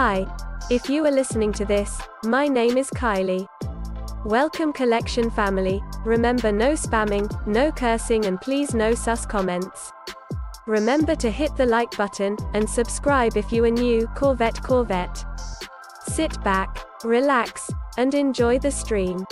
Hi. If you are listening to this, my name is Kylie. Welcome collection family. Remember, no spamming, no cursing, and please no sus comments. Remember to hit the like button, and subscribe if you are new. Corvette. Sit back, relax, and enjoy the stream.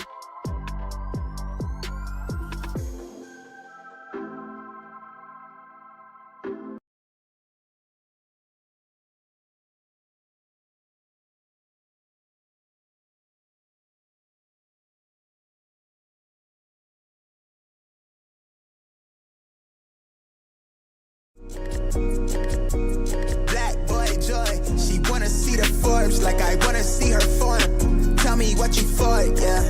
Black boy joy, she wanna see the Forbes like I wanna see her form. Tell me what you for, yeah.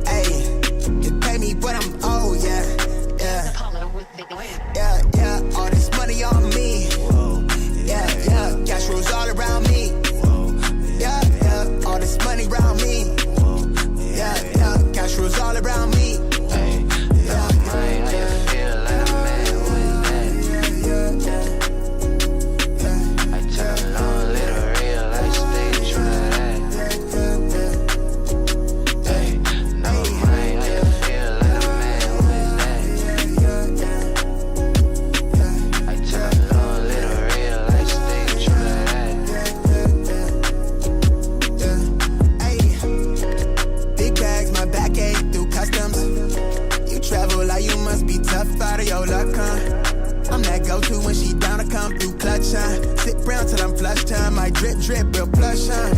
Ayy, you pay me what I'm owed, yeah. Yeah, all this money on me. Yeah, cash rules all around me. Yeah, all this money around me. Yeah, cash rules all around me. Out of your luck, huh? I'm that go-to when she down to come through clutch, huh? Sit round till I'm flush time. My drip, real plush, huh?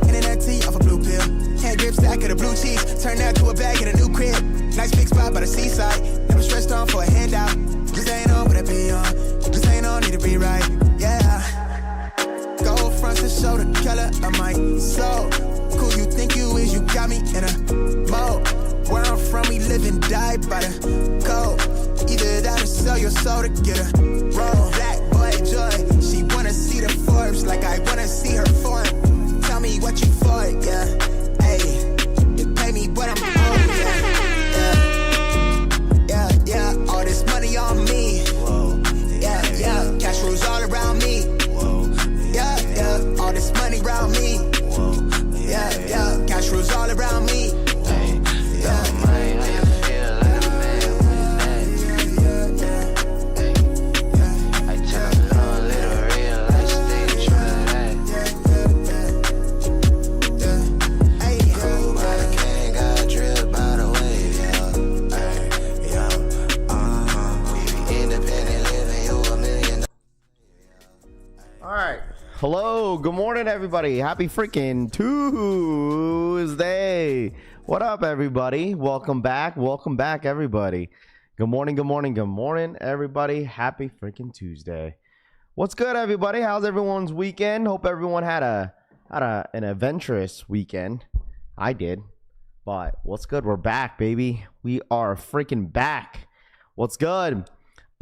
Internet tea off a blue pill. Hand grip stack of the blue cheese. Turn that to a bag in a new crib. Nice big spot by the seaside. Never stressed on for a handout. Just ain't on, but it be on. Just ain't on, need to be right, yeah. Gold fronts to show the color of my soul. Cool you think you is, you got me in a mode. Where I'm from, we live and die by the code. Either that or sell your soul to get a roll. Black boy joy, she wanna see the Forbes like I wanna see her form. Tell me what you for, yeah. Ayy, you pay me what I'm owed, yeah. All this money on me. Yeah, cash rules all around me. Yeah, all this money around me. Yeah, cash rules all around me. Hello, good morning everybody. Happy freaking Tuesday. What up everybody? Welcome back everybody. Good morning everybody. Happy freaking Tuesday. What's good everybody? How's everyone's weekend? Hope everyone had an adventurous weekend. I did. But what's good? We're back, baby. We are freaking back. What's good?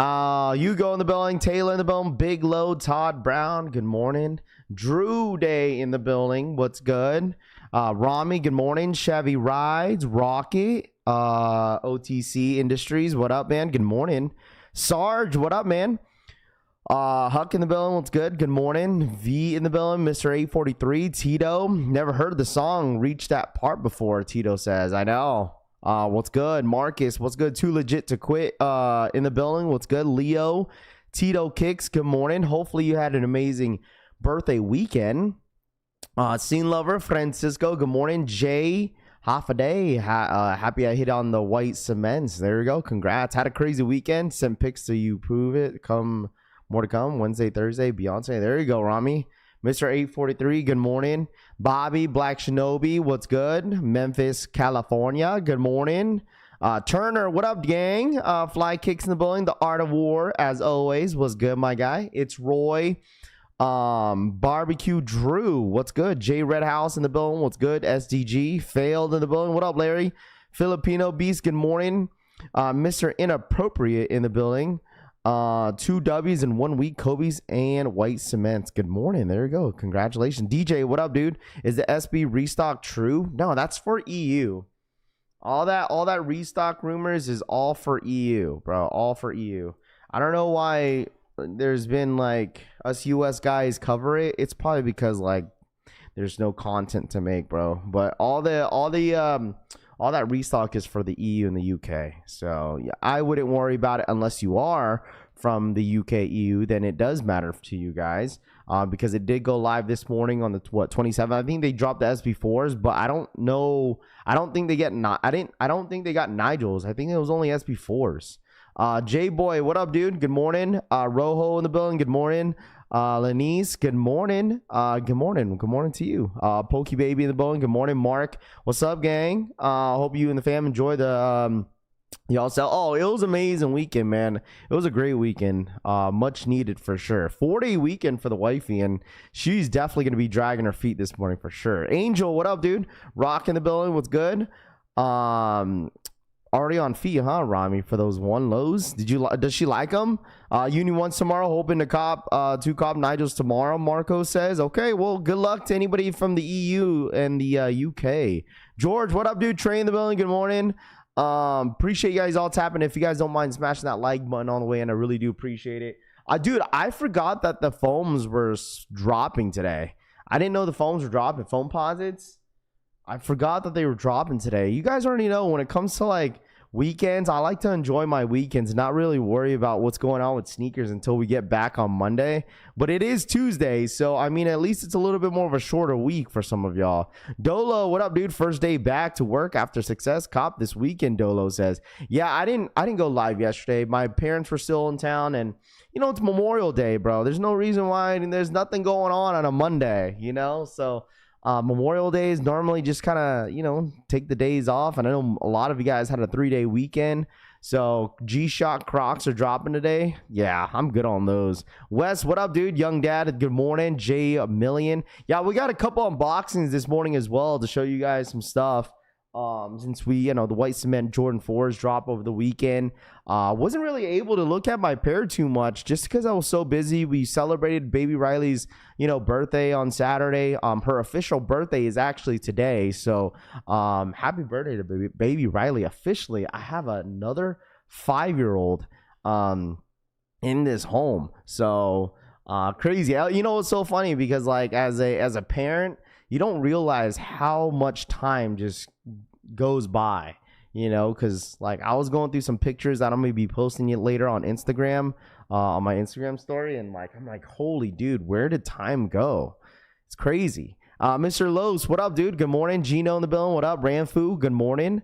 Hugo in the building, Taylor in the building, Big Low, Todd Brown, good morning. Drew Day in the building, what's good? Rami, good morning. Chevy Rides, Rocky, OTC Industries, what up, man? Good morning. Sarge, what up, man? Huck in the building, what's good? Good morning. V in the building, Mr. 843, Tito, never heard the song Reach That Part before, Tito says. I know. What's good? Marcus, what's good? Too legit to quit in the building. What's good? Leo, Tito Kicks, good morning. Hopefully you had an amazing birthday weekend. Scene Lover, Francisco, good morning. Jay, half a day. Happy I hit on the white cements. There you go. Congrats. Had a crazy weekend. Sent pics so you prove it. More to come. Wednesday, Thursday, Beyonce. There you go, Rami. Mr. 843, good morning. Bobby, Black Shinobi, what's good? Memphis, California, good morning. Turner, what up, gang? Fly Kicks in the building. The Art of War, as always, was good, my guy. It's Roy. Barbecue Drew, what's good? J Red House in the building, what's good? SDG, Failed in the building. What up, Larry? Filipino Beast, good morning. Mr. Inappropriate in the building. 2 W's in 1 week, Kobe's and White Cements. Good morning. There you go. Congratulations. DJ, what up, dude? Is the SB restock true? No, that's for EU. All that restock rumors is all for EU, bro. All for EU. I don't know why there's been like us US guys cover it. It's probably because like there's no content to make, bro. But all that restock is for the EU and the UK. So yeah, I wouldn't worry about it unless you are from the UK EU. Then it does matter to you guys, because it did go live this morning on the 27th. I think they dropped the SB4s, but I don't know. I don't think they got Nigels. I think it was only SB4s. J Boy, what up, dude? Good morning. Rojo in the building. Good morning. Lanice, good morning. Good morning to you. Pokey Baby in the building. Good morning, Mark. What's up, gang? Hope you and the fam enjoy the y'all sell. Oh, it was an amazing weekend, man. It was a great weekend. Much needed for sure. 4-day weekend for the wifey, and she's definitely gonna be dragging her feet this morning for sure. Angel, what up, dude? Rock in the building. What's good? Already on feet, huh, Rami, for those one lows? Does she like them? Uni ones tomorrow, hoping to cop 2 cop Nigels tomorrow, Marco says. Okay, well, good luck to anybody from the EU and the UK. George, what up, dude? Trey in the building, good morning. Appreciate you guys all tapping. If you guys don't mind smashing that like button on the way in, I really do appreciate it. Dude, I forgot that the foams were dropping today. I didn't know the foams were dropping. Foamposites. I forgot that they were dropping today. You guys already know when it comes to like weekends, I like to enjoy my weekends, not really worry about what's going on with sneakers until we get back on Monday. But it is Tuesday, so I mean, at least it's a little bit more of a shorter week for some of y'all. Dolo, what up, dude? First day back to work after success cop this weekend, Dolo says. Yeah, I didn't go live yesterday. My parents were still in town, and you know, it's Memorial Day, bro. There's no reason why, and there's nothing going on a Monday, you know? So Memorial Day is normally just kind of, you know, take the days off. And I know a lot of you guys had a 3-day weekend. So G-Shock Crocs are dropping today. Yeah, I'm good on those. Wes, what up, dude? Young Dad, good morning. J Million. Yeah, we got a couple unboxings this morning as well to show you guys some stuff. Since we, you know, the white cement Jordan 4s drop over the weekend. Wasn't really able to look at my pair too much just because I was so busy. We celebrated baby Riley's, you know, birthday on Saturday. Her official birthday is actually today. So, happy birthday to baby Riley. Officially, I have another 5-year-old, in this home. So, crazy. You know, it's so funny because like as a parent, you don't realize how much time just goes by, you know, because like I was going through some pictures that I'm gonna be posting it later on Instagram, on my Instagram story, and like I'm like, holy dude, where did time go? It's crazy. Mr. Los, what up, dude? Good morning. Gino in the building, what up? Ranfu, good morning.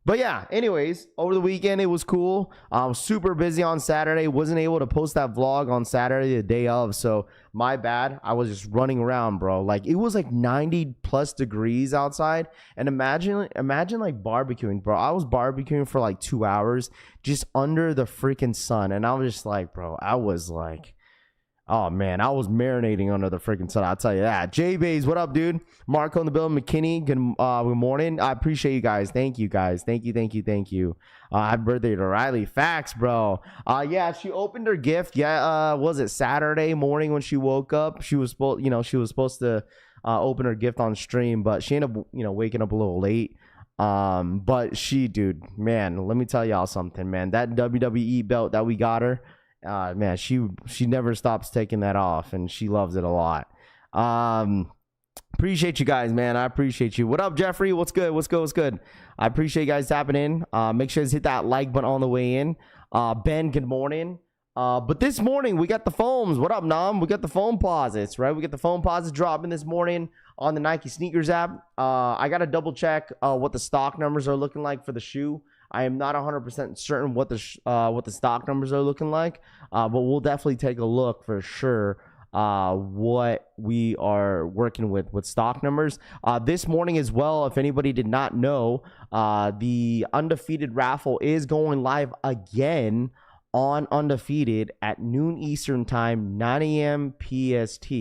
But yeah, anyways, over the weekend, it was cool. I was super busy on Saturday. Wasn't able to post that vlog on Saturday, the day of. So my bad. I was just running around, bro. Like it was like 90 plus degrees outside. And imagine like barbecuing, bro. I was barbecuing for like 2 hours just under the freaking sun. And I was just like, bro, I was like, oh, man, I was marinating under the freaking sun. I'll tell you that. J-Bays, what up, dude? Marco in the building. McKinney, good morning. I appreciate you guys. Thank you, guys. Thank you. Happy birthday to Riley. Facts, bro. Yeah, she opened her gift. Yeah, was it Saturday morning when she woke up? She was supposed to open her gift on stream, but she ended up, you know, waking up a little late. But she, dude, man, let me tell y'all something, man. That WWE belt that we got her, man, she never stops taking that off, and she loves it a lot. Appreciate you guys, man. I appreciate you. What up, Jeffrey? What's good? I appreciate you guys tapping in. Make sure to hit that like button on the way in. Ben, good morning. But this morning we got the foams. What up, Nam? We got the Foamposites, right? We got the Foamposites dropping this morning on the Nike sneakers app. I gotta double check what the stock numbers are looking like for the shoe. I am not 100% certain what the stock numbers are looking like, but we'll definitely take a look for sure what we are working with stock numbers. This morning as well, if anybody did not know, the Undefeated raffle is going live again on Undefeated at noon Eastern time, 9 a.m. PST,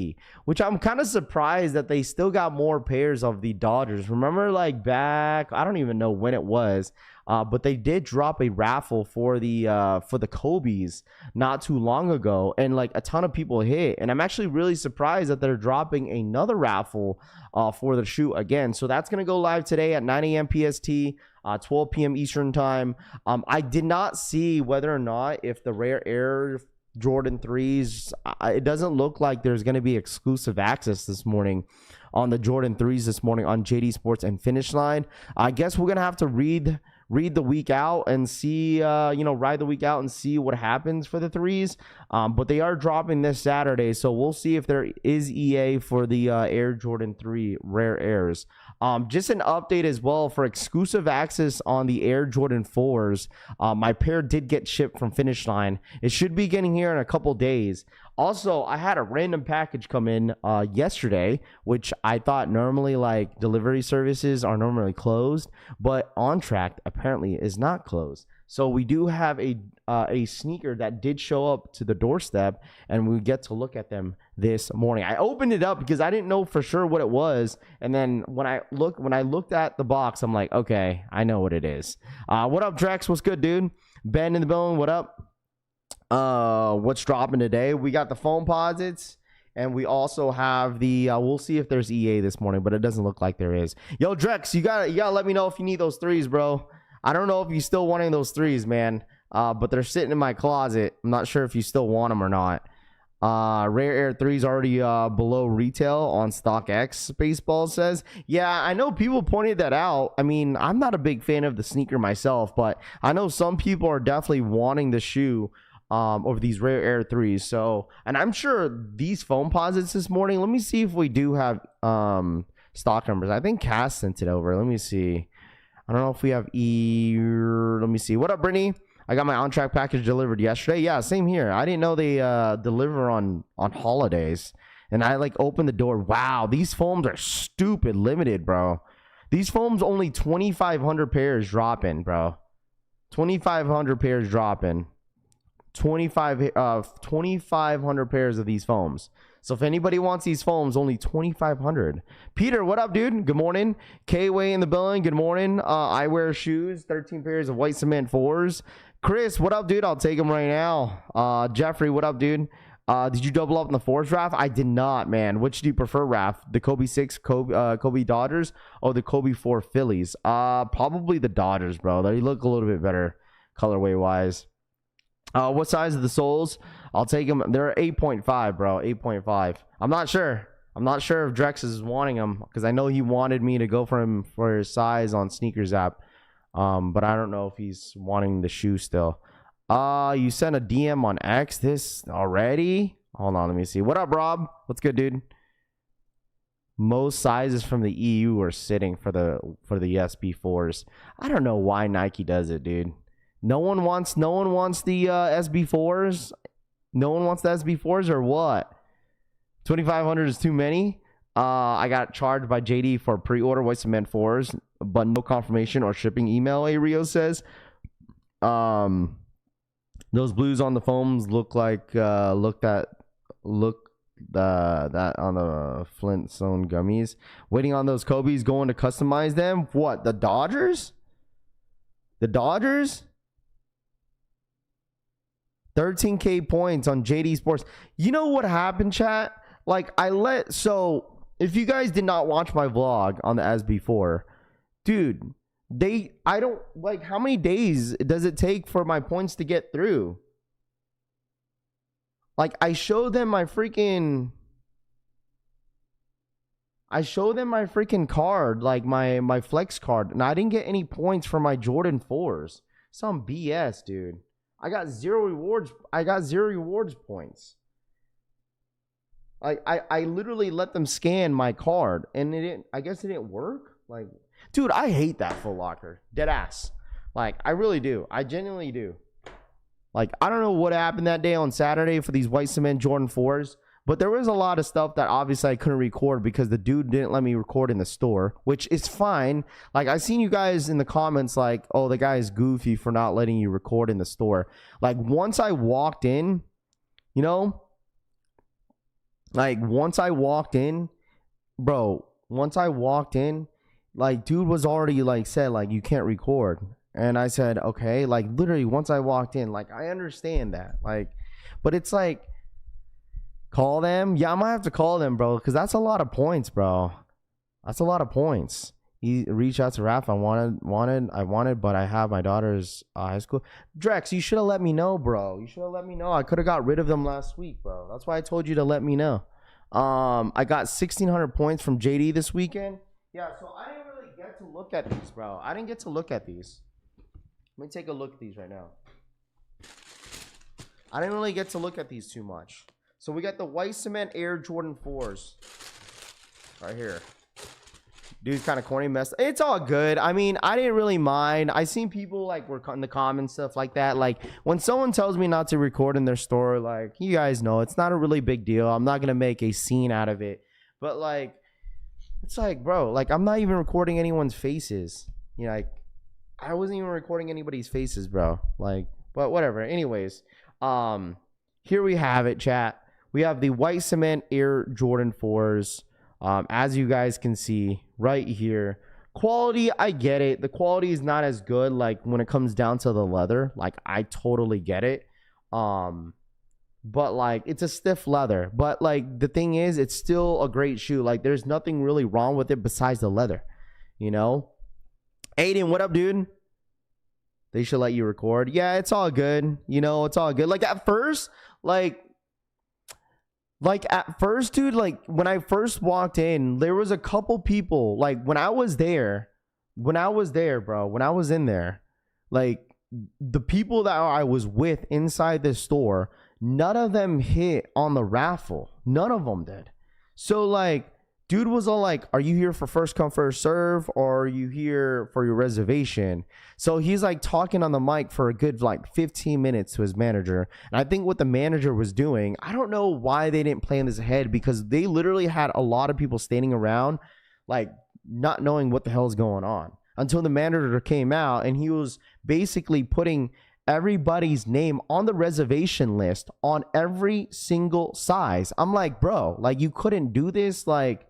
which I'm kind of surprised that they still got more pairs of the Dodgers. Remember, like back, I don't even know when it was, but they did drop a raffle for the Kobe's not too long ago, and like a ton of people hit. And I'm actually really surprised that they're dropping another raffle for the shoe again. So that's gonna go live today at 9 a.m. PST. 12 p.m. Eastern time. I did not see whether or not if the rare air Jordan 3s. It doesn't look like there's going to be exclusive access this morning on the Jordan 3s this morning on Jdsports and Finish Line. I guess we're going to have to read the week out and see, ride the week out and see what happens for the 3s. But they are dropping this Saturday, so we'll see if there is EA for the Air Jordan 3 Rare Airs. Just an update as well for exclusive access on the Air Jordan 4s. My pair did get shipped from Finish Line. It should be getting here in a couple days. Also, I had a random package come in yesterday, which I thought normally like delivery services are normally closed, but On Track apparently is not closed. So we do have a sneaker that did show up to the doorstep, and we get to look at them this morning. I opened it up because I didn't know for sure what it was, and then when I looked at the box, I'm like, okay, I know what it is. What up, Drex? What's good, dude? Ben in the building. What up? What's dropping today? We got the Foamposites, and we also have the we'll see if there's EA this morning, but it doesn't look like there is. Yo, Drex, you gotta let me know if you need those 3s, bro. I don't know if you still wanting those 3s, man. But they're sitting in my closet. I'm not sure if you still want them or not. Rare Air 3's already below retail on StockX, Baseball says. Yeah, I know people pointed that out. I mean, I'm not a big fan of the sneaker myself, but I know some people are definitely wanting the shoe over these Rare Air 3s. So, and I'm sure these Foamposites this morning, let me see if we do have stock numbers. I think Cass sent it over. Let me see. I don't know if we have let me see. What up, Brittany? I got my on-track package delivered yesterday. Yeah, same here. I didn't know they deliver on holidays. And I like opened the door. Wow, these foams are stupid limited, bro. These foams only 2,500 pairs dropping, bro. 2,500 pairs dropping. 2,500 pairs of these foams. So if anybody wants these foams, only 2,500. Peter, what up, dude? Good morning. K-Way in the building. Good morning. I wear shoes. 13 pairs of white cement 4s. Chris, what up, dude? I'll take them right now. Jeffrey, what up, dude? Did you double up in the 4s raff? I did not, man. Which do you prefer, raff? The Kobe 6 Kobe Dodgers or the Kobe 4 Phillies? Probably the Dodgers, bro. They look a little bit better colorway-wise. What size are the soles? I'll take them. They're 8.5, bro. 8.5. I'm not sure. I'm not sure if Drex is wanting them because I know he wanted me to go for him for his size on Sneakers app. But I don't know if he's wanting the shoe still. You sent a DM on X this already? Hold on, let me see. What up, Rob? What's good, dude? Most sizes from the EU are sitting for the SB4s. I don't know why Nike does it, dude. No one wants the SB4s. No one wants the SB4s or what? 2,500 is too many. I got charged by JD for pre-order white cement 4s, but no confirmation or shipping email. A Rio says. Those blues on the foams look like that on the Flintstone gummies. Waiting on those Kobe's, going to customize them. What, the Dodgers? The Dodgers? 13K points on Jdsports. You know what happened, chat? Like, so if you guys did not watch my vlog on the SB4, dude, I don't, like, how many days does it take for my points to get through? Like, I showed them my freaking card, like my flex card, and I didn't get any points for my Jordan 4s. Some BS, dude. I got zero rewards points. I literally let them scan my card, and I guess it didn't work. Like, dude, I hate that Foot Locker. Dead ass. Like, I really do. I genuinely do. Like, I don't know what happened that day on Saturday for these white cement Jordan 4s, but there was a lot of stuff that obviously I couldn't record because the dude didn't let me record in the store, which is fine. Like, I seen you guys in the comments like, oh, the guy is goofy for not letting you record in the store. Like, once I walked in, you know, like, once I walked in, like, dude was already, like, said, like, you can't record. And I said, okay, like, literally, once I walked in, like, I understand that. Like, but it's like, call them? Yeah, I might have to call them, bro, because that's a lot of points, bro. That's a lot of points. He reached out to Raph. I wanted, but I have my daughter's high school. Drex, you should have let me know, bro. You should have let me know. I could have got rid of them last week, bro. That's why I told you to let me know. I got 1,600 points from JD this weekend. Yeah, so I didn't really get to look at these, bro. I didn't get to look at these. Let me take a look at these right now. I didn't really get to look at these too much. So we got the white cement Air Jordan 4s right here. Dude's kind of corny mess. It's all good. I mean, I didn't really mind. I seen people like were in the comments, stuff like that. Like when someone tells me not to record in their store, like you guys know, it's not a really big deal. I'm not gonna make a scene out of it. But like, it's like, bro, like I'm not even recording anyone's faces. You know, like I wasn't even recording anybody's faces, bro. Like, but whatever. Anyways, here we have it, chat. We have the white cement Air Jordan 4s. As you guys can see right here, quality, I get it. The quality is not as good like when it comes down to the leather. Like I totally get it. But like it's a stiff leather. But like the thing is, it's still a great shoe. Like there's nothing really wrong with it besides the leather. You know? Aiden, what up, dude? They should let you record. Yeah, it's all good. You know, it's all good. Like at first, at first, dude, like when I first walked in, there was a couple people, like when I was there, bro, when I was in there, like the people that I was with inside the store, none of them hit on the raffle. None of them did. So like, dude was all like, are you here for first come, first serve? Or are you here for your reservation? So he's like talking on the mic for a good like 15 minutes to his manager. And I think what the manager was doing, I don't know why they didn't plan this ahead, because they literally had a lot of people standing around like not knowing what the hell is going on until the manager came out, and he was basically putting everybody's name on the reservation list on every single size. I'm like, bro, like you couldn't do this like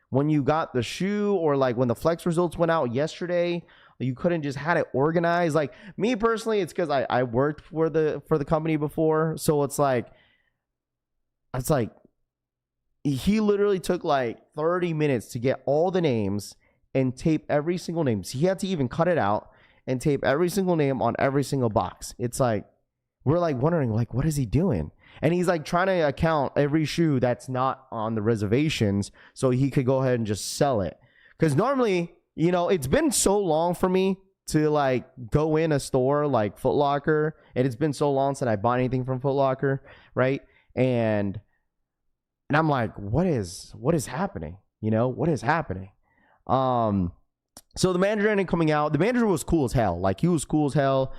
when you got the shoe, or like when the flex results went out yesterday, you couldn't just had it organized. Like me personally, it's because I worked for the company before, so it's like he literally took like 30 minutes to get all the names and tape every single name. So he had to even cut it out and tape every single name on every single box. It's like we're like wondering like, what is he doing? And he's like trying to account every shoe that's not on the reservations so he could go ahead and just sell it. Because normally, you know, it's been so long for me to like go in a store like Foot Locker, and it's been so long since I bought anything from Foot Locker, right? And I'm like, what is happening? You know, what is happening? So the manager ended coming out. The manager was cool as hell. Like he was cool as hell.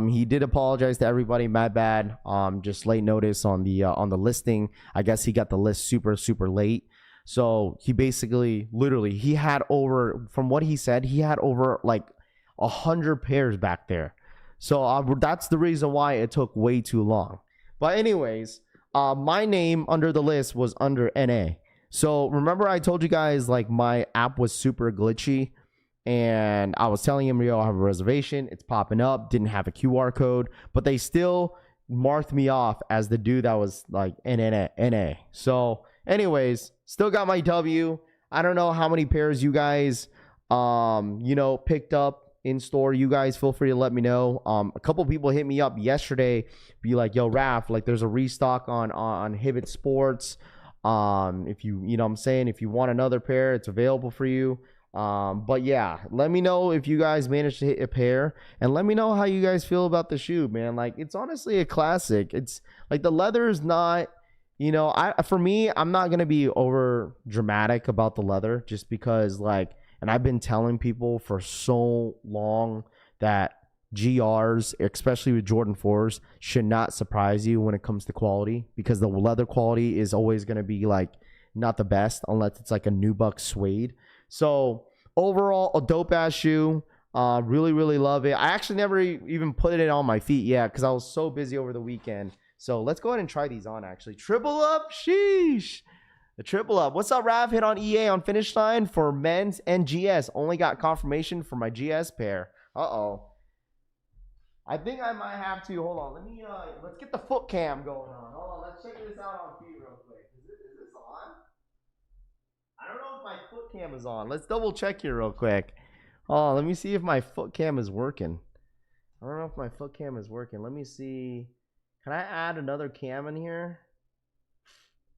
He did apologize to everybody. My bad. Just late notice on the listing. I guess he got the list super late. So he basically, literally, he had over, from what he said, he had over like 100 pairs back there. So that's the reason why it took way too long. But anyways, my name under the list was under NA. So remember I told you guys like my app was super glitchy. And I was telling him, yo, I have a reservation. It's popping up. Didn't have a QR code, but they still marked me off as the dude that was like NA. So anyways, still got my W. I don't know how many pairs you guys, you know, picked up in store. You guys feel free to let me know. A couple people hit me up yesterday, be like, yo, Raph, like there's a restock on Jdsports. If you know what I'm saying, if you want another pair, it's available for you. But yeah, let me know if you guys managed to hit a pair, and let me know how you guys feel about the shoe, man. Like it's honestly a classic. It's like the leather is not, you know, for me, I'm not gonna be over dramatic about the leather, just because like, and I've been telling people for so long that GRs, especially with Jordan 4s, should not surprise you when it comes to quality, because the leather quality is always gonna be like not the best unless it's like a nubuck suede. So overall, a dope ass shoe. Really love it. I actually never even put it on my feet yet because I was so busy over the weekend. So let's go ahead and try these on actually. Triple up, sheesh. The triple up. What's up, Rav? Hit on EA on finish line for men's and GS. Only got confirmation for my GS pair. Uh-oh. I think I might have to. Hold on. Let's get the foot cam going on. Hold on. Let's check this out on feet real quick. Is this on? I don't know if my foot cam is on. Let's double check here real quick. Oh, let me see if my foot cam is working. I don't know if my foot cam is working. Let me see. Can I add another cam in here?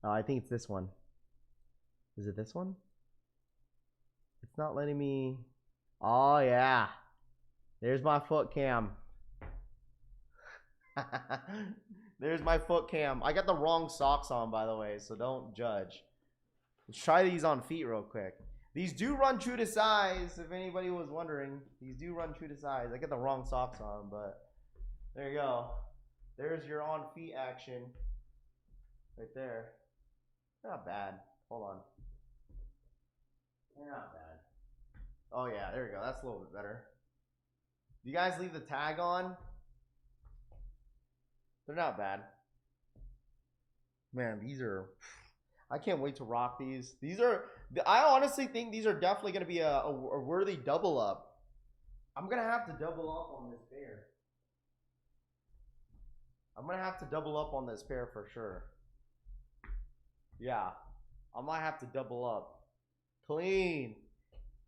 Oh, I think it's this one. Is it this one? It's not letting me. Oh, yeah. There's my foot cam. There's my foot cam. I got the wrong socks on, by the way, so don't judge. Let's try these on feet real quick. These do run true to size, if anybody was wondering. These do run true to size. I got the wrong socks on, but there you go. There's your on feet action. Right there. They're not bad. Hold on. They're not bad. Oh yeah, there we go. That's a little bit better. Do you guys leave the tag on? They're not bad. Man, these are... I can't wait to rock these. These are... I honestly think these are definitely going to be a worthy double up. I'm going to have to double up on this pair. I'm going to have to double up on this pair for sure. Yeah. I might have to double up. Clean.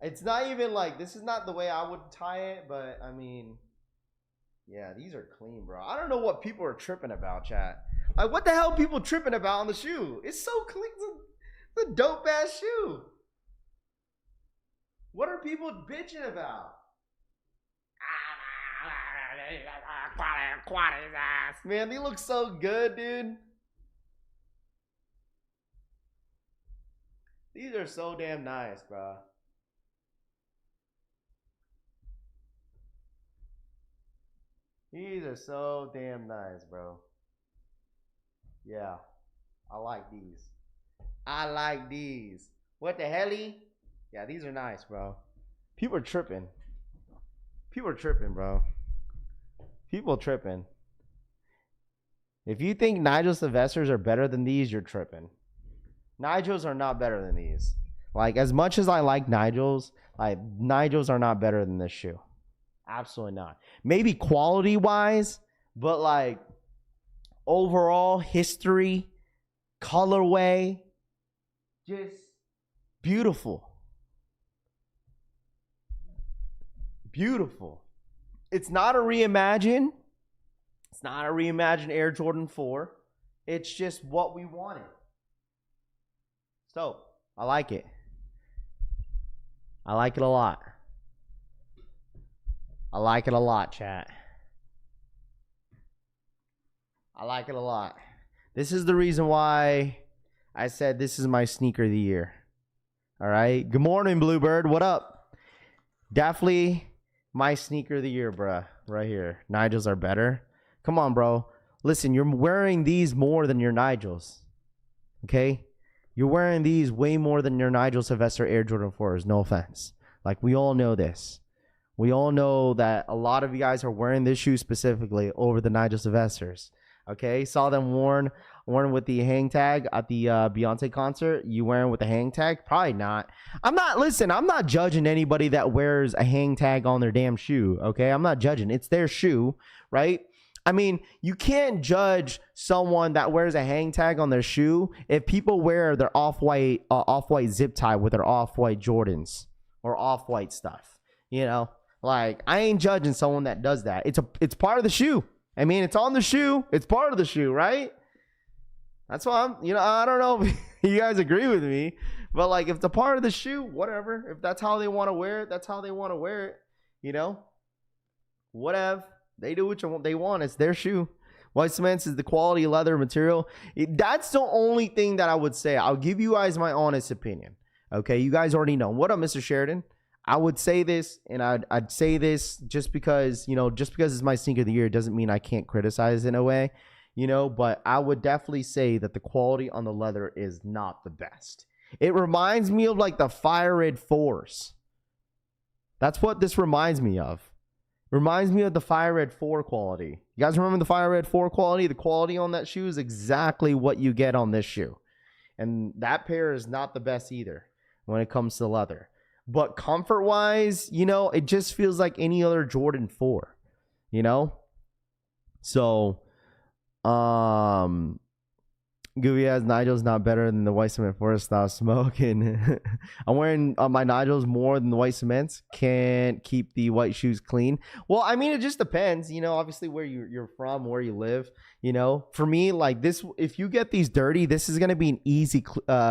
It's not even like... This is not the way I would tie it, but I mean... Yeah, these are clean, bro. I don't know what people are tripping about, chat. Like, what the hell are people tripping about on the shoe? It's so clean. It's a dope-ass shoe. What are people bitching about? Man, they look so good, dude. These are so damn nice, bro. These are so damn nice, bro. Yeah. I like these. I like these. What the helly? Yeah, these are nice, bro. People are tripping. People are tripping, bro. People tripping. If you think Nigel Sylvesters are better than these, you're tripping. Nigels are not better than these. Like, as much as I like Nigels, like, Nigels are not better than this shoe. Absolutely not. Maybe quality-wise, but, like, overall history, colorway, just beautiful. Beautiful. It's not a reimagine. It's not a reimagined Air Jordan 4. It's just what we wanted. So, I like it. I like it a lot. I like it a lot, chat. I like it a lot. This is the reason why I said this is my sneaker of the year. All right. Good morning, Bluebird. What up? Definitely my sneaker of the year, bruh. Right here. Nigels are better. Come on, bro. Listen, you're wearing these more than your Nigels. Okay? You're wearing these way more than your Nigel Sylvester Air Jordan 4s. No offense. Like, we all know this. We all know that a lot of you guys are wearing this shoe specifically over the Nigel Sylvesters. Okay, saw them worn with the hang tag at the Beyonce concert. You wearing with the hang tag? Probably not. I'm not judging anybody that wears a hang tag on their damn shoe. Okay, I'm not judging. It's their shoe, right? I mean, you can't judge someone that wears a hang tag on their shoe if people wear their off-white zip tie with their off-white Jordans or off-white stuff. You know, like, I ain't judging someone that does that. It's part of the shoe. I mean, it's on the shoe. It's part of the shoe, right? That's why I don't know if you guys agree with me, but like, if it's a part of the shoe, whatever. If that's how they want to wear it, that's how they want to wear it. You know, whatever. They do what they want. It's their shoe. White cement is the quality leather material. That's the only thing that I would say. I'll give you guys my honest opinion. Okay, you guys already know. What up, Mr. Sheridan? I would say this, and I'd say this just because it's my sneaker of the year, it doesn't mean I can't criticize in a way, but I would definitely say that the quality on the leather is not the best. It reminds me of like the Fire Red 4s. That's what this reminds me of. Reminds me of the Fire Red 4 quality. You guys remember the Fire Red 4 quality? The quality on that shoe is exactly what you get on this shoe. And that pair is not the best either when it comes to leather. But comfort-wise, it just feels like any other Jordan 4, So, Gooey as Nigel's not better than the white cement forest style smoking. I'm wearing my Nigels more than the white cements. Can't keep the white shoes clean. Well, I mean, it just depends, you know, obviously where you're from, where you live, you know. For me, like this, if you get these dirty, this is going to be an easy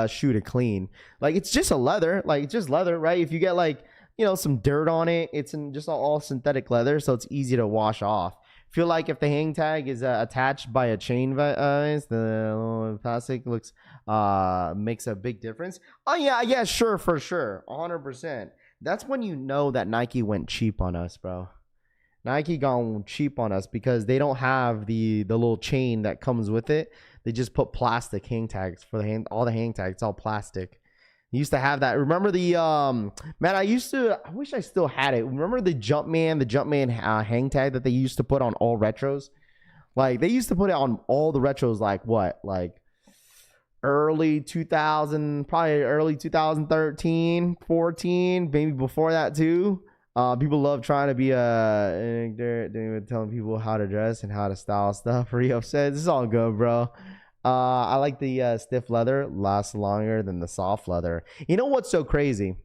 shoe to clean. Like it's just a leather, like it's just leather, right? If you get like, you know, some dirt on it, it's just all synthetic leather, so it's easy to wash off. Feel like if the hang tag is attached by a chain the plastic looks makes a big difference. Oh yeah, sure, for sure, 100%. That's when you know that Nike went cheap on us, bro. Nike gone cheap on us because they don't have the little chain that comes with it. They just put plastic hang tags for all the hang tags. It's all plastic. Used to have that. Remember the man, I wish I still had it. Remember the Jumpman hang tag that they used to put on all retros? Like they used to put it on all the retros, like what? Like early 2000, probably early 2013, 14, maybe before that too. People love trying to be they're telling people how to dress and how to style stuff. Rio says it's all good, bro. I like the stiff leather, lasts longer than the soft leather. You know what's so crazy?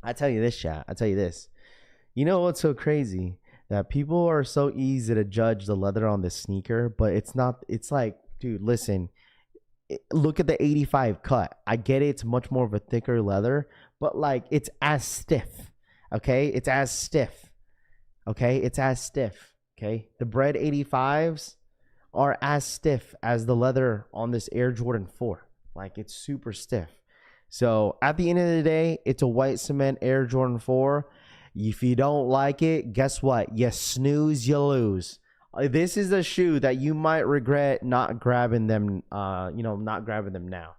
I tell you this, chat. I tell you this. You know what's so crazy? That people are so easy to judge the leather on this sneaker, but it's not. It's like, dude, listen. Look at the 85 cut. I get it. It's much more of a thicker leather, but like it's as stiff. Okay, it's as stiff. Okay, it's as stiff. Okay, the bread 85s are as stiff as the leather on this Air Jordan 4. Like it's super stiff. So at the end of the day, it's a white cement Air Jordan 4. If you don't like it, guess what? You snooze, you lose. This is a shoe that you might regret not grabbing them, not grabbing them now.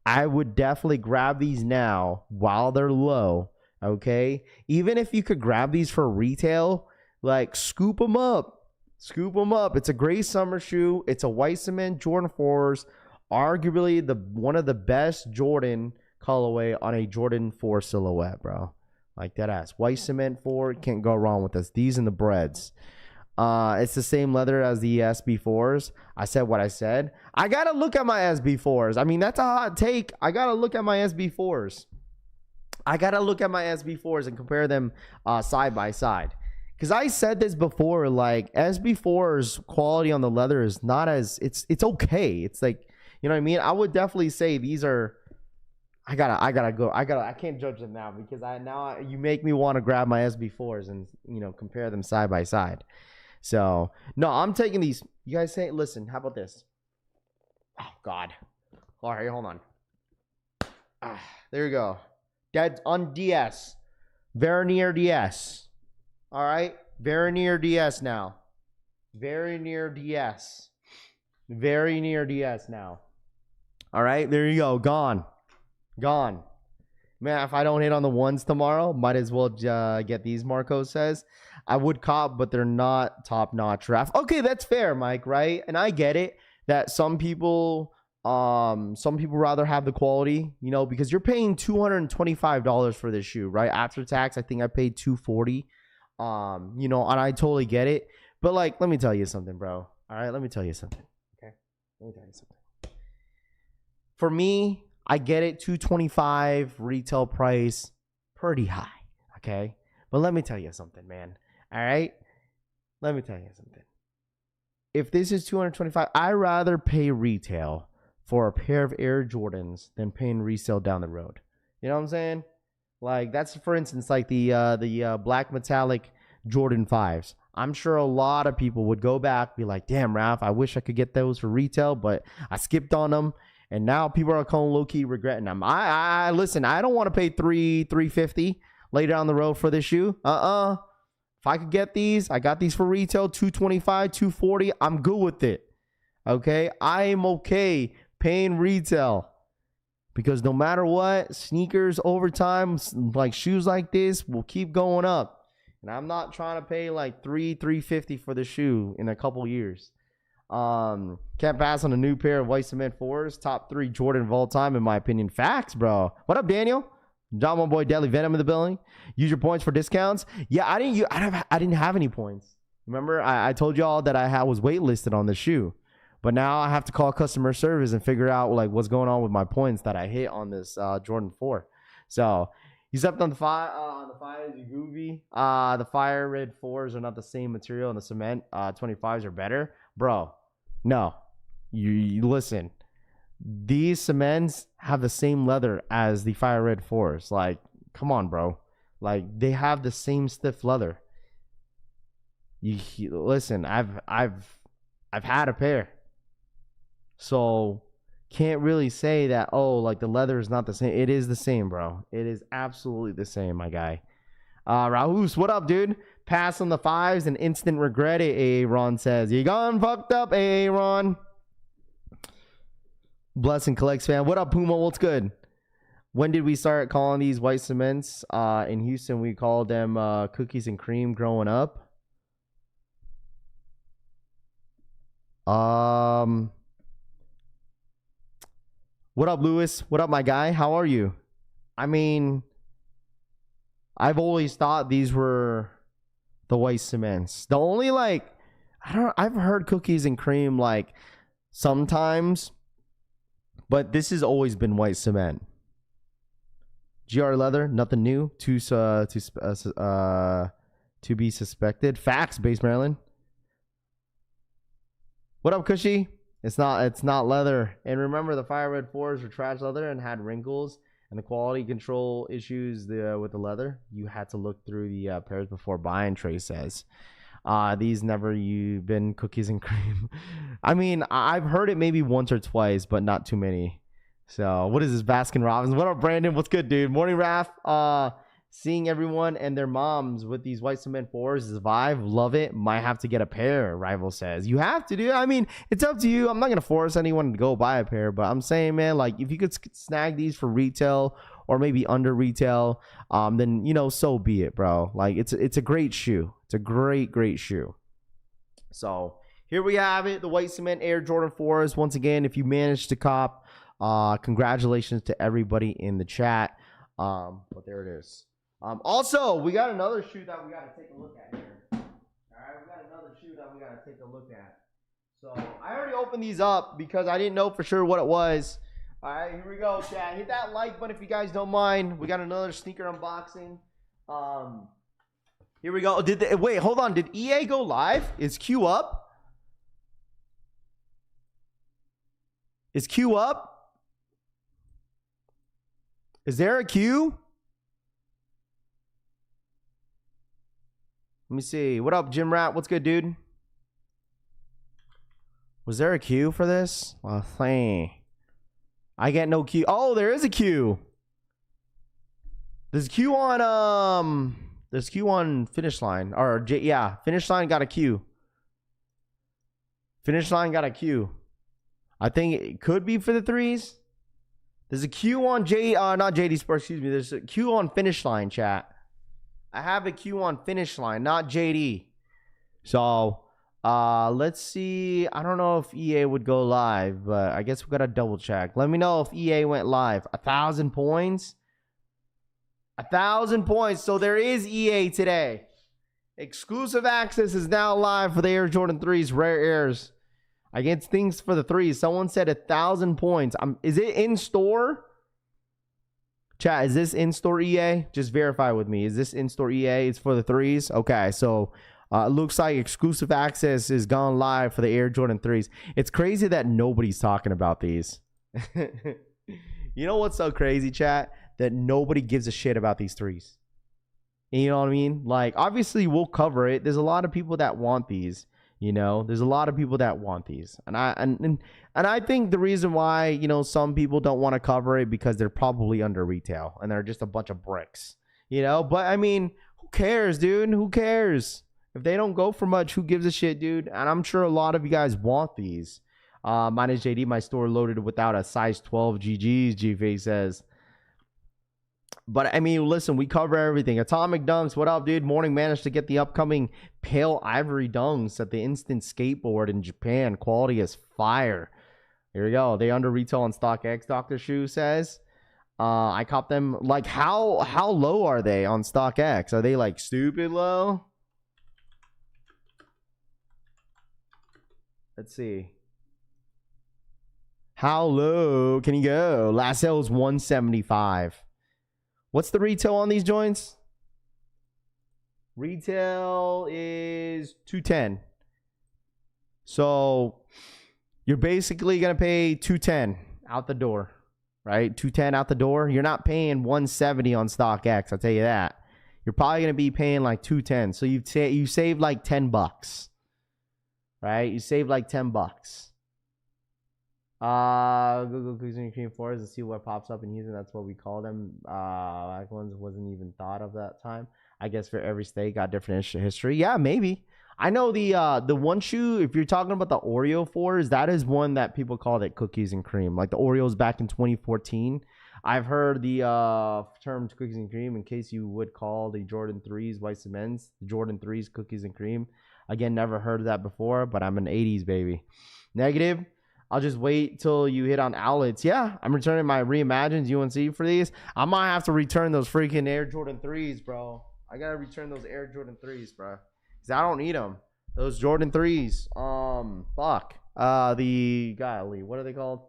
I would definitely grab these now while they're low, okay? Even if you could grab these for retail, like scoop them up. Scoop them up. It's a great summer shoe. It's a white cement Jordan 4s, arguably one of the best Jordan colorway on a Jordan 4 silhouette, bro. Like that ass. White cement 4, can't go wrong with this. These and the breads. It's the same leather as the SB4s. I said what I said. I gotta look at my SB4s. I mean, that's a hot take. I gotta look at my SB4s. I gotta look at my SB4s and compare them side by side. Because I said this before, like SB4's quality on the leather is not as it's okay. It's like, you know what I mean? I would definitely say these are. I can't judge them now because you make me want to grab my SB4s and compare them side by side. So no, I'm taking these. You guys say, listen, how about this? Oh God. All right, hold on. There you go. Dead on DS. Vernier DS. All right, very near DS now. Very near DS. Very near DS now. All right, there you go. Gone. Man, if I don't hit on the ones tomorrow, might as well get these, Marco says. I would cop, but they're not top-notch raffle. Okay, that's fair, Mike, right? And I get it that some people rather have the quality, because you're paying $225 for this shoe, right? After tax, I think I paid $240. And I totally get it. But like, let me tell you something, bro. All right, let me tell you something. Okay, let me tell you something. For me, I get it. $225 retail price, pretty high. Okay, but let me tell you something, man. All right, let me tell you something. If this is $225, I'd rather pay retail for a pair of Air Jordans than paying resale down the road. You know what I'm saying? Like that's, for instance, like the black metallic Jordan 5s. I'm sure a lot of people would go back, be like, damn, Raph, I wish I could get those for retail, but I skipped on them. And now people are calling low-key regretting them. I listen, I don't want to pay $350 later down the road for this shoe. If I could get these, I got these for retail, $225, $240. I'm good with it. Okay? I am okay paying retail. Because no matter what, sneakers over time, like shoes like this, will keep going up. And I'm not trying to pay like $350 for the shoe in a couple years. Can't pass on a new pair of white cement 4s. Top 3 Jordan of all time, in my opinion. Facts, bro. What up, Daniel? John, my boy, Deadly Venom in the building. Use your points for discounts. Yeah, I didn't have any points. Remember, I told y'all that I was waitlisted on the shoe. But now I have to call customer service and figure out like what's going on with my points that I hit on this Jordan 4. So you stepped on the fire, you groovy. The fire red 4s are not the same material, and the cement 25s are better, bro. No, you listen. These cements have the same leather as the fire red 4s. Like, come on, bro. Like, they have the same stiff leather. You listen. I've had a pair, so can't really say that. Oh, like the leather is not the same. It is the same, bro. It is absolutely the same, my guy. Rahus, what up, dude? Pass on the 5s and instant regret it. Aaron says you gone fucked up, Aaron. Blessing collects fan. What up, Puma? What's good? When did we start calling these white cements? In Houston, we called them cookies and cream growing up. What up, Lewis? What up, my guy? How are you? I mean, I've always thought these were the white cements. The only I've heard cookies and cream like sometimes, but this has always been white cement. GR leather, nothing new. To be suspected. Facts, Base Maryland. What up, Cushy? It's not leather. And remember, the fire red 4s were trash leather and had wrinkles and the quality control issues with the leather. You had to look through the pairs before buying, Trey says. These never been cookies and cream. I mean, I've heard it maybe once or twice, but not too many. So what is this, Baskin Robbins? What up, Brandon? What's good, dude? Morning, Raph. Seeing everyone and their moms with these white cement 4s is a vibe. Love it. Might have to get a pair, Rival says. You have to, dude. I mean, it's up to you. I'm not going to force anyone to go buy a pair, but I'm saying, man, like, if you could snag these for retail or maybe under retail, then, you know, so be it, bro. Like, it's a great shoe. It's a great shoe. So here we have it. The white cement Air Jordan 4s. Once again, if you managed to cop, congratulations to everybody in the chat. But there it is. Also, we got another shoe that we got to take a look at here. All right, we got another shoe that we got to take a look at. So I already opened these up because I didn't know for sure what it was. All right, here we go, chat. Hit that like button if you guys don't mind. We got another sneaker unboxing. Here we go. Wait, hold on. Did EA go live? Is Q up? Is Q up? Is there a Q? Let me see. What up, Jim Rat? What's good, dude? Was there a queue for this? Well, I get no queue. Oh, there is a queue. There's queue on Finish Line. Or yeah, Finish Line got a queue. Finish Line got a queue. I think it could be for the 3s. There's a queue on not Jdsports, excuse me. There's a queue on Finish Line, chat. I have a queue on Finish Line, not JD. So, let's see. I don't know if EA would go live, but I guess we got to double check. Let me know if EA went live. 1,000 points. 1,000 points. So there is EA today. Exclusive access is now live for the Air Jordan 3s, Rare Airs. I get things for the 3s. Someone said 1,000 points. Is it in store? Chat, is this in-store EA? Just verify with me. Is this in-store EA? It's for the 3s? Okay, so it looks like exclusive access is gone live for the Air Jordan 3s. It's crazy that nobody's talking about these. You know what's so crazy, chat? That nobody gives a shit about these 3s. You know what I mean? Like, obviously, we'll cover it. There's a lot of people that want these. You know, there's a lot of people that want these, and I think the reason why, you know, some people don't want to cover it because they're probably under retail and they're just a bunch of bricks, you know. But I mean, who cares, dude? Who cares if they don't go for much? Who gives a shit, dude? And I'm sure a lot of you guys want these. Mine is JD. My store loaded without a size 12 GGs. GFA says. But, I mean, listen, we cover everything. Atomic Dunks, what up, dude? Morning managed to get the upcoming Pale Ivory Dunks at the Instant Skateboard in Japan. Quality is fire. Here we go. They under retail on StockX, Dr. Shu says. I copped them. Like, how low are they on StockX? Are they, like, stupid low? Let's see. How low can you go? Last sale was 175. What's the retail on these joints? Retail is 210. So you're basically going to pay 210 out the door, right? 210 out the door. You're not paying 170 on StockX, I'll tell you that. You're probably going to be paying like 210. So you save like $10, right? You save like $10. Google cookies and cream floors to see what pops up in Houston. That's what we call them. Black ones wasn't even thought of that time. I guess for every state got different history. Yeah, maybe. I know the one shoe, if you're talking about the Oreo 4s, that is one that people call it cookies and cream. Like the Oreos back in 2014. I've heard the term cookies and cream in case you would call the Jordan 3s white cements, the Jordan 3s cookies and cream. Again, never heard of that before, but I'm an 80s baby. Negative. I'll just wait till you hit on outlets. Yeah, I'm returning my reimagined UNC for these. I might have to return those freaking Air Jordan 3s, bro. I got to return those Air Jordan 3s, bro. Because I don't need them. Those Jordan 3s. Fuck. Golly, what are they called?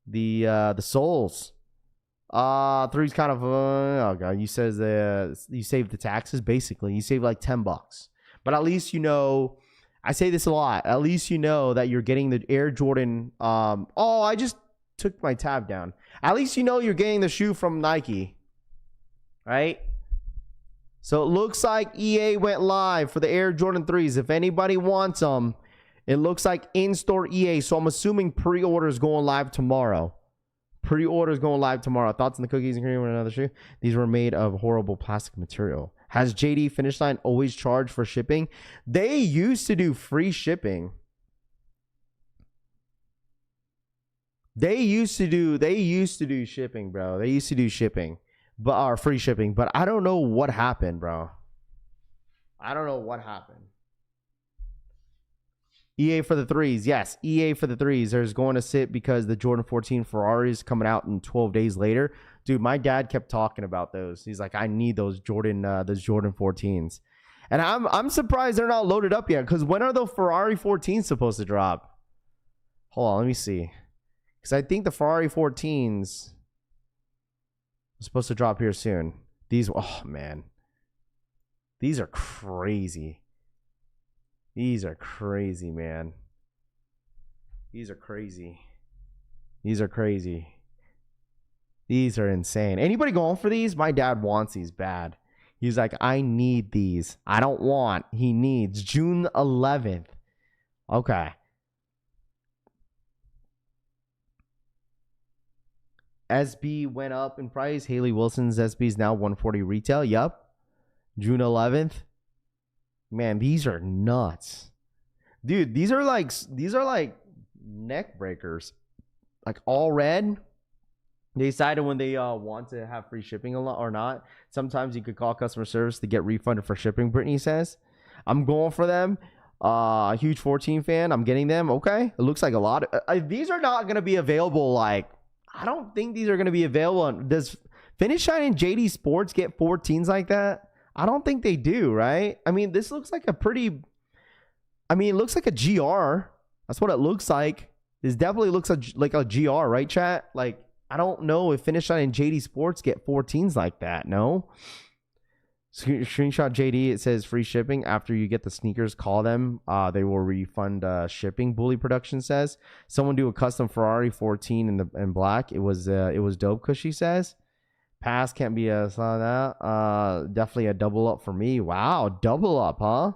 The Souls. 3's kind of, oh God, you save the taxes, basically. You save like $10. But at least you know, I say this a lot, at least you know that you're getting the Air Jordan. I just took my tab down. At least you know you're getting the shoe from Nike, right? So it looks like EA went live for the Air Jordan 3s. If anybody wants them, it looks like in-store EA. So I'm assuming pre-orders going live tomorrow. Pre-orders going live tomorrow. Thoughts on the cookies and cream or another shoe? These were made of horrible plastic material. Has JD Finish Line always charged for shipping? They used to do free shipping. They used to do shipping, bro. They used to do shipping. But free shipping. But I don't know what happened, bro. I don't know what happened. EA for the 3s. Yes, EA for the 3s. There's going to sit because the Jordan 14 Ferrari is coming out in 12 days later. Dude, my dad kept talking about those. He's like, I need those Jordan 14s. And I'm surprised they're not loaded up yet. Because when are the Ferrari 14s supposed to drop? Hold on, let me see. Because I think the Ferrari 14s are supposed to drop here soon. These, oh man. These are crazy. These are crazy, man. These are crazy. These are crazy. These are insane. Anybody going for these? My dad wants these bad. He's like, I need these. I don't want. He needs. June 11th. Okay. SB went up in price. Haley Wilson's SB is now 140 retail. Yup. June 11th. Man, these are nuts. Dude, these are like neck breakers. Like all red. They decided when they want to have free shipping a lot or not. Sometimes you could call customer service to get refunded for shipping, Brittany says. I'm going for them. A huge 14 fan. I'm getting them. Okay. It looks like a lot. These are not going to be available. Like, I don't think these are going to be available. Does Finish Line and Jdsports get 14s like that? I don't think they do, right? I mean, this looks like a pretty... I mean, it looks like a GR. That's what it looks like. This definitely looks like a GR, right, chat? Like, I don't know if Finish Line and Jdsports get 14s like that, no? Screenshot JD, it says free shipping. After you get the sneakers, call them. They will refund shipping, Bully Production says. Someone do a custom Ferrari 14 in black. It was dope, because she says. Pass can't be a saw that. Definitely a double up for me. Wow, double up, huh?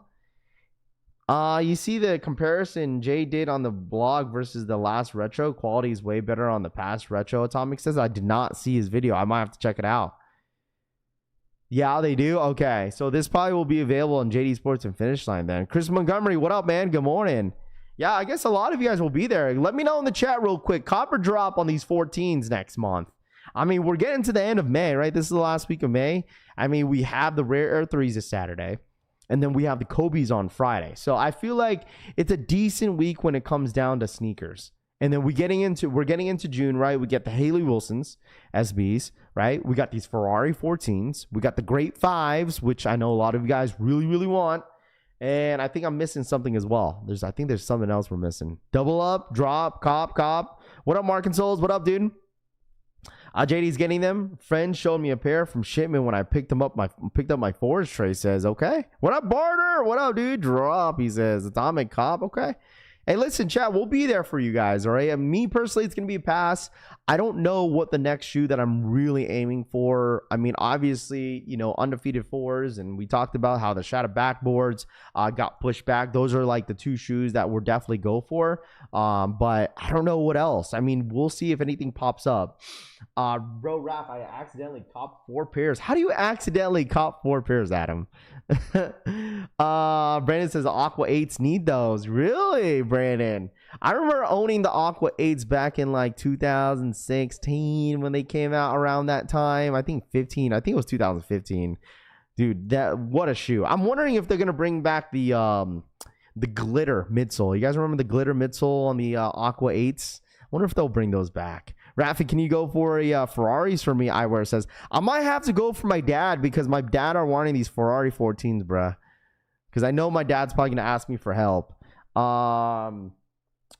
You see the comparison Jay did on the blog versus the last retro. Quality is way better on the past retro. Atomic says I did not see his video. I might have to check it out. Yeah, they do. Okay, so this probably will be available on Jdsports and Finish Line then. Chris Montgomery, what up, man? Good morning. Yeah, I guess a lot of you guys will be there. Let me know in the chat real quick. Copper drop on these 14s next month. I mean, we're getting to the end of May, right? This is the last week of May. I mean, we have the Rare Air 3s this Saturday. And then we have the Kobe's on Friday. So I feel like it's a decent week when it comes down to sneakers. And then we're getting into June, right? We get the Haley Wilsons, SBs, right? We got these Ferrari 14s. We got the Great 5s, which I know a lot of you guys really, really want. And I think I'm missing something as well. I think there's something else we're missing. Double up, drop, cop. What up, Mark and Souls? What up, dude? JD's getting them. Friend showed me a pair from shipment when I picked up my forage tray. Says, okay. What up, Barter? What up, dude? Drop. He says, Atomic Cop. Okay. Hey, listen, chat, we'll be there for you guys, all right? And me, personally, it's going to be a pass. I don't know what the next shoe that I'm really aiming for. I mean, obviously, you know, Undefeated 4s, and we talked about how the shadow backboards got pushed back. Those are like the two shoes that we'll definitely go for. But I don't know what else. I mean, we'll see if anything pops up. Bro, Raph, I accidentally copped 4 pairs. How do you accidentally cop 4 pairs, Adam? Brandon says Aqua 8s need those. Really, Brandon? I remember owning the Aqua 8s back in like 2016 when they came out around that time. I think 15. I think it was 2015. Dude, what a shoe. I'm wondering if they're gonna bring back the glitter midsole. You guys remember the glitter midsole on the Aqua 8s? I wonder if they'll bring those back. Rafi, can you go for a Ferraris for me? Iwear says, I might have to go for my dad because my dad are wanting these Ferrari 14s, bruh. Because I know my dad's probably going to ask me for help.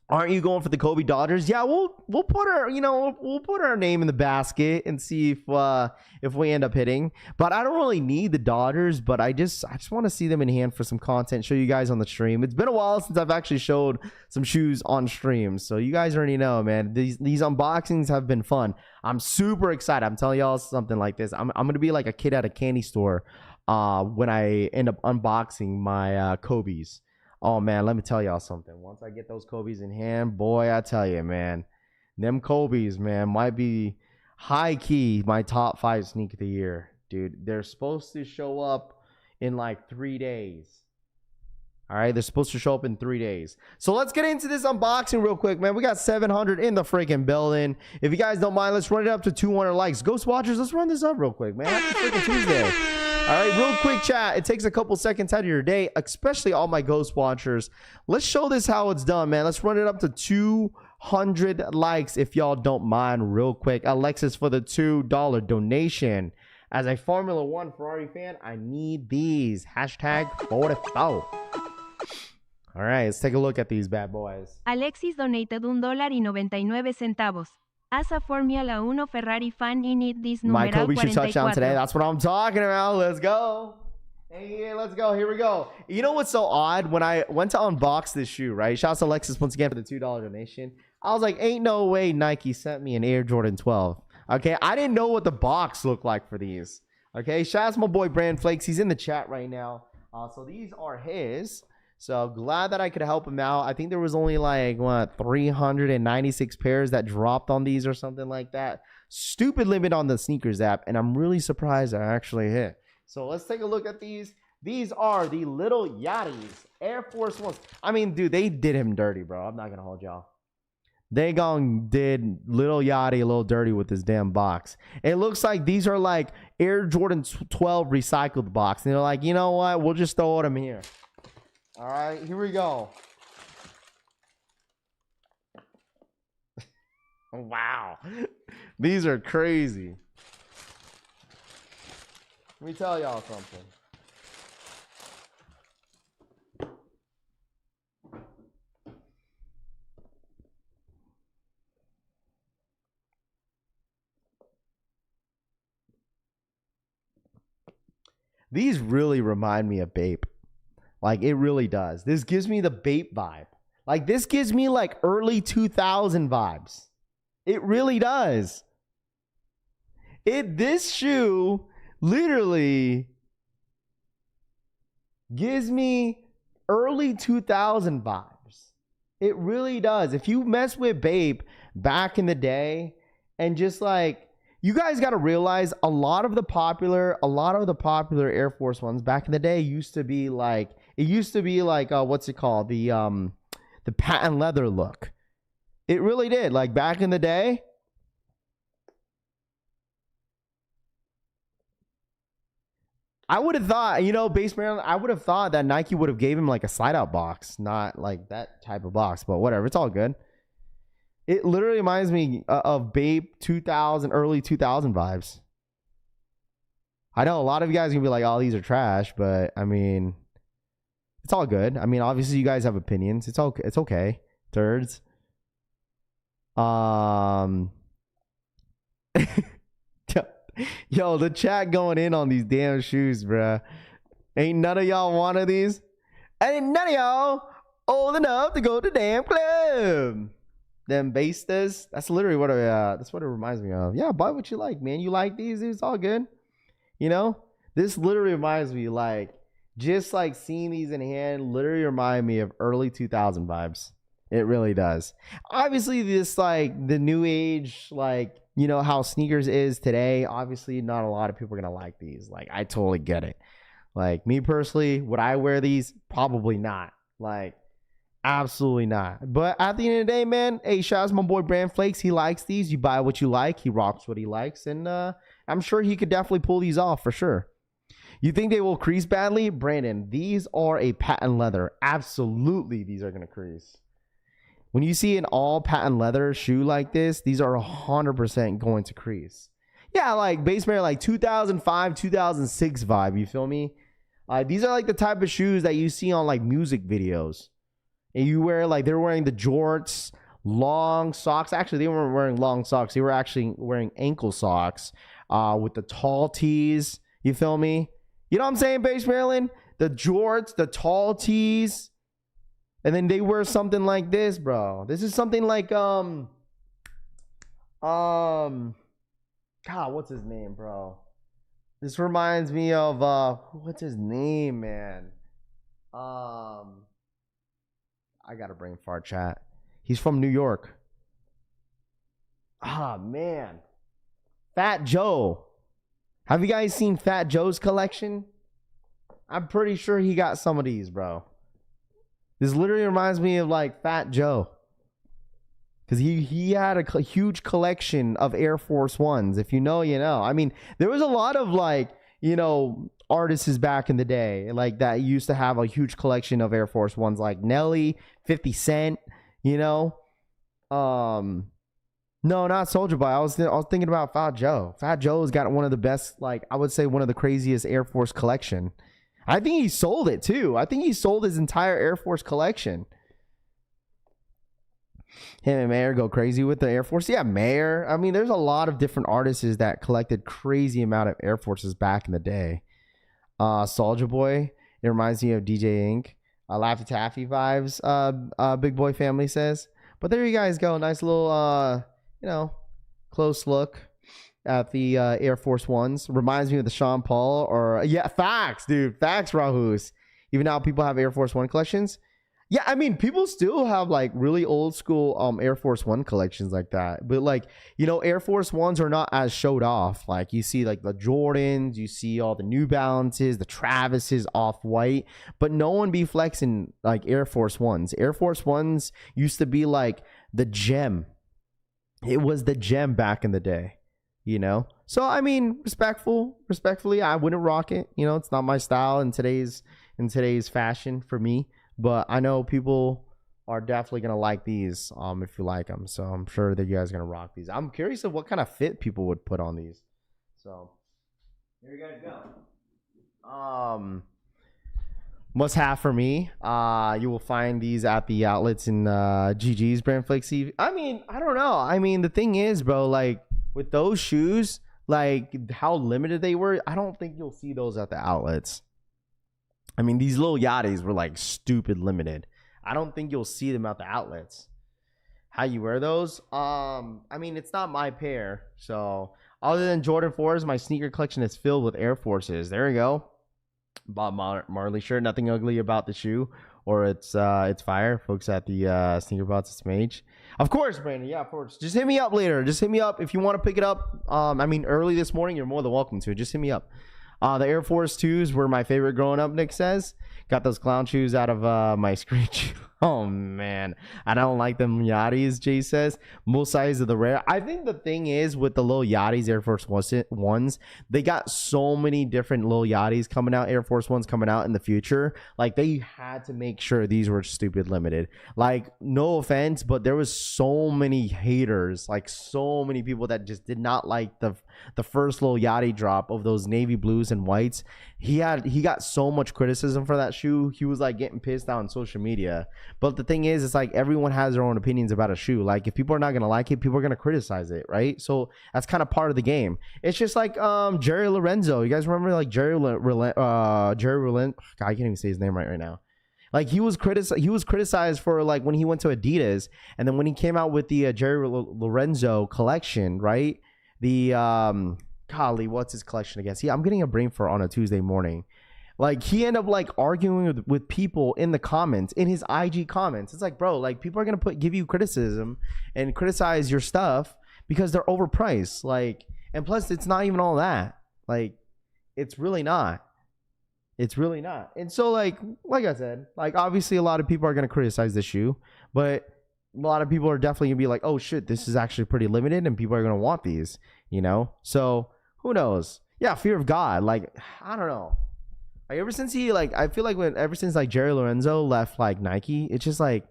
Aren't you going for the Kobe Dodgers? Yeah, we'll put our, you know, we'll put our name in the basket and see if we end up hitting. But I don't really need the Dodgers, but I just want to see them in hand for some content, show you guys on the stream. It's been a while since I've actually showed some shoes on stream, so you guys already know, man. These unboxings have been fun. I'm super excited. I'm telling y'all something like this. I'm gonna be like a kid at a candy store when I end up unboxing my Kobe's. Oh, man, let me tell y'all something. Once I get those Kobe's in hand, boy, I tell you, man, them Kobe's, man, might be high-key my top 5 sneak of the year. Dude, they're supposed to show up in like 3 days. All right, they're supposed to show up in 3 days. So let's get into this unboxing real quick, man. We got 700 in the freaking building. If you guys don't mind, let's run it up to 200 likes. Ghost Watchers, let's run this up real quick, man. Happy freaking Tuesday. All right, real quick, chat. It takes a couple seconds out of your day, especially all my Ghost Watchers. Let's show this how it's done, man. Let's run it up to 200 likes if y'all don't mind real quick. Alexis for the $2 donation. As a Formula 1 Ferrari fan, I need these. Hashtag 44. All right, let's take a look at these bad boys. Alexis donated $1.99. As a Formula 1 Ferrari fan, you need this numeral My Kobe should 44. touchdown today. That's what I'm talking about. Let's go. Hey, let's go. Here we go. You know what's so odd? When I went to unbox this shoe, right? Shouts to Alexis once again for the $2 donation. I was like, ain't no way Nike sent me an Air Jordan 12. Okay, I didn't know what the box looked like for these. Okay, shouts to my boy Brand Flakes. He's in the chat right now. So these are his. So glad that I could help him out. I think there was only like, 396 pairs that dropped on these or something like that. Stupid limit on the sneakers app. And I'm really surprised I actually hit. So let's take a look at these. These are the little Yachty's Air Force Ones. I mean, dude, they did him dirty, bro. I'm not going to hold y'all. They did little Yachty a little dirty with this damn box. It looks like these are like Air Jordan 12 recycled box. And they're like, you know what? We'll just throw them here. All right, here we go. Wow. These are crazy. Let me tell y'all something. These really remind me of Bape. Like, it really does. This gives me the Bape vibe. Like, this gives me, like, early 2000 vibes. It really does. This shoe literally gives me early 2000 vibes. It really does. If you mess with Bape back in the day and just, like, you guys got to realize a lot of the popular Air Force Ones back in the day used to be like, what's it called? The patent leather look. It really did. Like back in the day. I would have thought, Base Maryland, I would have thought that Nike would have gave him like a slide out box, not like that type of box, but whatever. It's all good. It literally reminds me of Bape 2000, early 2000 vibes. I know a lot of you guys are going to be like, oh, these are trash, but I mean, it's all good. I mean, obviously you guys have opinions. It's okay. Turds. Yo, the chat going in on these damn shoes, bruh. Ain't none of y'all one of these. Ain't none of y'all old enough to go to damn club. Them bastas. That's literally what that's what it reminds me of. Yeah, buy what you like, man. You like these? It's all good. You know, this literally reminds me, like, just like seeing these in hand, literally remind me of early 2000 vibes. It really does. Obviously, this like the new age, like, you know how sneakers is today. Obviously, not a lot of people are gonna like these. Like, I totally get it. Like, me personally, would I wear these? Probably not. Like, absolutely not. But at the end of the day, man, hey, shout out to my boy Brand Flakes. He likes these. You buy what you like. He rocks what he likes. And I'm sure he could definitely pull these off for sure. You think they will crease badly? Brandon, these are a patent leather. Absolutely, these are going to crease. When you see an all patent leather shoe like this, these are 100% going to crease. Yeah, like base Mare, like 2005, 2006 vibe. You feel me? These are like the type of shoes that you see on like music videos. And you wear like, they're wearing the jorts, long socks. Actually, they weren't wearing long socks. They were actually wearing ankle socks with the tall tees. You feel me? You know what I'm saying, Base Maryland? The jorts, the tall tees. And then they wear something like this, bro. This is something like, God, what's his name, bro? This reminds me of, what's his name, man? I gotta bring far chat. He's from New York. Ah, man. Fat Joe. Have you guys seen Fat Joe's collection? I'm pretty sure he got some of these, bro. This literally reminds me of like Fat Joe. Because he had a huge collection of Air Force Ones. If you know, you know. I mean, there was a lot of like, you know, artists back in the day like that used to have a huge collection of Air Force Ones, like Nelly, 50 Cent, you know. No, not Soulja Boy. I was thinking about Fat Joe. Fat Joe's got one of the best, like, I would say one of the craziest Air Force collection. I think he sold it too. I think he sold his entire Air Force collection. Him and Mayer go crazy with the Air Force. Yeah, Mayer. I mean, there's a lot of different artists that collected crazy amount of Air Forces back in the day. Soulja Boy. It reminds me of DJ Ink. Laffy Taffy vibes. Big Boy Family says. But there you guys go. Nice little, you know, close look at the Air Force Ones. Reminds me of the Sean Paul or yeah, facts, dude. Facts, Rahus. Even now people have Air Force One collections. Yeah, I mean, people still have like really old school Air Force One collections like that. But like, you know, Air Force Ones are not as showed off. Like you see like the Jordans, you see all the New Balances, the Travises, Off-White, but no one be flexing like Air Force Ones. Air Force Ones used to be like the gem. It was the gem back in the day, you know? So, I mean, respectfully, I wouldn't rock it. You know, it's not my style in today's fashion for me. But I know people are definitely going to like these if you like them. So I'm sure that you guys are going to rock these. I'm curious of what kind of fit people would put on these. So here you guys go. Must have for me. You will find these at the outlets in GG's Brand Flakes. I mean, I don't know. I mean, the thing is, bro, like with those shoes, like how limited they were, I don't think you'll see those at the outlets. I mean, these little Yachties were like stupid limited. I don't think you'll see them at the outlets. How you wear those? I mean, it's not my pair. So other than Jordan 4s, my sneaker collection is filled with Air Forces. There you go. Bob Marley shirt. Nothing ugly about the shoe, or it's fire. Folks at the Sneaker Bots, it's Mage. Of course, Brandon. Yeah, of course. Just hit me up later. Just hit me up if you want to pick it up. I mean, early this morning, you're more than welcome to. Just hit me up. The Air Force 2s were my favorite growing up, Nick says. Got those clown shoes out of my screech. Oh, man. I don't like them Yachties, Jay says. Most sizes of the rare. I think the thing is with the little Yachties, Air Force Ones, they got so many different little Yachties coming out, Air Force Ones coming out in the future. Like, they had to make sure these were stupid limited. Like, no offense, but there was so many haters. Like, so many people that just did not like the first little Yachty drop of those navy blues and whites. He got so much criticism for that shoe. He was like getting pissed out on social media. But the thing is, it's like everyone has their own opinions about a shoe. Like if people are not gonna like it, people are gonna criticize it, right? So that's kind of part of the game. It's just like Jerry Lorenzo. You guys remember like Jerry Lorenzo? God, I can't even say his name right now. Like he was criticized for like when he went to Adidas, and then when he came out with the Jerry Lorenzo collection, right? The golly, what's his collection again? See, I'm getting a brain fart on a Tuesday morning. Like he ended up like arguing with people in the comments, in his IG comments. It's like, bro, like people are gonna give you criticism and criticize your stuff because they're overpriced. Like, and plus it's not even all that. Like, it's really not. It's really not. And so like I said, like obviously a lot of people are gonna criticize this shoe, but a lot of people are definitely gonna be like, oh shit, this is actually pretty limited and people are gonna want these, you know? So who knows? Yeah, fear of God. Like, I don't know. Like ever since I feel like ever since like Jerry Lorenzo left like Nike, it's just like,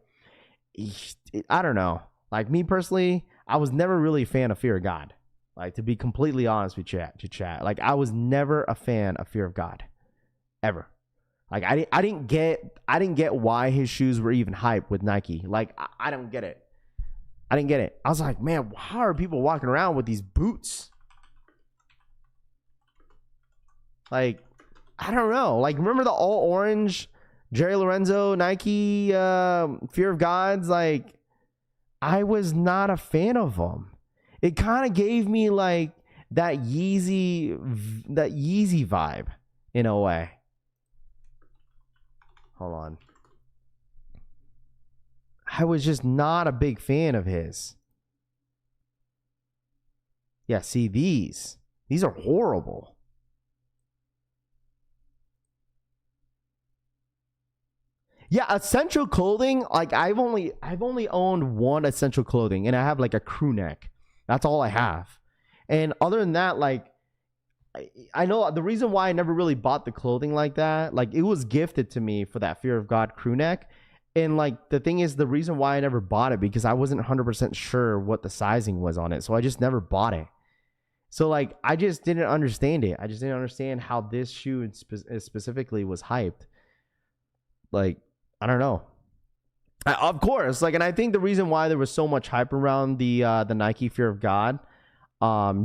I don't know. Like me personally, I was never really a fan of Fear of God. Like to be completely honest with chat, like I was never a fan of Fear of God, ever. Like I didn't get why his shoes were even hype with Nike. Like I don't get it. I didn't get it. I was like, man, how are people walking around with these boots? Like, I don't know. Like, remember the all orange Jerry Lorenzo Nike Fear of Gods? Like, I was not a fan of them. It kind of gave me like that Yeezy vibe in a way. Hold on. I was just not a big fan of his. Yeah, see these are horrible. Yeah, essential clothing, like I've only owned one essential clothing, and I have like a crew neck. That's all I have. And other than that, like I know the reason why I never really bought the clothing like that, like it was gifted to me for that Fear of God crew neck. And like the thing is, the reason why I never bought it because I wasn't 100% sure what the sizing was on it. So I just never bought it. So like I just didn't understand it. I just didn't understand how this shoe specifically was hyped. Like, I don't know. Of course, like, and I think the reason why there was so much hype around the Nike Fear of God,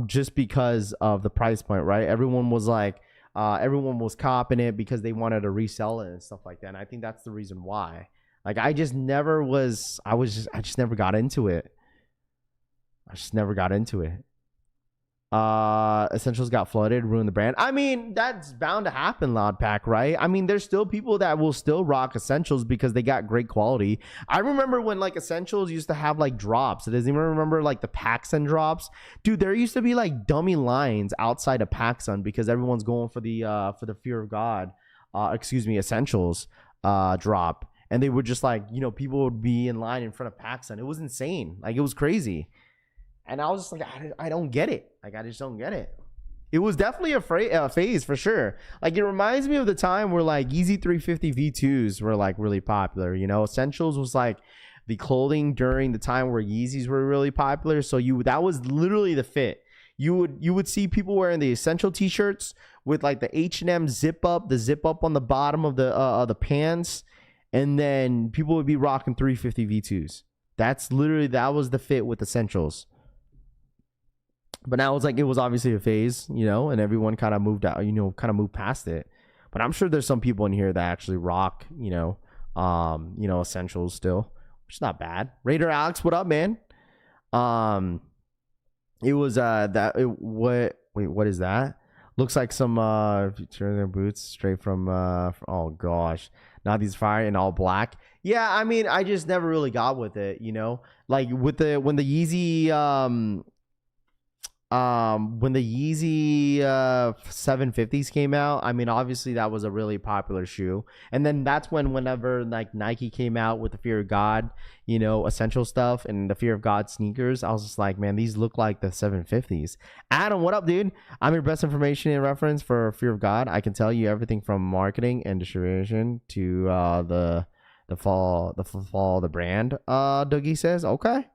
just because of the price point, right? Everyone was like, everyone was copping it because they wanted to resell it and stuff like that. And I think that's the reason why. Like, I just never got into it. I just never got into it. Essentials got flooded, ruined the brand. I mean, that's bound to happen, Loud Pack, right? I mean, there's still people that will still rock Essentials because they got great quality. I remember when like Essentials used to have like drops. Does anyone remember like the PacSun drops? Dude, there used to be like dummy lines outside of PacSun because everyone's going for the Fear of God, Essentials drop. And they would just like, you know, people would be in line in front of PacSun. It was insane. Like, it was crazy. And I was just like, I don't get it. Like, I just don't get it. It was definitely a phase for sure. Like, it reminds me of the time where like Yeezy 350 V2s were like really popular. You know, Essentials was like the clothing during the time where Yeezys were really popular. So that was literally the fit. You would see people wearing the Essential t-shirts with like the H&M zip up on the bottom of the pants, and then people would be rocking 350 V2s. That was the fit with Essentials. But now it's like, it was obviously a phase, you know, and everyone kind of moved out, you know, kind of moved past it. But I'm sure there's some people in here that actually rock, you know, Essentials still, which is not bad. Raider Alex, what up, man? It was what is that? Looks like some their boots straight from oh gosh. Now these fire in all black. Yeah, I mean, I just never really got with it, you know? Like when the Yeezy 750s came out, I mean, obviously that was a really popular shoe. And then that's whenever like Nike came out with the Fear of God, you know, Essential stuff and the Fear of God sneakers, I was just like, man, these look like the 750s. Adam, what up, dude? I'm your best information and reference for Fear of God. I can tell you everything from marketing and distribution to the fall the brand. Dougie says, okay.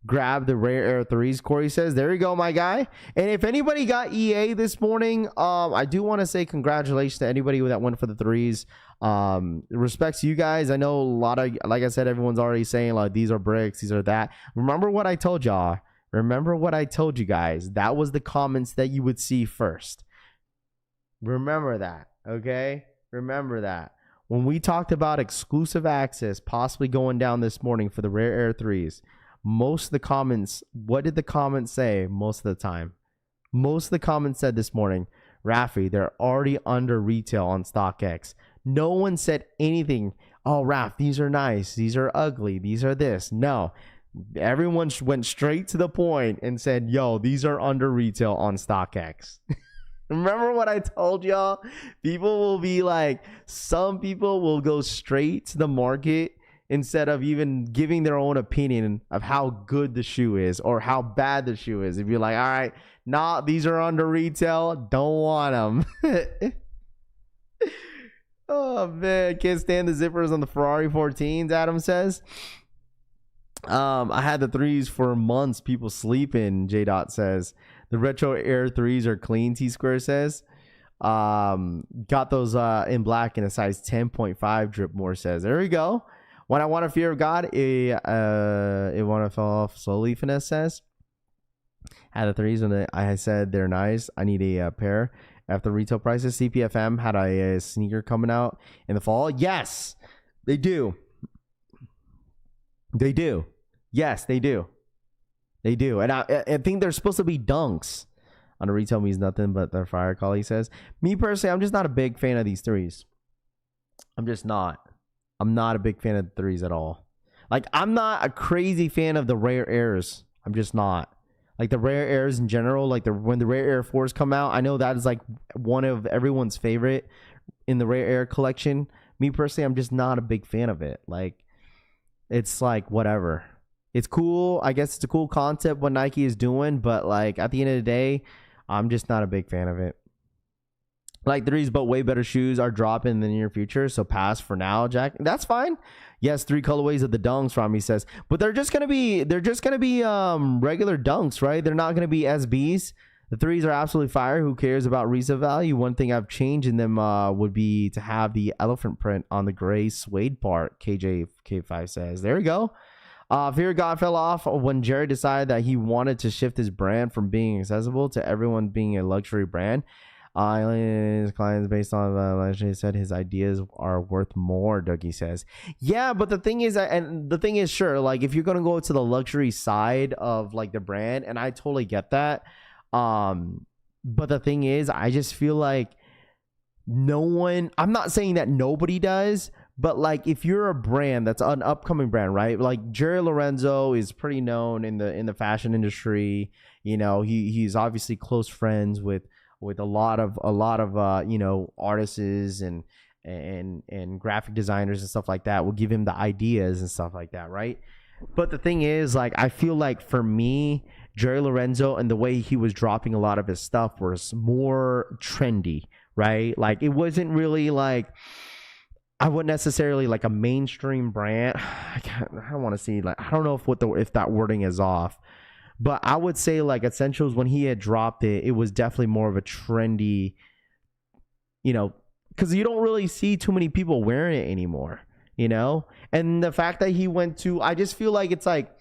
grab the rare air threes. Corey says, there you go, my guy. And if anybody got EA this morning, I do want to say congratulations to anybody that went for the threes. Respects to you guys. I know a lot of, like I said, everyone's already saying like these are bricks, these are that. Remember what I told y'all. Remember what I told you guys. That was the comments that you would see first. Remember that, okay? Remember that. When we talked about exclusive access possibly going down this morning for the rare air threes, most of the comments, what did the comments say most of the time? Most of the comments said this morning, Raffy, they're already under retail on StockX. No one said anything. Oh, Raff, these are nice. These are ugly. These are this. No. Everyone went straight to the point and said, yo, these are under retail on StockX. Remember what I told y'all? People will be like, some people will go straight to the market instead of even giving their own opinion of how good the shoe is or how bad the shoe is. If you're like, all right, nah, these are under retail, don't want them. Oh man, can't stand the zippers on the Ferrari 14s, Adam says. I had the threes for months, people sleeping, J Dot says. The retro air threes are clean, T Square says. Got those in black in a size 10.5, Drip More says. There we go. When I want a fear of God, it want to fall off slowly, Finesse says. Had the threes and I said they're nice. I need a pair. After retail prices, CPFM had a sneaker coming out in the fall. Yes, they do. They do. Yes, they do. They do. And I think they're supposed to be dunks. On the retail means nothing but the fire call, he says. Me personally, I'm just not a big fan of these threes. I'm just not. I'm not a big fan of the threes at all. Like, I'm not a crazy fan of the rare airs. I'm just not. Like, the rare airs in general, like when the rare air 4s come out, I know that is like one of everyone's favorite in the rare air collection. Me personally, I'm just not a big fan of it. Like, it's like whatever. It's cool. I guess it's a cool concept what Nike is doing, but like at the end of the day, I'm just not a big fan of it. Like threes, but way better shoes are dropping in the near future. So pass for now, Jack. That's fine. Yes, 3 colorways of the dunks from, he says, but they're just gonna be regular dunks, right? They're not gonna be SBs. The threes are absolutely fire. Who cares about resale value? One thing I've changed in them would be to have the elephant print on the gray suede part. KJK5 says. There we go. Fear of God fell off when Jerry decided that he wanted to shift his brand from being accessible to everyone being a luxury brand. His clients based on actually said his ideas are worth more, Dougie says. Yeah, but the thing is, sure, like if you're gonna go to the luxury side of like the brand, and I totally get that. But the thing is, I just feel like I'm not saying that nobody does, but like if you're a brand that's an upcoming brand, right? Like Jerry Lorenzo is pretty known in the fashion industry. You know, he's obviously close friends with a lot of you know, artists and graphic designers and stuff like that will give him the ideas and stuff like that, right? But the thing is, like, I feel like for me, Jerry Lorenzo and the way he was dropping a lot of his stuff was more trendy, right? Like it wasn't really like, I wouldn't necessarily like a mainstream brand. I don't want to see, like, I don't know if that wording is off. But I would say like Essentials, when he had dropped it, it was definitely more of a trendy, you know, because you don't really see too many people wearing it anymore, you know? And the fact that he went to, I just feel like it's like,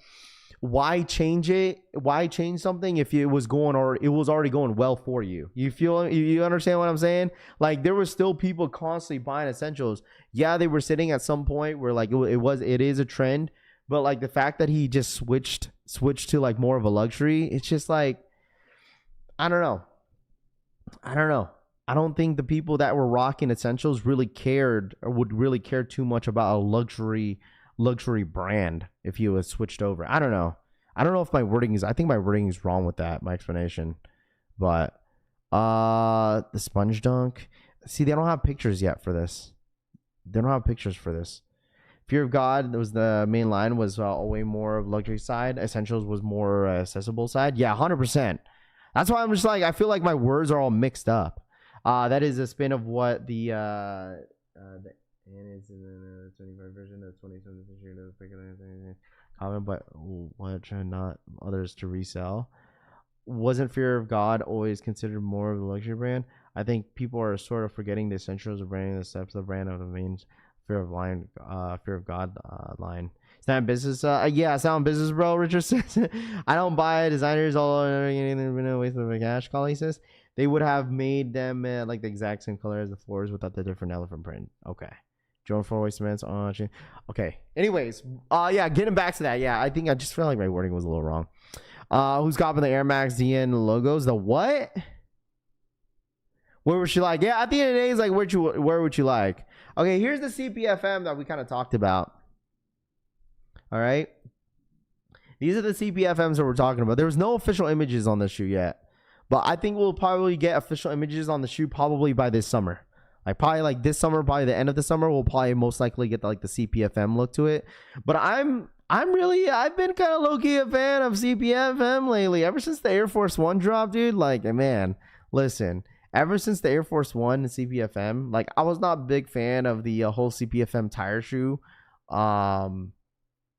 why change it? Why change something if it was going, or it was already going well for you? You understand what I'm saying? Like there were still people constantly buying Essentials. Yeah, they were sitting at some point where like it is a trend. But like the fact that he just switched to like more of a luxury, it's just like, I don't know. I don't think the people that were rocking Essentials really cared or would really care too much about a luxury brand if you had switched over. I don't know if my wording is, I think my wording is wrong with that, my explanation. But the sponge dunk, see, they don't have pictures yet for this. Fear of God, that was the main line, was way more of luxury side. Essentials was more accessible side. Yeah, 100%. That's why I'm just like, I feel like my words are all mixed up. That is a spin of what the and it's in the 25 version of 27th issue. comment, but what try not others to resell. Wasn't Fear of God always considered more of a luxury brand? I think people are sort of forgetting the essentials of branding, the steps of the brand of the main Fear of God line. It's not in business. Yeah, it's not in business, bro. Richard says, I don't buy designers all waste of cash. Collie says they would have made them like the exact same color as the floors without the different elephant print. Okay. Joan four-way cements on. Okay. Anyways, yeah, getting back to that. Yeah, I think I just feel like my wording was a little wrong. Who's got the Air Max DN logos? The what? Where would you like? Yeah, at the end of the day, it's like where would you like? Okay, here's the CPFM that we kind of talked about. All right. These are the CPFMs that we're talking about. There was no official images on this shoe yet, but I think we'll probably get official images on the shoe probably by this summer. Like probably like this summer, probably the end of the summer, we'll probably most likely get like the CPFM look to it. But I've been kind of low-key a fan of CPFM lately. Ever since the Air Force One dropped, dude. Like, man, listen. Ever since the Air Force One and CPFM, like I was not a big fan of the whole CPFM tire shoe.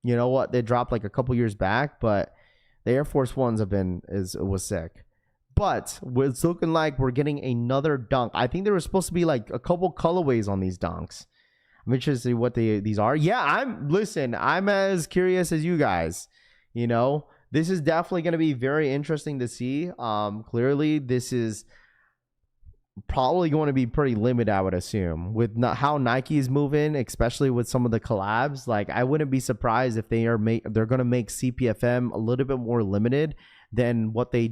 You know what? They dropped like a couple years back, but the Air Force Ones was sick. But it's looking like we're getting another dunk. I think there was supposed to be like a couple colorways on these dunks. I'm interested to see what these are. Yeah, I'm as curious as you guys. You know, this is definitely going to be very interesting to see. Clearly, this is probably going to be pretty limited, I would assume, with how Nike is moving, especially with some of the collabs. Like, I wouldn't be surprised if they're going to make CPFM a little bit more limited than what they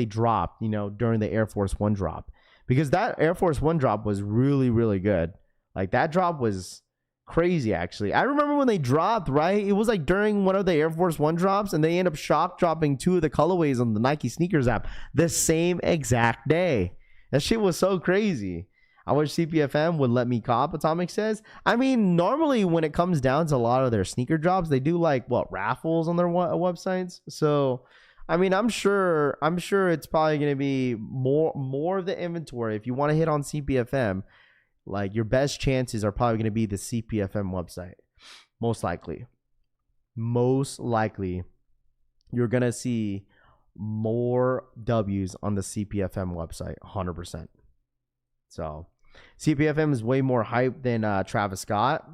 dropped, you know, during the Air Force One drop, because that Air Force One drop was really, really good. Like, that drop was crazy, actually. I remember when they dropped, right? It was like during one of the Air Force One drops, and they end up shock dropping 2 of the colorways on the Nike sneakers app the same exact day. That shit was so crazy. I wish CPFM would let me cop, Atomic says. I mean, normally when it comes down to a lot of their sneaker drops, they do like raffles on their websites. So, I mean, I'm sure it's probably going to be more of the inventory. If you want to hit on CPFM, like, your best chances are probably going to be the CPFM website. Most likely, you're going to see more W's on the CPFM website, 100%. So CPFM is way more hype than Travis Scott.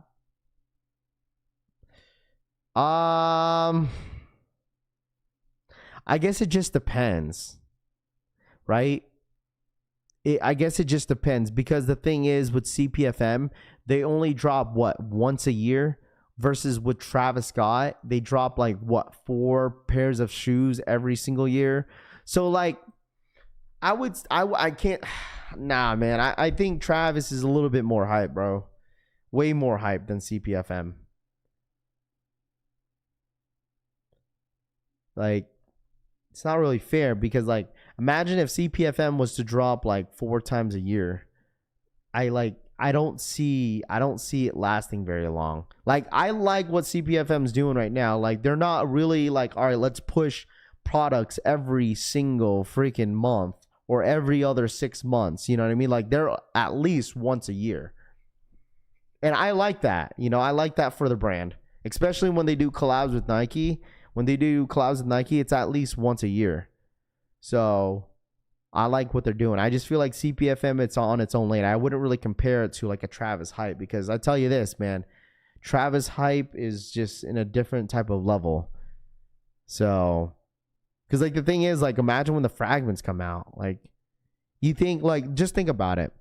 I guess it just depends, right? I guess it just depends, because the thing is, with CPFM, they only drop once a year. Versus with Travis Scott, they drop like 4 pairs of shoes every single year. So like, I can't. Nah, man. I think Travis is a little bit more hype, bro. Way more hype than CPFM. Like, it's not really fair, because like, imagine if CPFM was to drop like 4 times a year. I don't see it lasting very long. Like, I like what CPFM's doing right now. Like, they're not really like, all right, let's push products every single freaking month or every other 6 months. You know what I mean? Like, they're at least once a year. And I like that. You know, I like that for the brand, especially when they do collabs with Nike. When they do collabs with Nike, it's at least once a year. So I like what they're doing. I just feel like CPFM, it's on its own lane. I wouldn't really compare it to like a Travis hype, because I tell you this, man, Travis hype is just in a different type of level. So, because like the thing is, like, imagine when the fragments come out. Like, you think, like, just think about it.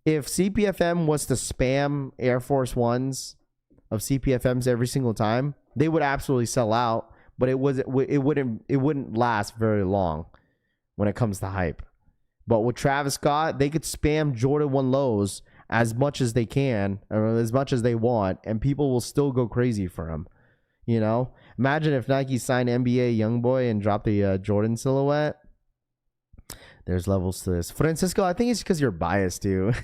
If CPFM was to spam Air Force Ones of CPFMs every single time, they would absolutely sell out. But it wouldn't last very long when it comes to hype. But with Travis Scott, they could spam Jordan 1 lows as much as they can, or as much as they want, and people will still go crazy for him. You know? Imagine if Nike signed NBA Youngboy and dropped the Jordan silhouette. There's levels to this. Francisco, I think it's because you're biased, dude.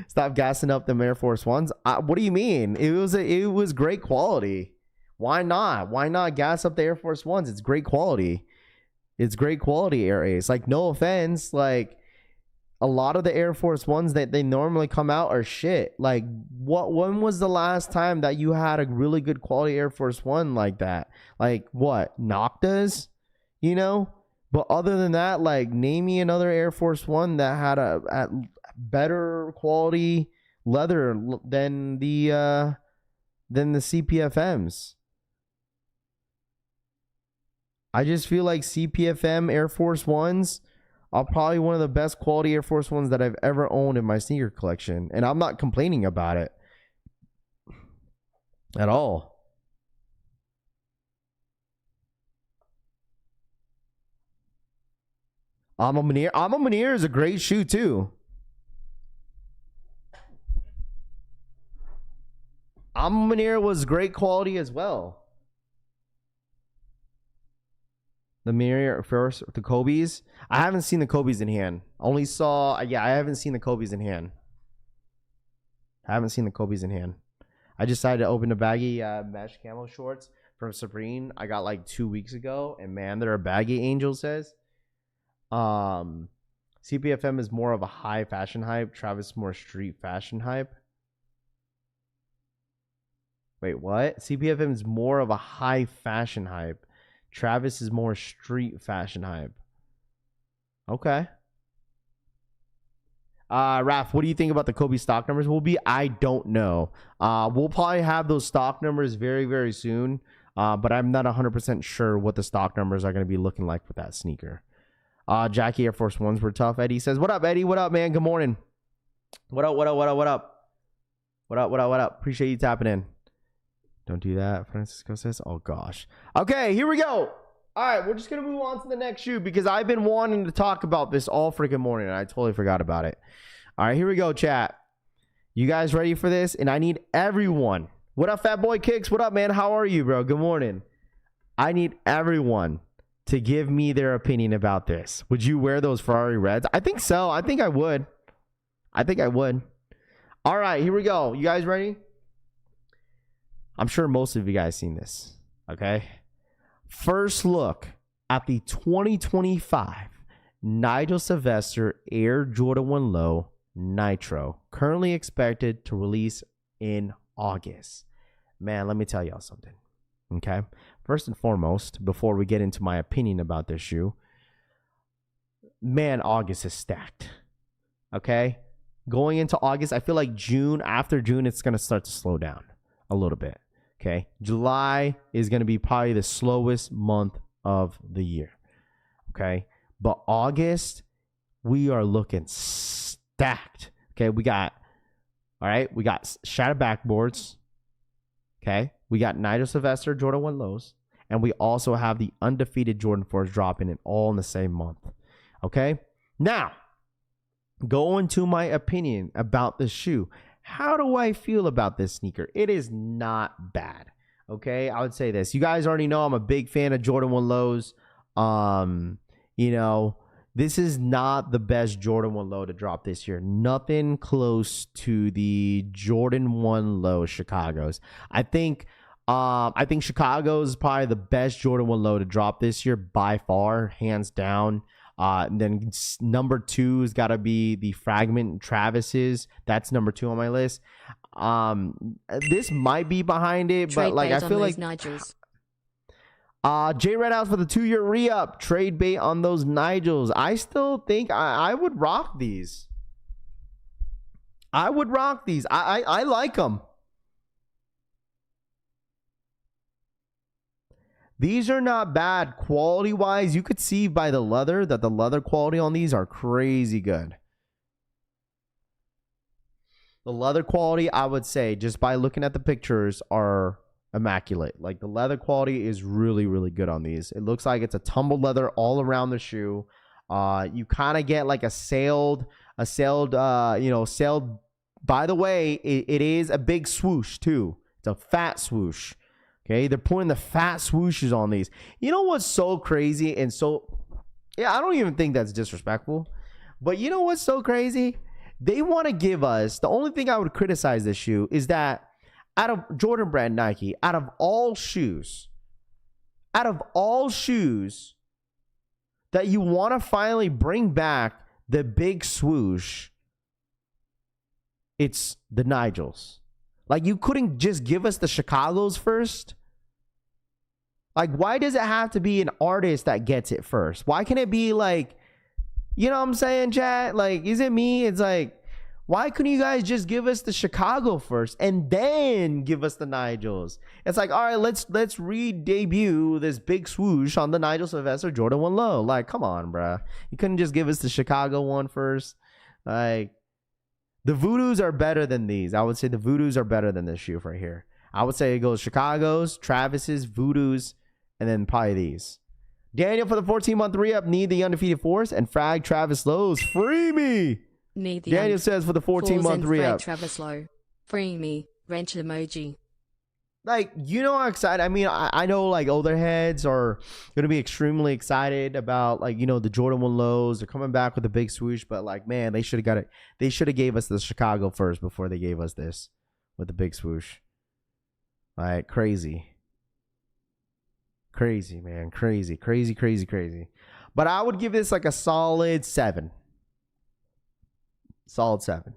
Stop gassing up them Air Force Ones. What do you mean? It was great quality. Why not? Why not gas up the Air Force Ones? It's great quality. It's great quality Air Ace. Like, no offense. Like, a lot of the Air Force Ones that they normally come out are shit. Like, when was the last time that you had a really good quality Air Force One like that? Like, what? Noctas? You know? But other than that, like, name me another Air Force One that had a better quality leather than the CPFMs. I just feel like CPFM Air Force Ones are probably one of the best quality Air Force Ones that I've ever owned in my sneaker collection. And I'm not complaining about it at all. Alma Munir is a great shoe too. Alma Munir was great quality as well. The mirror first, the Kobe's. I haven't seen the Kobe's in hand. Only saw, I haven't seen the Kobe's in hand. I decided to open the baggy mesh camo shorts from Supreme. I got like 2 weeks ago, and man, they're a baggy. Angel says. CPFM is more of a high fashion hype. Travis more street fashion hype. Wait, what? CPFM is more of a high fashion hype. Travis is more street fashion hype. Okay. Raph, what do you think about the Kobe stock numbers will be? I don't know. We'll probably have those stock numbers very, very soon. But I'm not 100% sure what the stock numbers are going to be looking like with that sneaker. Jackie Air Force Ones were tough. Eddie says, what up, Eddie? What up, man? Good morning. What up? Appreciate you tapping in. Don't do that, Francisco says. Oh, gosh. Okay, here we go. All right, we're just going to move on to the next shoe because I've been wanting to talk about this all freaking morning, and I totally forgot about it. All right, here we go, chat. You guys ready for this? And I need everyone. What up, Fat Boy Kicks? What up, man? How are you, bro? Good morning. I need everyone to give me their opinion about this. Would you wear those Ferrari Reds? I think so. I think I would. All right, here we go. You guys ready? I'm sure most of you guys seen this, okay? First look at the 2025 Nigel Sylvester Air Jordan 1 Low Nitro, currently expected to release in August. Man, let me tell y'all something, okay? First and foremost, before we get into my opinion about this shoe, man, August is stacked, okay? Going into August, I feel like after June, it's going to start to slow down a little bit. Okay, July is going to be probably the slowest month of the year. Okay, but August, we are looking stacked. Okay, we got shadow backboards. Okay, we got Nigel Sylvester Jordan 1 Lows, and we also have the Undefeated Jordan 4s dropping it all in the same month. Okay, now going to my opinion about this shoe. How do I feel about this sneaker? It is not bad. Okay, I would say this. You guys already know I'm a big fan of Jordan 1 Lows. You know, this is not the best Jordan 1 Low to drop this year. Nothing close to the Jordan 1 Low Chicago's. I think Chicago's probably the best Jordan 1 Low to drop this year by far, hands down. And then number 2 has got to be the Fragment Travis's. That's number 2 on my list. This might be behind it, but like I feel like Nigels. J Red House for the 2-year re-up. Trade bait on those Nigels. I still think I would rock these. I like them. These are not bad quality-wise. You could see by the leather that the leather quality on these are crazy good. The leather quality, I would say, just by looking at the pictures, are immaculate. Like, the leather quality is really, really good on these. It looks like it's a tumbled leather all around the shoe. You kind of get like a sailed. By the way, it is a big swoosh too. It's a fat swoosh. Okay, they're putting the fat swooshes on these. You know what's so crazy and so... Yeah, I don't even think that's disrespectful. But you know what's so crazy? They want to give us... The only thing I would criticize this shoe is that out of Jordan Brand Nike, out of all shoes that you want to finally bring back the big swoosh, it's the Nigels. Like, you couldn't just give us the Chicagos first? Like, why does it have to be an artist that gets it first? Why can't it be like, you know what I'm saying, chat? Like, is it me? It's like, why couldn't you guys just give us the Chicago first and then give us the Nigels? It's like, all right, let's re-debut this big swoosh on the Nigel Sylvester Jordan 1 Low. Like, come on, bruh. You couldn't just give us the Chicago one first? Like, the Voodoos are better than these. I would say the Voodoos are better than this shoe right here. I would say it goes Chicago's, Travis's, Voodoos, and then probably these. Daniel for the 14-month re-up. Need the undefeated force. And Frag Travis Lowe's. Free me. Need the Daniel says for the 14-month re-up. Travis Lowe. Free me. Wrench emoji. Like, you know how excited. I mean, I know like older heads are going to be extremely excited about, like, you know, the Jordan 1 Lows. They're coming back with a big swoosh. But like, man, they should have got it. They should have gave us the Chicago first before they gave us this with the big swoosh. Like, crazy. Crazy, man. Crazy. But I would give this like a solid 7. Solid 7.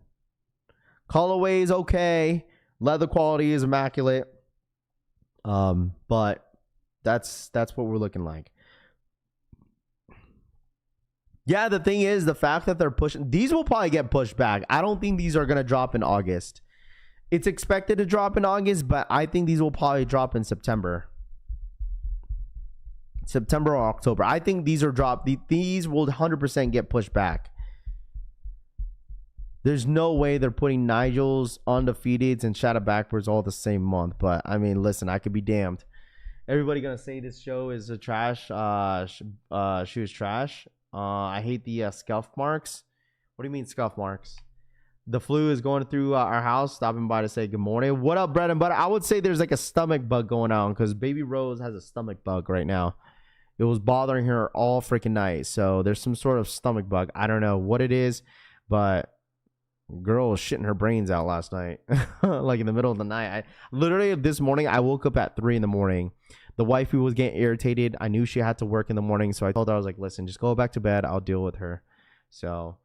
Colorway is okay. Leather quality is immaculate. But that's what we're looking like. Yeah, the thing is, the fact that they're pushing, these will probably get pushed back. I don't think these are going to drop in August. It's expected to drop in August, but I think these will probably drop in September. September or October. I think these are dropped. These will 100% get pushed back. There's no way they're putting Nigel's, Undefeateds, and Shadow Backwards all the same month. But, I mean, listen, I could be damned. Everybody going to say this show is a trash. Shoe is trash. I hate the scuff marks. What do you mean scuff marks? The flu is going through our house, stopping by to say good morning. What up, bread and butter? I would say there's like a stomach bug going on because Baby Rose has a stomach bug right now. It was bothering her all freaking night. So there's some sort of stomach bug. I don't know what it is, but girl was shitting her brains out last night. Like in the middle of the night. I literally this morning, I woke up at 3 a.m. The wifey was getting irritated. I knew she had to work in the morning. So I told her, I was like, listen, just go back to bed. I'll deal with her. So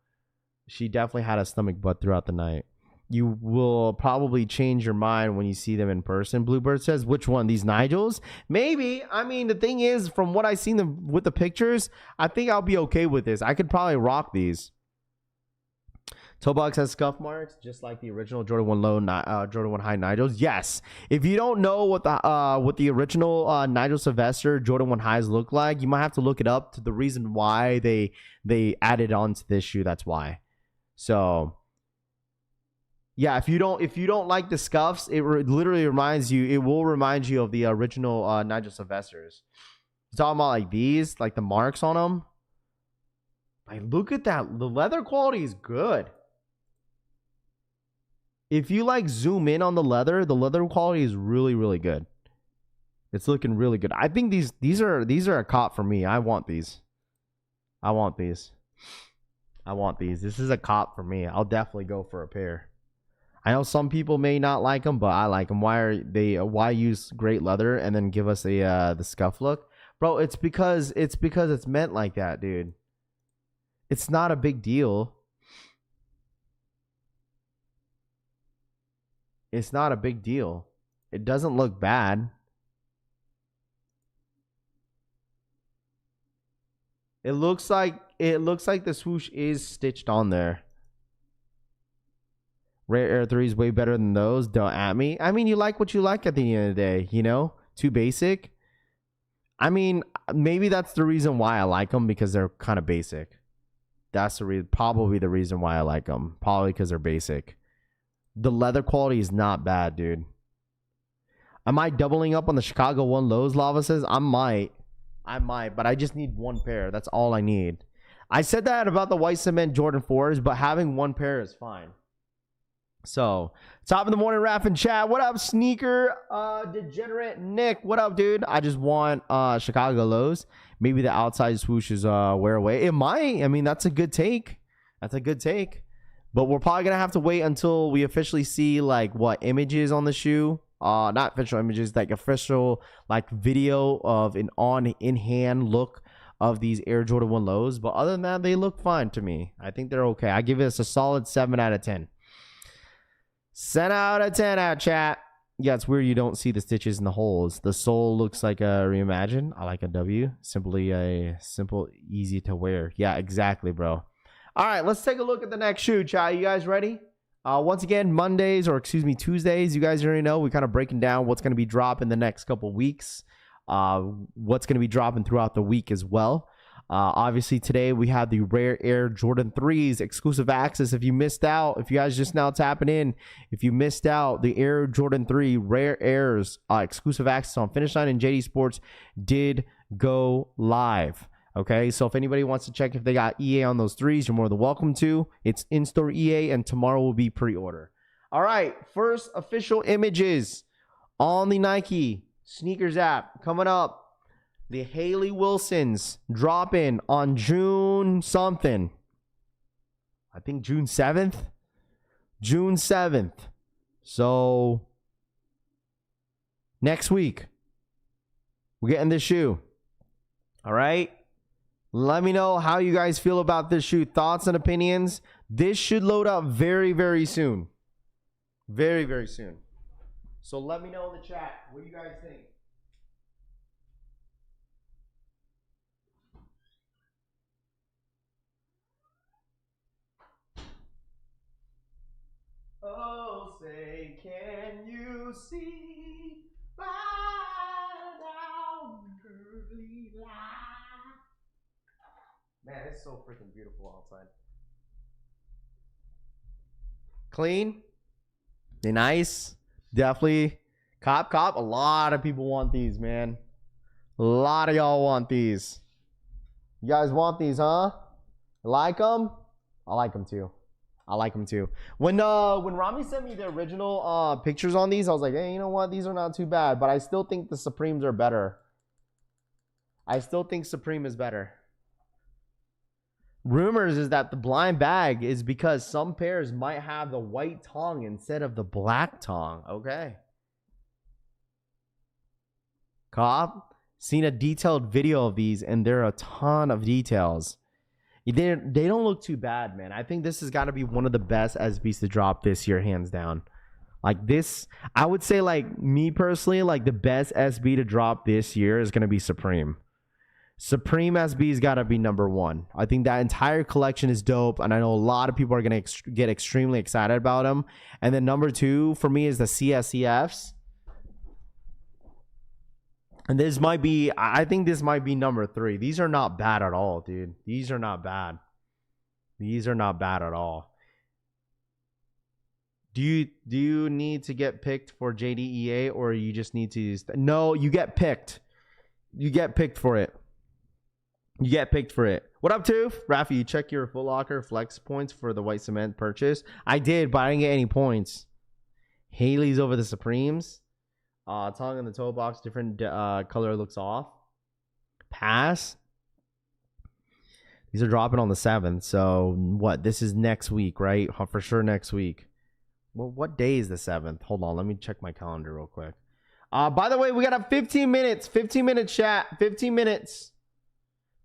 she definitely had a stomach bug throughout the night. You will probably change your mind when you see them in person. Bluebird says, which one? These Nigels? Maybe. I mean, the thing is, from what I've seen with the pictures, I think I'll be okay with this. I could probably rock these. Toebox has scuff marks, just like the original Jordan 1 Low, Jordan 1 High Nigels. Yes. If you don't know what the original Nigel Sylvester Jordan 1 Highs look like, you might have to look it up. To the reason why they added on to this shoe, that's why. So yeah, if you don't like the scuffs, it literally reminds you. It will remind you of the original Nigel Sylvesters. You're talking about like these, like the marks on them. Like, look at that. The leather quality is good. If you like zoom in on the leather quality is really, really good. It's looking really good. I think these are a cop for me. I want these. This is a cop for me. I'll definitely go for a pair. I know some people may not like them, but I like them. Why use great leather and then give us the scuff look? Bro, it's because it's meant like that, dude. It's not a big deal. It's not a big deal. It doesn't look bad. It looks like the swoosh is stitched on there. Rare Air 3 is way better than those. Don't at me. I mean, you like what you like at the end of the day, you know? Too basic. I mean, maybe that's the reason why I like them, because they're kind of basic. That's probably the reason why I like them. Probably because they're basic. The leather quality is not bad, dude. Am I doubling up on the Chicago 1 Lows, Lava says? I might, but I just need one pair. That's all I need. I said that about the white cement Jordan 4s, but having one pair is fine. So, top of the morning, Raph and chat. What up, sneaker degenerate Nick? What up, dude? I just want Chicago Lows. Maybe the outside swooshes wear away. It might. I mean, that's a good take. But we're probably gonna have to wait until we officially see like what images on the shoe. Not official images, like official like video of an in-hand look of these Air Jordan 1 lows. But other than that, they look fine to me. I think they're okay. I give this a solid 7 out of 10. 7 out of 10 out, chat. Yeah, it's weird you don't see the stitches in the holes. The sole looks like a Reimagine. I like a W. Simply a simple, easy to wear. Yeah, exactly, bro. All right, let's take a look at the next shoe, chat. You guys ready? Once again, Mondays, or excuse me, Tuesdays, you guys already know, we're kind of breaking down what's going to be dropping the next couple weeks. What's going to be dropping throughout the week as well. Obviously, today we have the Rare Air Jordan 3s exclusive access. If you missed out, if you guys just now tapping in, if you missed out, the Air Jordan 3 Rare Airs exclusive access on Finish Line and Jdsports did go live. Okay, so if anybody wants to check if they got EA on those 3s, you're more than welcome to. It's in-store EA, and tomorrow will be pre-order. All right, first official images on the Nike sneakers app coming up. The Haley Wilsons drop in on June something. I think June 7th. June 7th. So next week, we're getting this shoe. All right. Let me know how you guys feel about this shoe. Thoughts and opinions. This should load up very, very soon. Very, very soon. So let me know in the chat what you guys think. Oh, say, can you see by down early light? Man, it's so freaking beautiful outside. Clean. They're nice. Definitely. Cop. A lot of people want these, man. A lot of y'all want these. You guys want these, huh? Like them? I like them too. I like them too. When Rami sent me the original pictures on these, I was like, hey, you know what? These are not too bad. But I still think the Supremes are better. I still think Supreme is better. Rumors is that the blind bag is because some pairs might have the white tongue instead of the black tongue. Okay. Cop, seen a detailed video of these, and there are a ton of details. They don't look too bad, man. I think this has got to be one of the best SBs to drop this year, hands down. Like this, I would say, like me personally, like the best SB to drop this year is going to be Supreme. Supreme SB's got to be number 1. I think that entire collection is dope, and I know a lot of people are going to get extremely excited about them. And then number 2 for me is the CSCFs. And this might be, I think this might be number 3. These are not bad at all, dude. These are not bad. These are not bad at all. Do you need to get picked for JDEA, or you just need to use... No, you get picked. You get picked for it. You get picked for it. What up, Toof? Rafi, you check your Foot Locker flex points for the white cement purchase. I did, but I didn't get any points. Haley's over the Supremes. Tongue in the toe box, different color looks off. Pass. These are dropping on the 7th. So what? This is next week, right? For sure next week. Well, what day is the 7th? Hold on, let me check my calendar real quick. By the way, we got a 15 minutes. 15 minute chat. 15 minutes.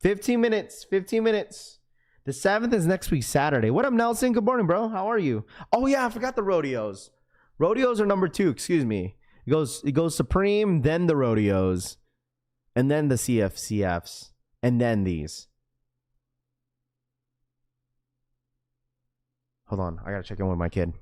15 minutes. 15 minutes. The 7th is next week, Saturday. What up, Nelson? Good morning, bro. How are you? Oh yeah, I forgot the rodeos. Rodeos are number 2. Excuse me. It goes Supreme, then the rodeos, and then the CFCFs, and then these. Hold on, I gotta check in with my kid.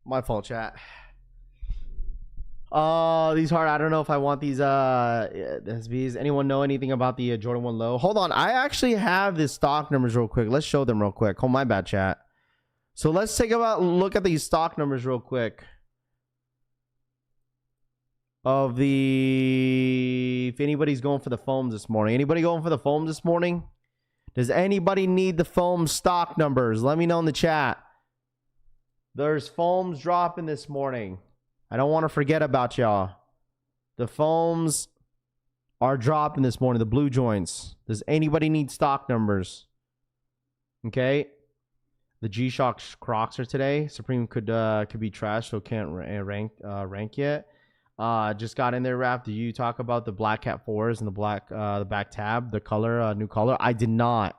My fault, chat. These hard. I don't know if I want these SBs. Anyone know anything about the Jordan 1 low? Hold on. I actually have the stock numbers real quick. Let's show them real quick. Oh, my bad, chat. So let's take a look at these stock numbers real quick. of if anybody's going for the foams this morning. Anybody going for the foams this morning? Does anybody need the foam stock numbers? Let me know in the chat. There's foams dropping this morning. I don't want to forget about y'all. The foams are dropping this morning. The blue joints. Does anybody need stock numbers? Okay. The G-Shock Crocs are today. Supreme could be trashed, so can't rank yet. Just got in there, Rap. Did you talk about the Black Cat 4s and the back tab, the color, new color? I did not.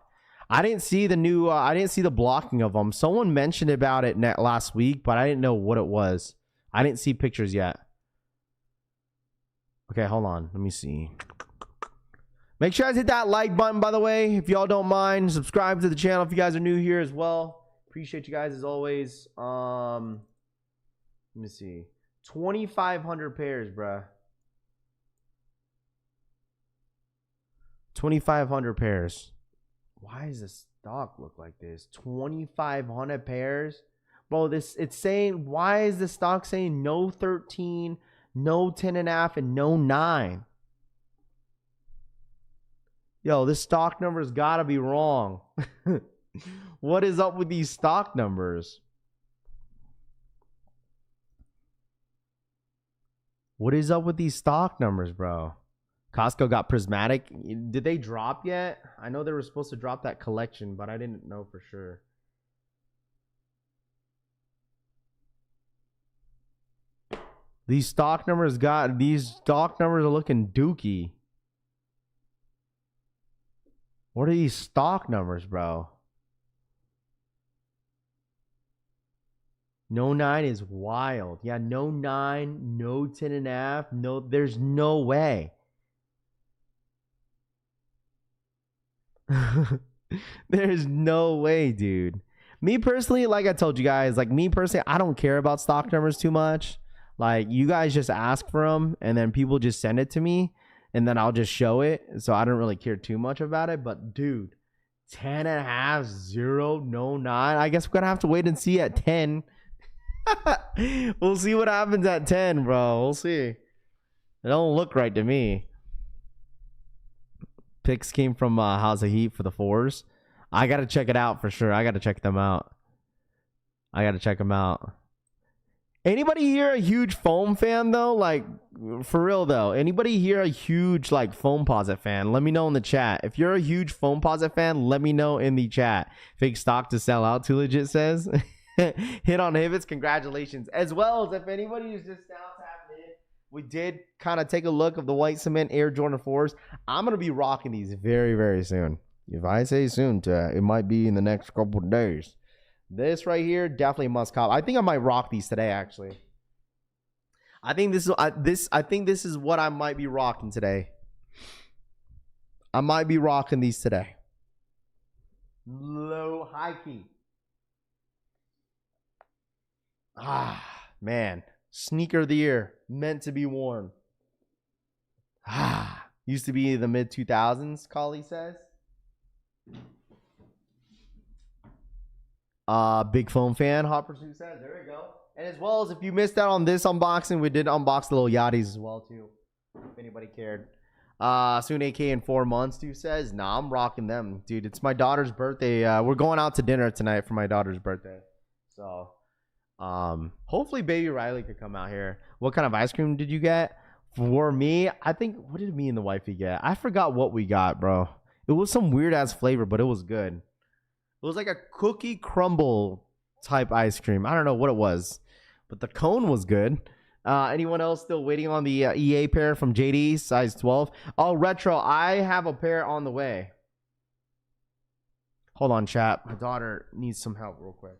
I didn't see the new. I didn't see the blocking of them. Someone mentioned about it last week, but I didn't know what it was. I didn't see pictures yet. Okay, hold on. Let me see. Make sure you guys hit that like button, by the way, if y'all don't mind. Subscribe to the channel if you guys are new here as well. Appreciate you guys as always. Let me see. 2,500 pairs, bruh. 2,500 pairs. Why does the stock look like this? 2,500 pairs? Bro, it's saying, why is the stock saying no 13, no 10.5, and no 9? Yo, this stock number's gotta be wrong. What is up with these stock numbers? What is up with these stock numbers, bro? Costco got prismatic. Did they drop yet? I know they were supposed to drop that collection, but I didn't know for sure. These stock numbers are looking dookie. What are these stock numbers, bro? No 9 is wild. Yeah, no 9, no 10.5. No, there's no way. There's no way, dude. Me personally, like I told you guys, I don't care about stock numbers too much. Like, you guys just ask for them, and then people just send it to me, and then I'll just show it. So I don't really care too much about it. But, dude, 10.5, 0, no 9. I guess we're going to have to wait and see at 10. We'll see what happens at 10, bro. We'll see. It don't look right to me. Picks came from House of Heat for the 4s. I got to check it out for sure. I got to check them out. Anybody here a huge foam fan, though? Like, for real, though. Anybody here a huge, like, Foamposite fan? Let me know in the chat. If you're a huge Foamposite fan, let me know in the chat. Fake stock to sell out, Too Legit says. Hit on Hivets. Congratulations. As well as if anybody is just now tapping in, we did kind of take a look of the white cement Air Jordan 4s. I'm going to be rocking these very, very soon. If I say soon, it might be in the next couple of days. This right here, definitely a must cop. I think I might rock these today, actually. I think this is what I might be rocking today. I might be rocking these today. Low high key. Ah, man. Sneaker of the year. Meant to be worn. Ah. Used to be the mid 2000s, Kali says. Big foam fan, Hot Pursuit says. There we go. And as well as if you missed out on this unboxing, we did unbox the little Yachties as well, too. If anybody cared. Soon AK in 4 months, dude says. Nah, I'm rocking them. Dude, it's my daughter's birthday. We're going out to dinner tonight for my daughter's birthday. So, hopefully baby Riley could come out here. What kind of ice cream did you get? For me, I think, what did me and the wifey get? I forgot what we got, bro. It was some weird ass flavor, but it was good. It was like a cookie crumble type ice cream. I don't know what it was, but the cone was good. Anyone else still waiting on the EA pair from JD, size 12? Oh, Retro, I have a pair on the way. Hold on, chat. My daughter needs some help real quick.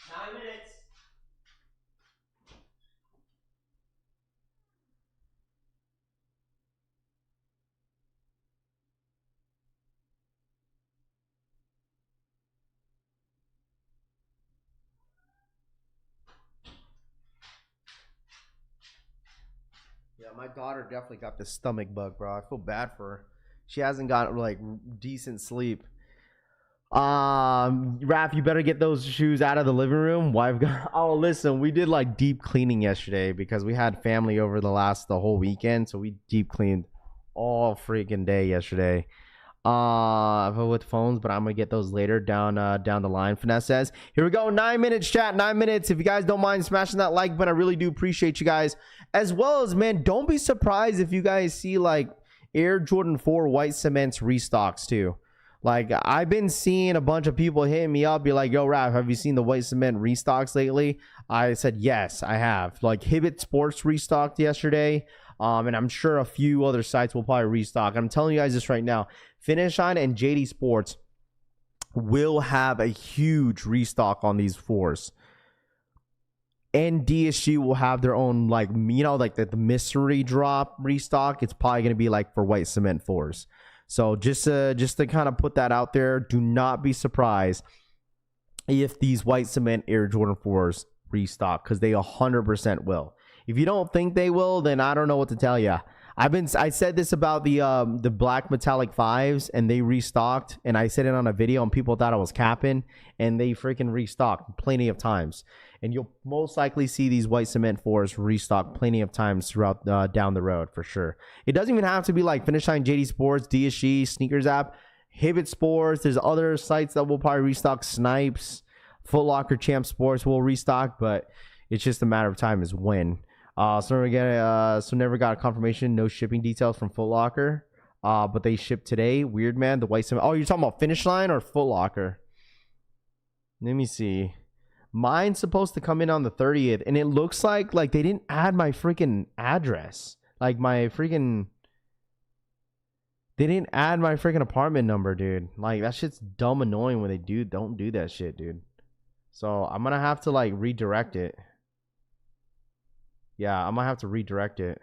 9 minutes. Yeah, my daughter definitely got this stomach bug, bro. I feel bad for her. She hasn't got like decent sleep. Raph, you better get those shoes out of the living room. Wife got. Oh, listen, we did like deep cleaning yesterday because we had family over the whole weekend, so we deep cleaned all freaking day yesterday. With phones, but I'm gonna get those later down the line. Finesse says, here we go. 9 minutes, chat. 9 minutes. If you guys don't mind smashing that like button, I really do appreciate you guys. As well as, man, don't be surprised if you guys see like Air Jordan 4 white cements restocks too. Like, I've been seeing a bunch of people hitting me up, be like, yo, Raph, have you seen the white cement restocks lately? I said, yes, I have. Like, Jdsports restocked yesterday. And I'm sure a few other sites will probably restock. I'm telling you guys this right now. Finish Line and Jdsports will have a huge restock on these fours. And DSG will have their own, like, you know, like the mystery drop restock. It's probably going to be like for white cement fours. So just to kind of put that out there, do not be surprised if these white cement Air Jordan 4s restock, because they 100% will. If you don't think they will, then I don't know what to tell you. I said this about the black metallic 5s, and they restocked, and I said it on a video, and people thought I was capping, and they freaking restocked plenty of times. And you'll most likely see these white cement 4s restock plenty of times throughout down the road for sure. It doesn't even have to be like Finish Line, Jdsports, DSG, Sneakers app, Jdsports. There's other sites that will probably restock. Snipes, Foot Locker, Champ Sports will restock, but it's just a matter of time is when. So never got a confirmation, no shipping details from Foot Locker, but they shipped today. Weird, man. The white cement. Oh, you're talking about Finish Line or Foot Locker? Let me see. Mine's supposed to come in on the 30th, and it looks like they didn't add my freaking address. Like my freaking, they didn't add my freaking apartment number, dude. Like, that shit's dumb annoying when they don't do that shit, dude. So I'm gonna have to like redirect it. Yeah, I'm gonna have to redirect it.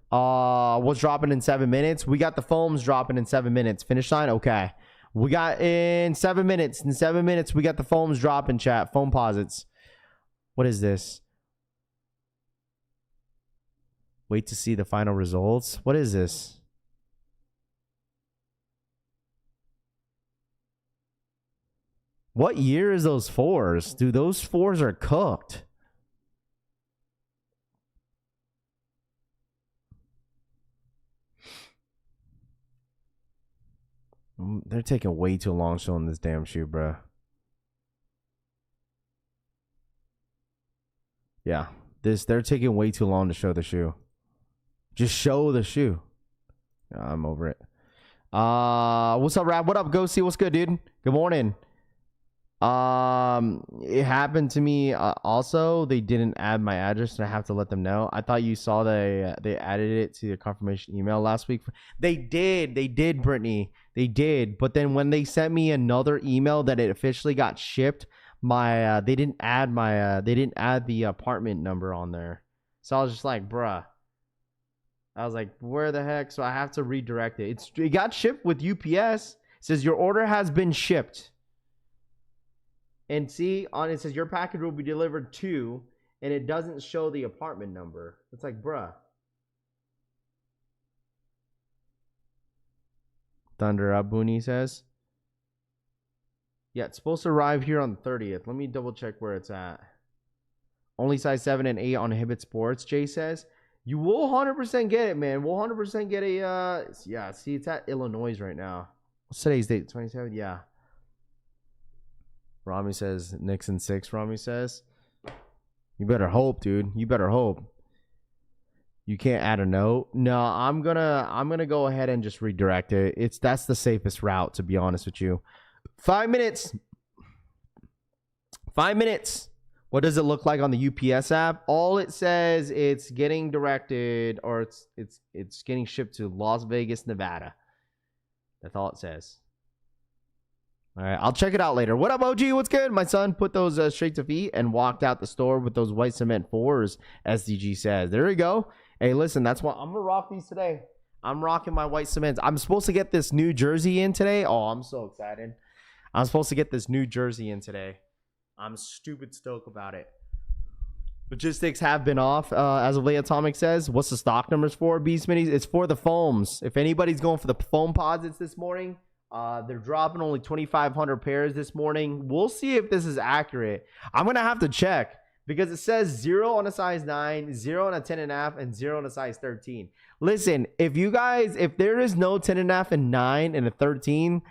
What's dropping in 7 minutes? We got the foams dropping in 7 minutes. Finish Line, okay. We got in 7 minutes. In 7 minutes, we got the foams dropping, chat. Foamposites. What is this? Wait to see the final results. What is this? What year is those 4s? Dude, those 4s are cooked. They're taking way too long showing this damn shoe, bro. Yeah, they're taking way too long to show the shoe. Just show the shoe. Yeah, I'm over it. What's up, Rap? What up, Ghosty? What's good, dude? Good morning. It happened to me also. They didn't add my address, and I have to let them know. I thought you saw they added it to the confirmation email last week. They did, Brittany. They did. But then when they sent me another email that it officially got shipped, they didn't add the apartment number on there. So I was just like, bruh. I was like, where the heck? So I have to redirect it. It got shipped with UPS. It says your order has been shipped. And see, it says your package will be delivered to, and it doesn't show the apartment number. It's like, bruh. Thunder Abuni says. Yeah, it's supposed to arrive here on the 30th. Let me double check where it's at. Only size 7 and 8 on Jdsports, Jay says. You will 100% get it, man. We'll 100% get a, yeah, see, it's at Illinois right now. What's today's date? 27th? Yeah. Rami says Nixon 6. Rami says, you better hope, dude. You better hope. You can't add a note. No, I'm gonna go ahead and just redirect it. That's the safest route, to be honest with you. 5 minutes. 5 minutes. What does it look like on the UPS app? All it says, it's getting directed, or it's getting shipped to Las Vegas, Nevada. That's all it says. All right, I'll check it out later. What up, OG? What's good? My son put those straight to feet and walked out the store with those white cement 4s, SDG says. There we go. Hey, listen, that's why I'm going to rock these today. I'm rocking my white cements. I'm supposed to get this new jersey in today. Oh, I'm so excited. I'm supposed to get this new jersey in today. I'm stupid stoked about it. Logistics have been off, as of late. Atomic says. What's the stock numbers for, Beast Minis? It's for the foams. If anybody's going for the Foamposites this morning, They're dropping only 2,500 pairs this morning. We'll see if this is accurate. I'm going to have to check because it says 0 on a size 9, 0 on a 10.5, and 0 on a size 13. Listen, if there is no 10.5 and 9 and a 13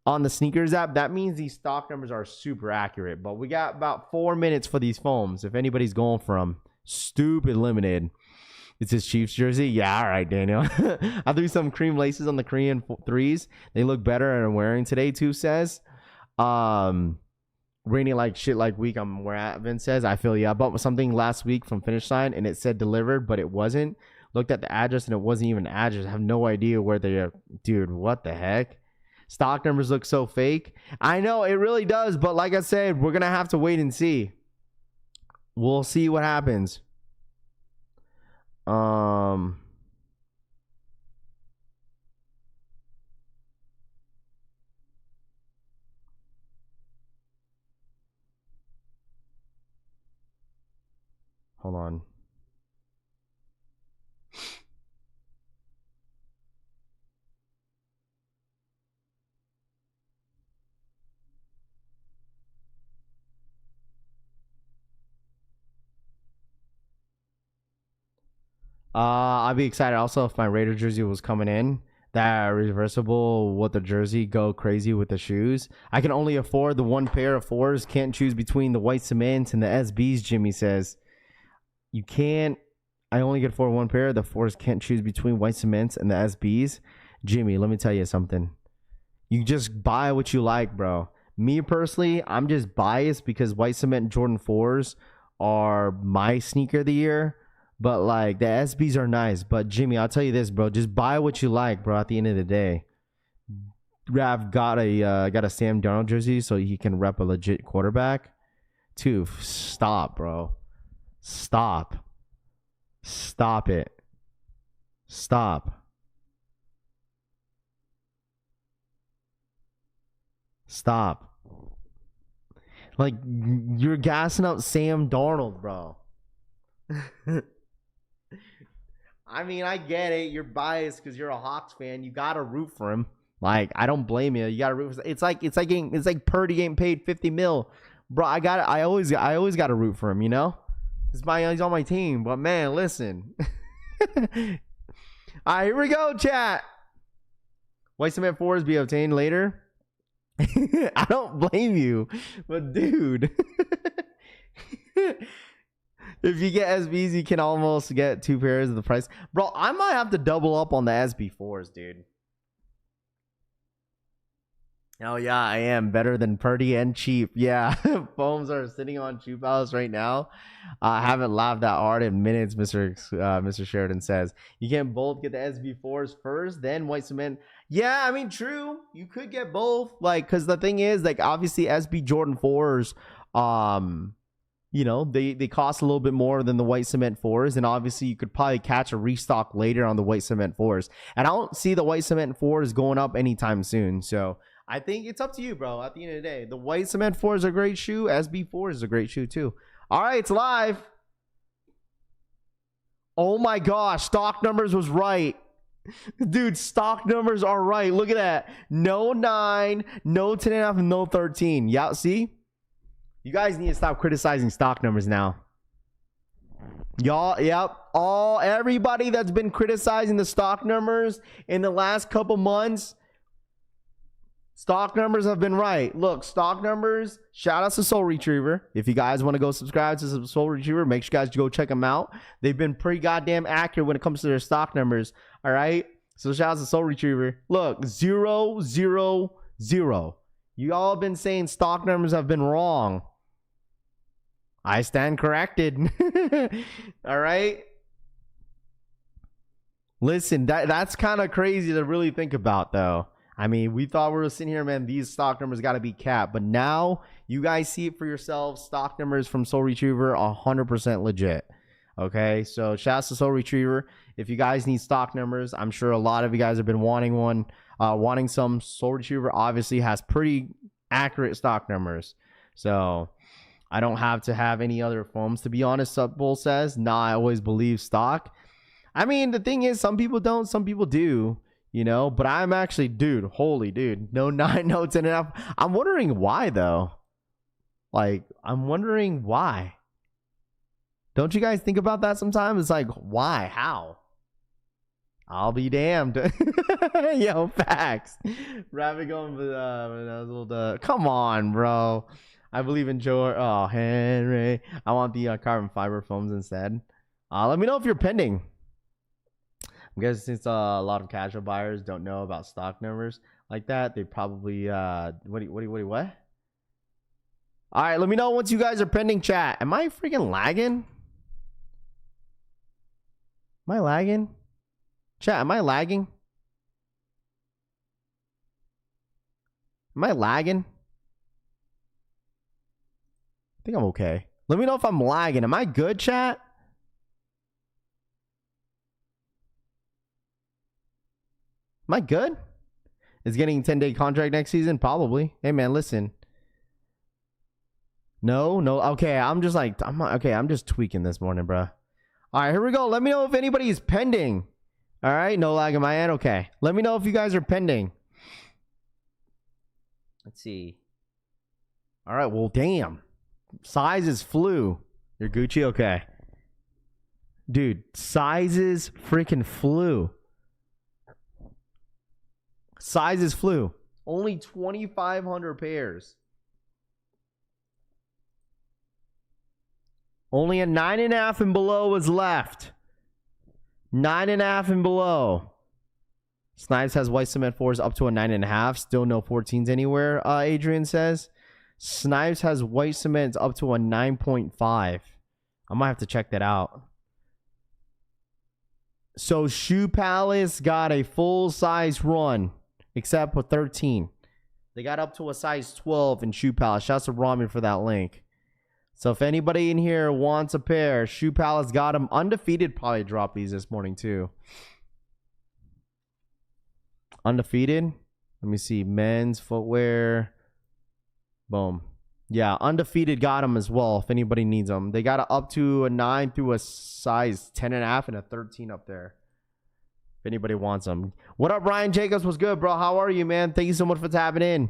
on the sneakers app, that means these stock numbers are super accurate. But we got about 4 minutes for these foams if anybody's going for them. Stupid limited. It's his Chiefs jersey. Yeah, all right, Daniel. I threw some cream laces on the Korean 3s. They look better and I'm wearing today, too, says. Raining like shit like week I'm where at, Vince says. I feel I bought something last week from Finish Line and it said delivered, but it wasn't. Looked at the address and it wasn't even an address. I have no idea where they are. Dude, what the heck? Stock numbers look so fake. I know, it really does, but like I said, we're going to have to wait and see. We'll see what happens. Hold on. I'd be excited also if my Raider jersey was coming in. That reversible with the jersey, go crazy with the shoes. I can only afford the one pair of 4s. Can't choose between the white cements and the SBs, Jimmy says. You can't. I only get for one pair. The 4s can't choose between white cements and the SBs. Jimmy, let me tell you something. You just buy what you like, bro. Me personally, I'm just biased because white cement Jordan 4s are my sneaker of the year. But like the SBs are nice. But Jimmy, I'll tell you this, bro. Just buy what you like, bro. At the end of the day, Rav got a Sam Darnold jersey so he can rep a legit quarterback. Stop, bro. Stop it. Stop. Like you're gassing out Sam Darnold, bro. I mean, I get it. You're biased because you're a Hawks fan. You gotta root for him. Like, I don't blame you. You gotta root for. It's like Purdy getting paid $50 million, bro. I always gotta root for him. You know, he's on my team. But man, listen. All right, here we go, chat. White cement 4s be obtained later. I don't blame you, but dude. If you get SBs, you can almost get 2 pairs of the price. Bro, I might have to double up on the SB4s, dude. Oh, yeah, I am. Better than Purdy and cheap. Yeah, foams are sitting on Cheap Palace right now. I haven't laughed that hard in minutes, Mr. Sheridan says. You can both get the SB4s first, then white cement. Yeah, I mean, true. You could get both. Like, because the thing is, like, obviously SB Jordan 4s, you know, they cost a little bit more than the white cement 4s, and obviously you could probably catch a restock later on the white cement 4s. And I don't see the white cement 4s going up anytime soon. So I think it's up to you, bro. At the end of the day, the white cement 4 is a great shoe. SB4 is a great shoe too. All right, it's live. Oh my gosh, stock numbers was right. Dude, stock numbers are right. Look at that. No 9, no 10.5, and no 13. Yeah, see? You guys need to stop criticizing stock numbers now. Y'all, yep. Everybody that's been criticizing the stock numbers in the last couple months, stock numbers have been right. Look, stock numbers, shout out to Soul Retriever. If you guys want to go subscribe to Soul Retriever, make sure you guys go check them out. They've been pretty goddamn accurate when it comes to their stock numbers. All right? So shout out to Soul Retriever. Look, 0, 0, 0. You all have been saying stock numbers have been wrong. I stand corrected. All right. Listen, that's kind of crazy to really think about, though. I mean, we thought we were sitting here, man, these stock numbers got to be capped. But now you guys see it for yourselves. Stock numbers from Soul Retriever are 100% legit. Okay, so shouts to Soul Retriever. If you guys need stock numbers, I'm sure a lot of you guys have been wanting one. Wanting some. Soul Retriever obviously has pretty accurate stock numbers. So I don't have to have any other foams. To be honest, Subbull says, nah, I always believe stock. I mean, the thing is, some people don't, some people do. you know. But I'm actually, dude, holy dude, no 9 notes in enough. I'm wondering why though. Like, I'm wondering why. Don't you guys think about that sometimes? It's like, why? How? I'll be damned. Yo, facts. Rabbit going with come on, bro. I believe in Joe. Oh, Henry. I want the carbon fiber foams instead. Let me know if you're pending. I'm guessing since a lot of casual buyers don't know about stock numbers like that, they probably what? All right, let me know once you guys are pending, chat. Am I freaking lagging? Am I lagging? Chat, am I lagging? Am I lagging? I think I'm okay. Let me know if I'm lagging. Am I good, chat? Am I good? Is getting a 10-day contract next season? Probably. Hey, man, listen. No. Okay, I'm just tweaking this morning, bro. All right, here we go. Let me know if anybody is pending. All right, no lag on my end. Okay, let me know if you guys are pending. Let's see. All right, well, damn. Sizes flew. You're Gucci? Okay. Dude, sizes freaking flew. Sizes flew. Only 2,500 pairs. Only a 9.5 and below was left. 9.5 and below. Snipes has white cement 4s up to a 9.5. Still no 14s anywhere, Adrian says. Snipes has white cement up to a 9.5. I might have to check that out. So Shoe Palace got a full size run, except for 13. They got up to a size 12 in Shoe Palace. Shouts to Rami for that link. So if anybody in here wants a pair, Shoe Palace got them. Undefeated probably dropped these this morning too. Undefeated. Let me see. Men's footwear. Boom. Yeah, Undefeated got them as well if anybody needs them. They got up to a 9 through a size 10.5 and a 13 up there. If anybody wants them. What up, Ryan Jacobs? What's good, bro? How are you, man? Thank you so much for tapping in.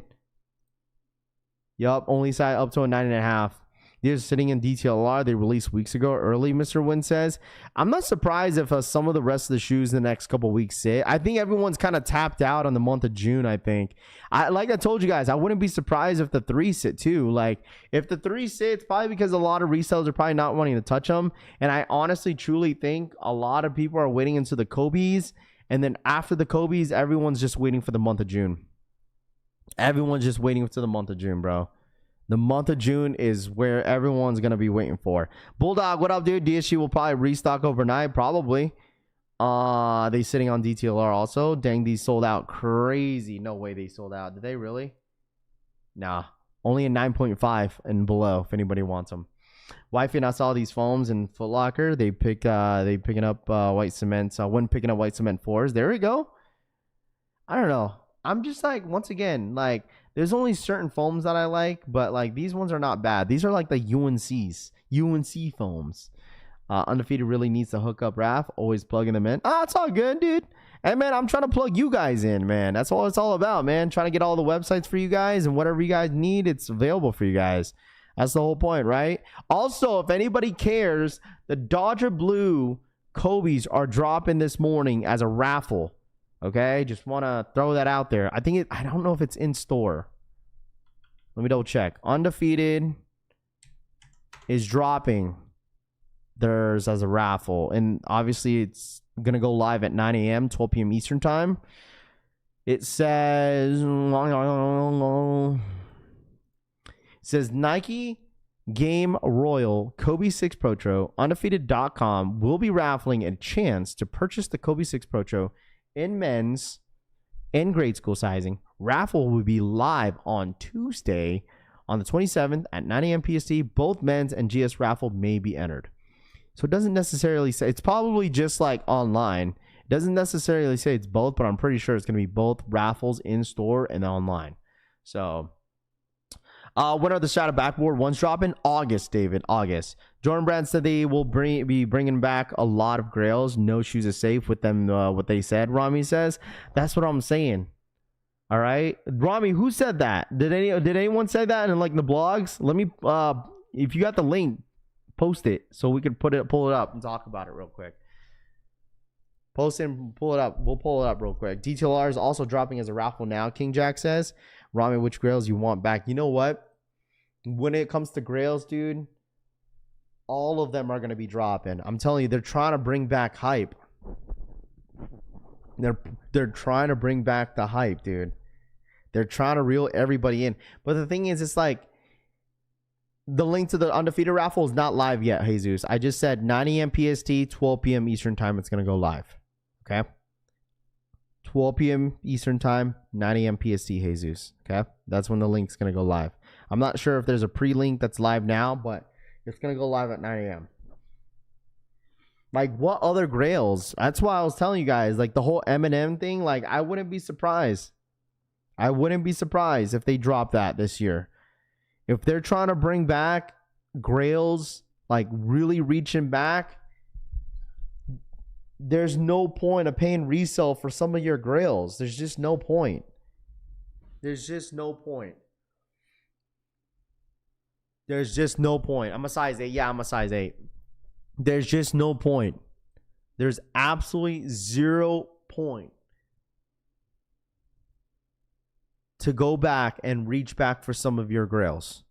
Yup, only size up to a 9.5. They're sitting in DTLR. They released weeks ago early, Mr. Wynn says. I'm not surprised if some of the rest of the shoes in the next couple weeks sit. I think everyone's kind of tapped out on the month of June, I think. Like I told you guys, I wouldn't be surprised if the 3 sit too. Like, if the 3 sits, probably because a lot of resellers are probably not wanting to touch them. And I honestly, truly think a lot of people are waiting into the Kobe's. And then after the Kobe's, everyone's just waiting for the month of June. Everyone's just waiting for the month of June, bro. The month of June is where everyone's going to be waiting for. Bulldog, what up, dude? DSG will probably restock overnight. Probably. They sitting on DTLR also. Dang, these sold out. Crazy. No way they sold out. Did they really? Nah. Only a 9.5 and below if anybody wants them. Wifey and I saw these foams in Foot Locker. They picking up white cement. When picking up white cement 4s. There we go. I don't know. I'm just like, once again, like, there's only certain foams that I like, but like these ones are not bad. These are like the UNC foams. Undefeated really needs to hook up Raph. Always plugging them in. It's all good, dude. And man, I'm trying to plug you guys in, man. That's all it's all about, man. Trying to get all the websites for you guys, and whatever you guys need, it's available for you guys. That's the whole point, right? Also, if anybody cares, the Dodger Blue Kobe's are dropping this morning as a raffle. Okay, just want to throw that out there. I don't know if it's in store. Let me double check. Undefeated is dropping theirs as a raffle. And obviously it's going to go live at 9 a.m., 12 p.m. Eastern time. It says Nike Game Royal Kobe 6 Pro Undefeated.com will be raffling a chance to purchase the Kobe 6 Pro in men's in grade school sizing. Raffle will be live on Tuesday on the 27th at 9 a.m. PST. Both men's and GS raffle may be entered. So it doesn't necessarily say, it's probably just like online. It doesn't necessarily say it's both, but I'm pretty sure it's going to be both raffles in store and online. So When are the shadow backboard ones dropping? August, David. August. Jordan Brand said they will be bringing back a lot of grails. No shoes is safe with them. What they said, Rami says. That's what I'm saying. All right, Rami, who said that? Did anyone say that in like the blogs? Let me, if you got the link, post it so we can pull it up and talk about it real quick. Post it and pull it up. We'll pull it up real quick. DTLR is also dropping as a raffle now. King Jack says, Rami, which grails you want back? You know what? When it comes to grails, dude, all of them are going to be dropping. I'm telling you, they're trying to bring back hype. They're trying to bring back the hype, dude. They're trying to reel everybody in. But the thing is, it's like the link to the Undefeated raffle is not live yet, Jesus. I just said 9 a.m. PST, 12 p.m. Eastern time. It's going to go live. Okay? 12 p.m. Eastern time, 9 a.m. PST, Jesus. Okay? That's when the link's going to go live. I'm not sure if there's a pre-link that's live now, but it's going to go live at 9 a.m. Like, what other grails? That's why I was telling you guys, like, the whole Eminem thing, like, I wouldn't be surprised. I wouldn't be surprised if they drop that this year. If they're trying to bring back grails, like, really reaching back, there's no point of paying resale for some of your grails. There's just no point. There's just no point. There's just no point. I'm a size 8. Yeah, I'm a size 8. There's just no point. There's absolutely 0 point to go back and reach back for some of your grails.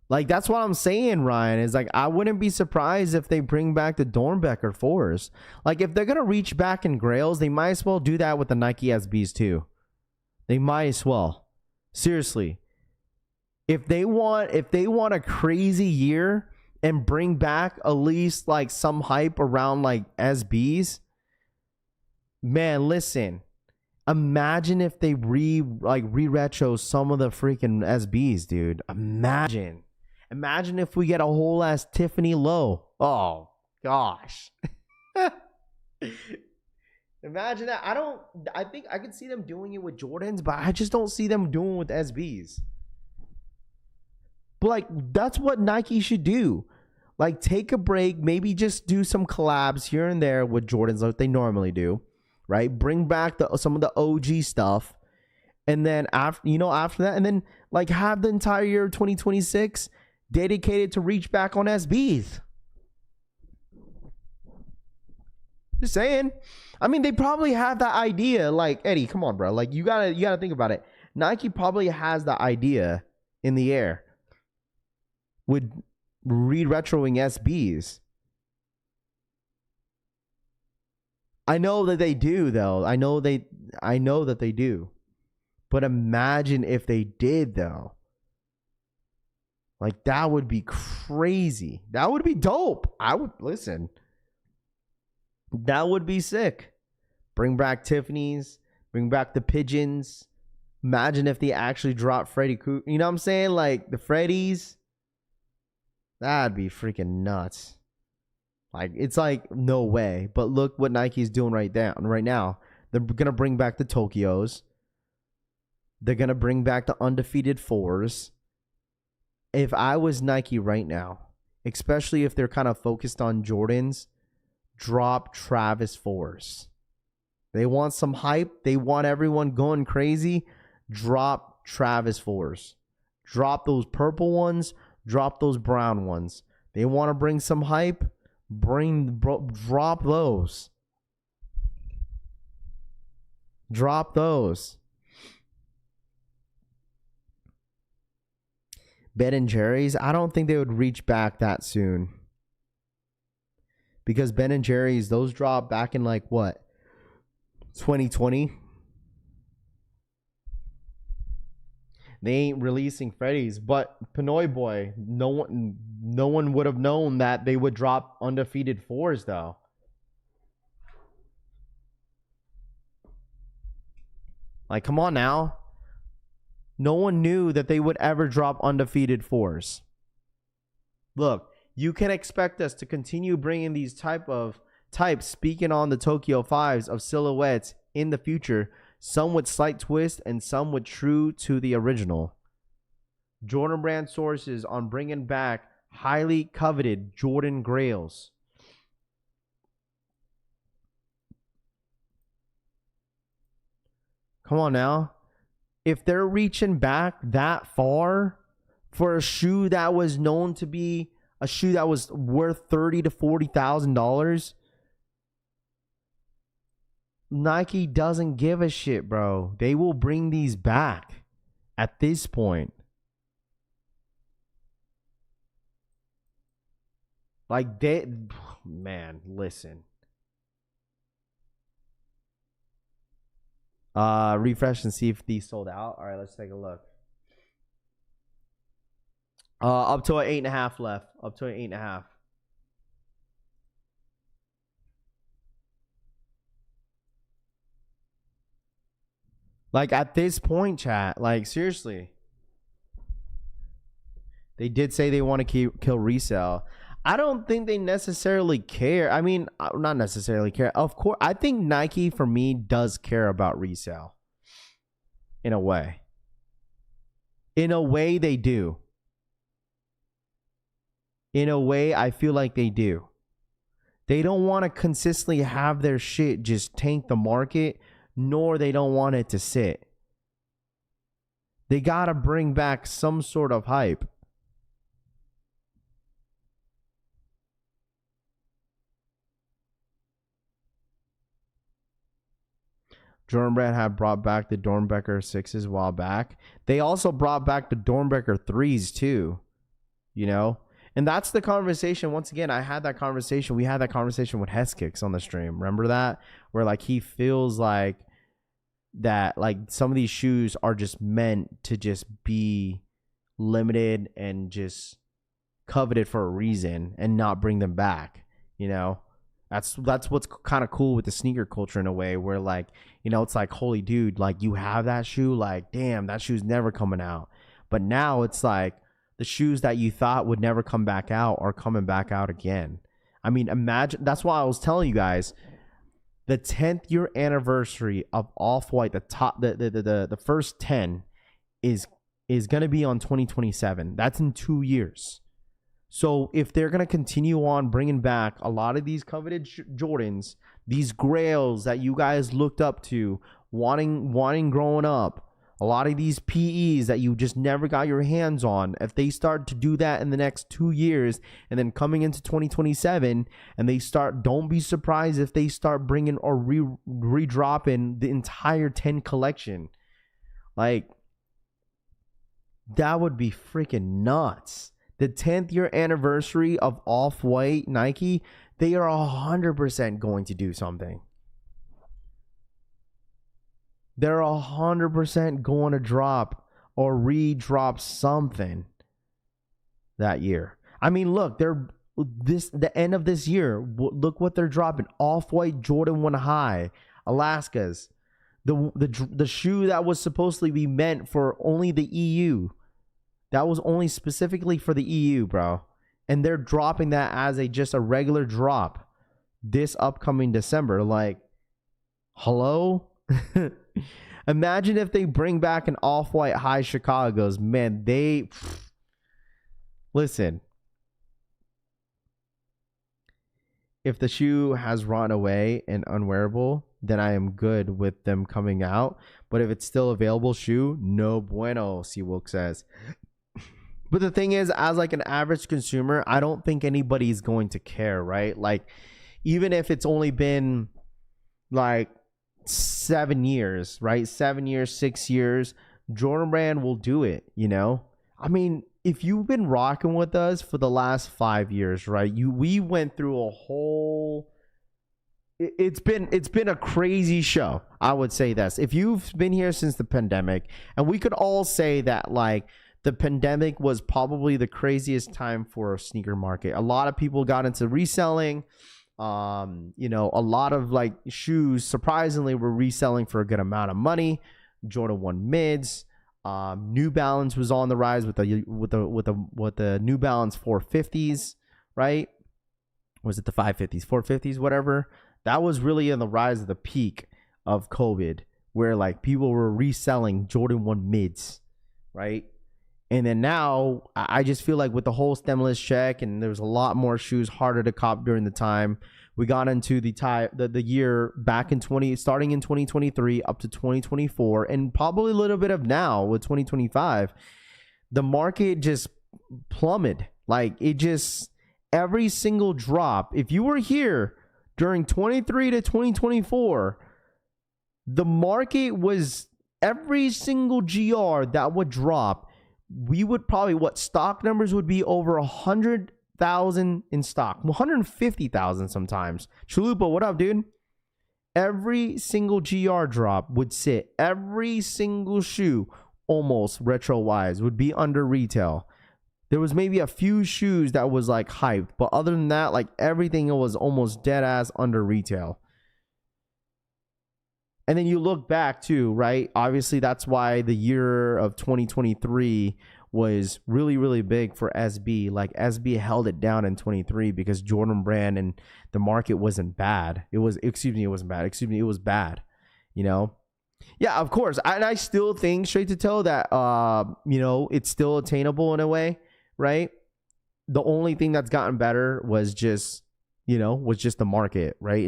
Like, that's what I'm saying, Ryan, is like, I wouldn't be surprised if they bring back the Dornbecker 4s. Like, if they're going to reach back in grails, they might as well do that with the Nike SBs too. They might as well. Seriously. If they want a crazy year and bring back at least like some hype around like SBs, man, listen. Imagine if they re-retro some of the freaking SBs, dude. Imagine if we get a whole ass Tiffany low. Oh gosh. Imagine that. I think I could see them doing it with Jordans, but I just don't see them doing it with SBs. But like, that's what Nike should do. Like, take a break, maybe just do some collabs here and there with Jordans like they normally do. Right, bring back some of the OG stuff, and then after that, and then like have the entire year of 2026 dedicated to reach back on SBs. Just saying. I mean, they probably have that idea. Like, Eddie, come on, bro. Like, you gotta think about it. Nike probably has the idea in the air with re-retroing SBs. I know that they do, though. I know that they do. But imagine if they did, though. Like, that would be crazy. That would be dope. I would listen. That would be sick. Bring back Tiffany's. Bring back the Pigeons. Imagine if they actually dropped Freddy Krueger. You know what I'm saying? Like, the Freddy's. That'd be freaking nuts. Like, it's like, no way. But look what Nike's doing right now. They're going to bring back the Tokyos. They're going to bring back the Undefeated 4s. If I was Nike right now, especially if they're kind of focused on Jordans, drop Travis 4s. They want some hype. They want everyone going crazy. Drop Travis 4s. Drop those purple ones. Drop those brown ones. They want to bring some hype. Drop those. Drop those. Ben & Jerry's, I don't think they would reach back that soon. Because Ben & Jerry's, those dropped back in like what? 2020. They ain't releasing Freddy's, but Pinoy Boy, no one would have known that they would drop Undefeated 4s though. Like, come on now. No one knew that they would ever drop Undefeated 4s. Look, you can expect us to continue bringing these types, speaking on the Tokyo 5s of silhouettes in the future. Some with slight twist and some with true to the original. Jordan Brand sources on bringing back highly coveted Jordan Grails. Come on now. If they're reaching back that far for a shoe that was known to be a shoe that was worth $30,000 to $40,000, Nike doesn't give a shit, bro. They will bring these back at this point. Like man, listen. Refresh and see if these sold out. All right, let's take a look. Up to an 8.5 left. Up to an 8.5. Like at this point, chat. Like seriously, they did say they want to kill resale. I don't think they necessarily care. I mean, not necessarily care. Of course, I think Nike, for me, does care about resale. In a way. In a way, they do. In a way, I feel like they do. They don't want to consistently have their shit just tank the market, nor they don't want it to sit. They got to bring back some sort of hype. Jordan Brand had brought back the Dornbecker 6s a while back. They also brought back the Dornbecker 3s too. You know? And that's the conversation. Once again, I had that conversation. We had that conversation with Heskix on the stream. Remember that? Where like he feels like that like some of these shoes are just meant to just be limited and just coveted for a reason and not bring them back. You know? That's what's kind of cool with the sneaker culture in a way where like, you know, it's like, holy dude, like you have that shoe, like, damn, that shoe's never coming out. But now it's like the shoes that you thought would never come back out are coming back out again. I mean, imagine, that's why I was telling you guys, the 10th year anniversary of Off-White, the first 10 is going to be on 2027. That's in 2 years. So if they're going to continue on bringing back a lot of these coveted Jordans, these grails that you guys looked up to, wanting growing up, a lot of these PEs that you just never got your hands on, if they start to do that in the next 2 years and then coming into 2027 and they start, don't be surprised if they start bringing or redropping the entire 10 collection. Like, that would be freaking nuts. The 10th year anniversary of Off-White Nike, they are 100% going to do something. They're 100% going to drop or re-drop something that year. I mean, look, the end of this year, look what they're dropping. Off-White Jordan 1 High, Alaska's. The shoe that was supposedly be meant for only the EU. That was only specifically for the EU, bro. And they're dropping that as just a regular drop this upcoming December. Like, hello? Imagine if they bring back an Off-White High Chicago's. Man, listen. If the shoe has run away and unwearable, then I am good with them coming out. But if it's still available shoe, no bueno, C-Wilk says. But the thing is, as like an average consumer, I don't think anybody's going to care, right? Like, even if it's only been like 7 years, right? 7 years, 6 years, Jordan Brand will do it, you know? I mean, if you've been rocking with us for the last 5 years, right? We went through a whole... It's been a crazy show, I would say this. If you've been here since the pandemic, and we could all say that, like, the pandemic was probably the craziest time for a sneaker market. A lot of people got into reselling. You know, a lot of like shoes surprisingly were reselling for a good amount of money. Jordan 1 mids. New Balance was on the rise with the New Balance 450s, right? Was it the 550s, 450s, whatever? That was really in the rise of the peak of COVID, where like people were reselling Jordan 1 mids, right? And then now I just feel like with the whole stimulus check and there was a lot more shoes harder to cop during the time. We got into the year back in starting in 2023 up to 2024 and probably a little bit of now with 2025. The market just plummeted. Like it just every single drop. If you were here during 23 to 2024, the market was every single GR that would drop. We would probably stock numbers would be over 100,000 in stock, 150,000 sometimes. Chalupa, what up, dude? Every single GR drop would sit. Every single shoe, almost retro wise, would be under retail. There was maybe a few shoes that was like hyped, but other than that, like everything was almost dead ass under retail. And then you look back too, right? Obviously, that's why the year of 2023 was really, really big for SB. Like SB held it down in 23 because Jordan Brand and the market wasn't bad. It was bad. You know? Yeah, of course. And I still think straight to toe that, it's still attainable in a way, right? The only thing that's gotten better was just the market, right?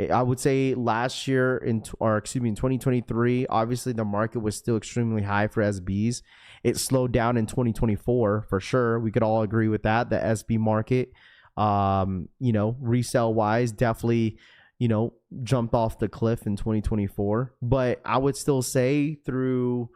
I would say last year in 2023, obviously the market was still extremely high for SBs. It slowed down in 2024 for sure. We could all agree with that. The SB market, resale wise, definitely, jumped off the cliff in 2024. But I would still say through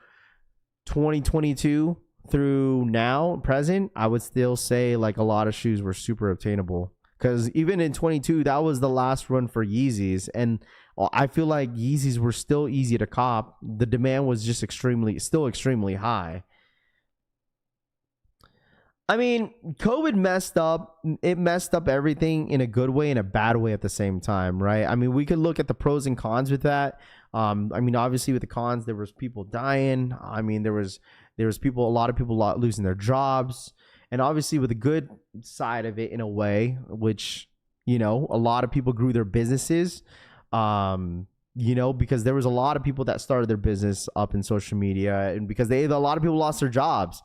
2022 through now, present, I would still say like a lot of shoes were super obtainable. Because even in 22, that was the last run for Yeezys. And I feel like Yeezys were still easy to cop. The demand was just still extremely high. I mean, COVID messed up everything in a good way and a bad way at the same time, right? I mean, we could look at the pros and cons with that. Obviously with the cons, there was people dying. I mean, there was a lot of people losing their jobs. And obviously with the good side of it in a way, which, a lot of people grew their businesses, because there was a lot of people that started their business up in social media and because a lot of people lost their jobs,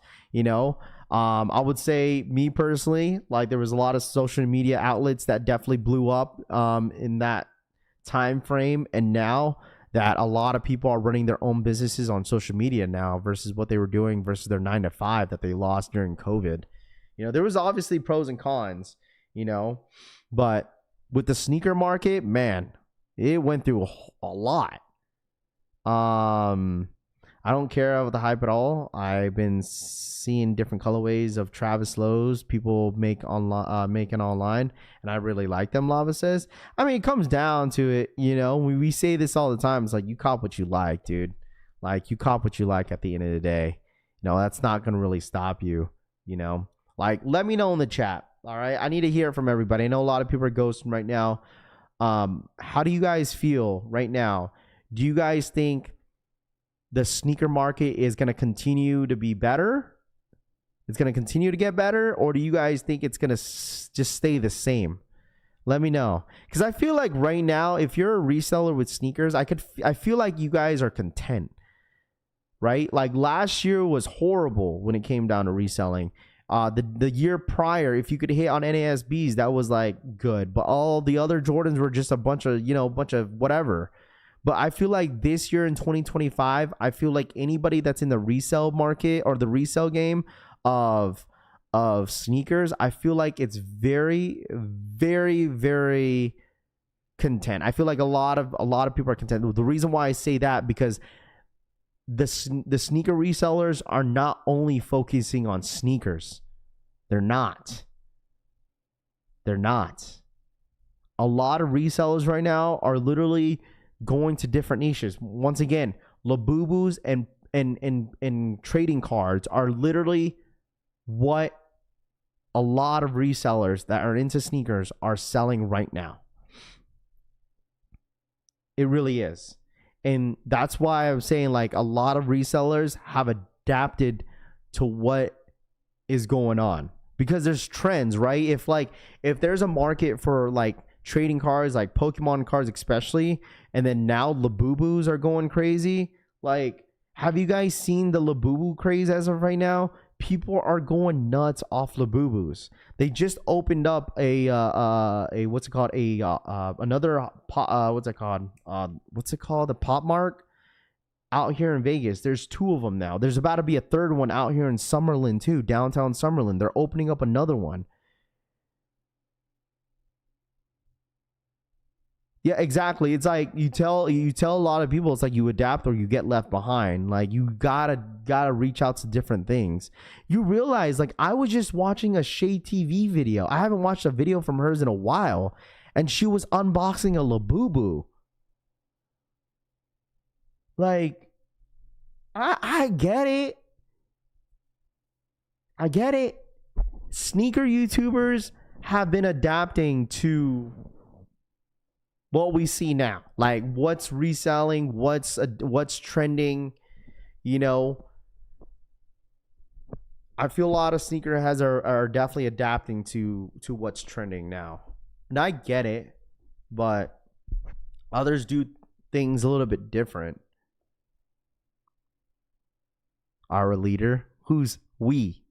I would say me personally, like there was a lot of social media outlets that definitely blew up in that time frame. And now that a lot of people are running their own businesses on social media now versus what they were doing versus their 9-to-5 that they lost during COVID. There was obviously pros and cons, but with the sneaker market, man, it went through a lot. I don't care about the hype at all. I've been seeing different colorways of Travis Lowe's people making online, and I really like them, Lava says. I mean, it comes down to it, we say this all the time. It's like, you cop what you like, dude. Like, you cop what you like at the end of the day. That's not going to really stop you, Like, let me know in the chat, all right? I need to hear from everybody. I know a lot of people are ghosting right now. How do you guys feel right now? Do you guys think the sneaker market is going to continue to be better? It's going to continue to get better? Or do you guys think it's going to just stay the same? Let me know. Because I feel like right now, if you're a reseller with sneakers, I feel like you guys are content, right? Like last year was horrible when it came down to reselling. The year prior, if you could hit on NASBs, that was like good. But all the other Jordans were just a bunch of whatever. But I feel like this year in 2025, I feel like anybody that's in the resale market or the resale game of sneakers, I feel like it's very, very, very content. I feel like a lot of people are content. The reason why I say that, because the sneaker resellers are not only focusing on sneakers. They're not. A lot of resellers right now are literally going to different niches. Once again, Labubus and trading cards are literally what a lot of resellers that are into sneakers are selling right now. It really is. And that's why I'm saying like a lot of resellers have adapted to what is going on, because there's trends, right? If there's a market for like trading cards, like Pokemon cards especially, and then now Labubus are going crazy, like Have you guys seen the Labubu craze as of right now? People are going nuts off Labubus. They just opened up a what's it called, another what's it called, the Pop Mart out here in Vegas. There's two of them now. There's about to be a third one out here in Summerlin too, downtown Summerlin. They're opening up another one. Yeah, exactly. It's like you tell a lot of people, it's like you adapt or you get left behind. Like you gotta reach out to different things. You realize, like, I was just watching a Shay TV video. I haven't watched a video from hers in a while, and she was unboxing a Labubu. Like, I get it. I get it. Sneaker YouTubers have been adapting to what we see now, like what's reselling, what's trending, you know. I feel a lot of sneakerheads are definitely adapting to what's trending now, and I get it, but others do things a little bit different. Our leader, who's we?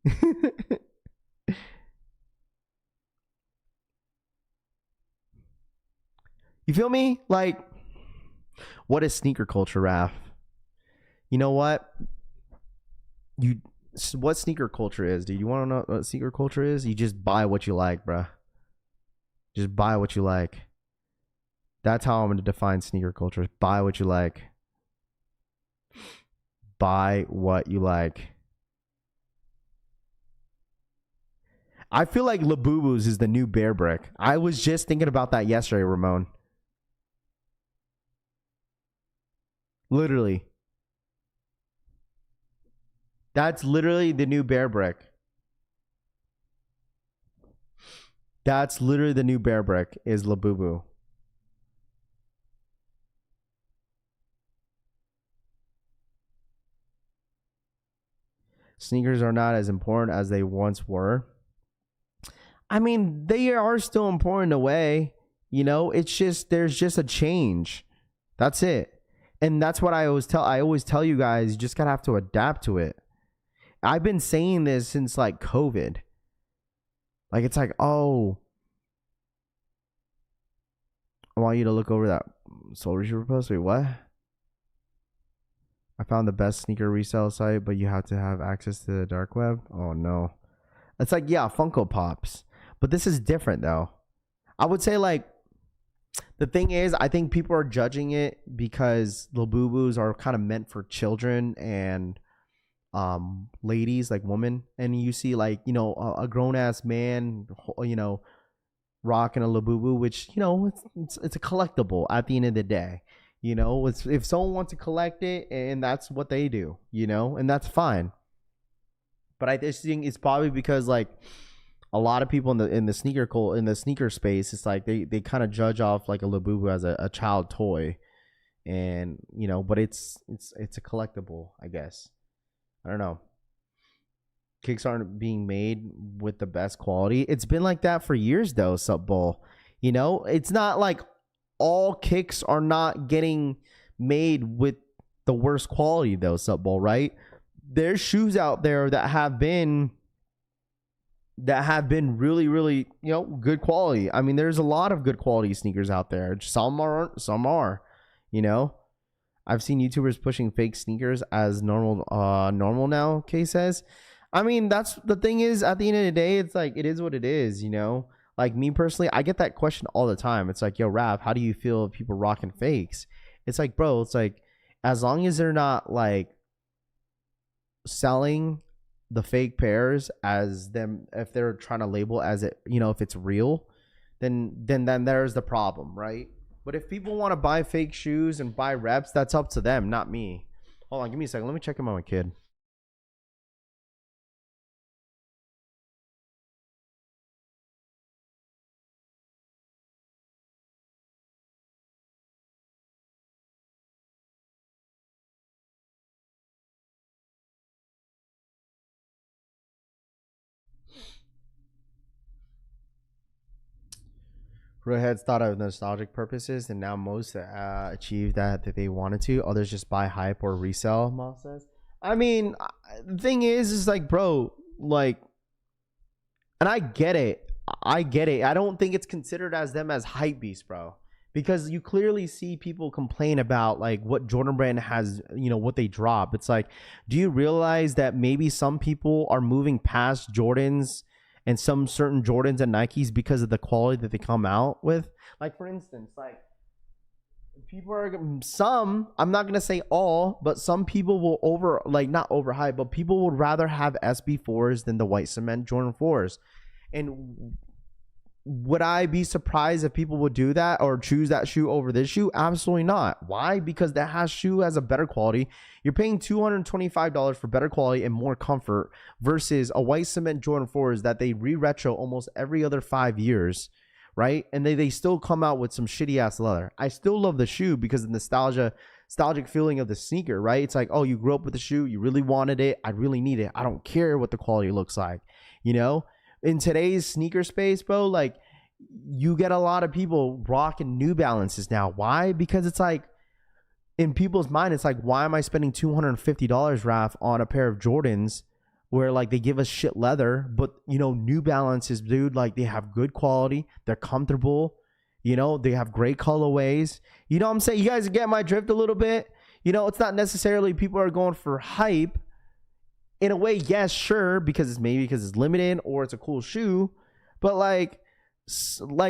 You feel me? Like, what is sneaker culture, Raph? You know what? What sneaker culture is, dude? You want to know what sneaker culture is? You just buy what you like, bruh. Just buy what you like. That's how I'm going to define sneaker culture. Buy what you like. Buy what you like. I feel like Labubu's is the new Bear Brick. I was just thinking about that yesterday, Ramon. Literally. That's literally the new Bear Brick. That's literally the new Bear Brick is Labubu. Sneakers are not as important as they once were. I mean, they are still important in a way. You know, it's just, there's just a change. That's it. And that's what I always tell you guys, you just gotta have to adapt to it. I've been saying this since like COVID. Like, it's like, oh, I want you to look over that Soulja Boy post. Wait, what? I found the best sneaker resale site, but you have to have access to the dark web. Oh no. It's like, yeah, Funko Pops. But this is different though. I would say, like, the thing is, I think people are judging it because Labubus are kind of meant for children and ladies, like women. And you see, like, you know, a grown ass man, you know, rocking a Labubu, which, you know, it's a collectible at the end of the day. You know, if someone wants to collect it, and that's what they do, you know, and that's fine. But I just think it's probably because, like, a lot of people in the sneaker space, it's like they kind of judge off like a Labubu as a child toy, and you know, but it's a collectible, I guess. I don't know. Kicks aren't being made with the best quality. It's been like that for years though, Sup Bowl. You know, it's not like all kicks are not getting made with the worst quality though, Sup Bowl, right? There's shoes out there that have been really, really, you know, good quality. I mean, there's a lot of good quality sneakers out there. Some aren't, some are, you know. I've seen YouTubers pushing fake sneakers as normal now, Kay says. I mean, that's the thing is, at the end of the day, it's like, it is what it is, you know. Like, me personally, I get that question all the time. It's like, yo, Raph, how do you feel if people rocking fakes? It's like, bro, it's like, as long as they're not like selling the fake pairs as them, if they're trying to label as it, you know, if it's real, then there's the problem, right? But if people want to buy fake shoes and buy reps, that's up to them, not me. Hold on, give me a second. Let me check in on my kid. grew ahead thought of nostalgic purposes, and now most achieve that they wanted to. Others just buy hype or resell. Moss says. I mean, the thing is like, bro, like, and I get it. I don't think it's considered as them as hype beasts, bro. Because you clearly see people complain about like what Jordan Brand has, you know, what they drop. It's like, do you realize that maybe some people are moving past Jordans and some certain Jordans and Nikes because of the quality that they come out with? Like, for instance, like people are some, I'm not going to say all, but some people will not overhype, but people would rather have SB4s than the white cement Jordan 4s. And would I be surprised if people would do that or choose that shoe over this shoe? Absolutely not. Why? Because that shoe has a better quality. You're paying $225 for better quality and more comfort versus a white cement Jordan 4s that they re-retro almost every other 5 years, right? And they still come out with some shitty ass leather. I still love the shoe because of the nostalgic feeling of the sneaker, right? It's like, oh, you grew up with the shoe, you really wanted it, I really need it. I don't care what the quality looks like, you know? In today's sneaker space, bro, like you get a lot of people rocking New Balances now. Why? Because it's like in people's mind, it's like, why am I spending $250, Raf, on a pair of Jordans where like they give us shit leather, but you know, New Balances, dude, like they have good quality, they're comfortable, you know, they have great colorways. You know what I'm saying? You guys get my drift a little bit? You know, it's not necessarily people are going for hype. In a way, yes, sure, because it's limited or it's a cool shoe, but like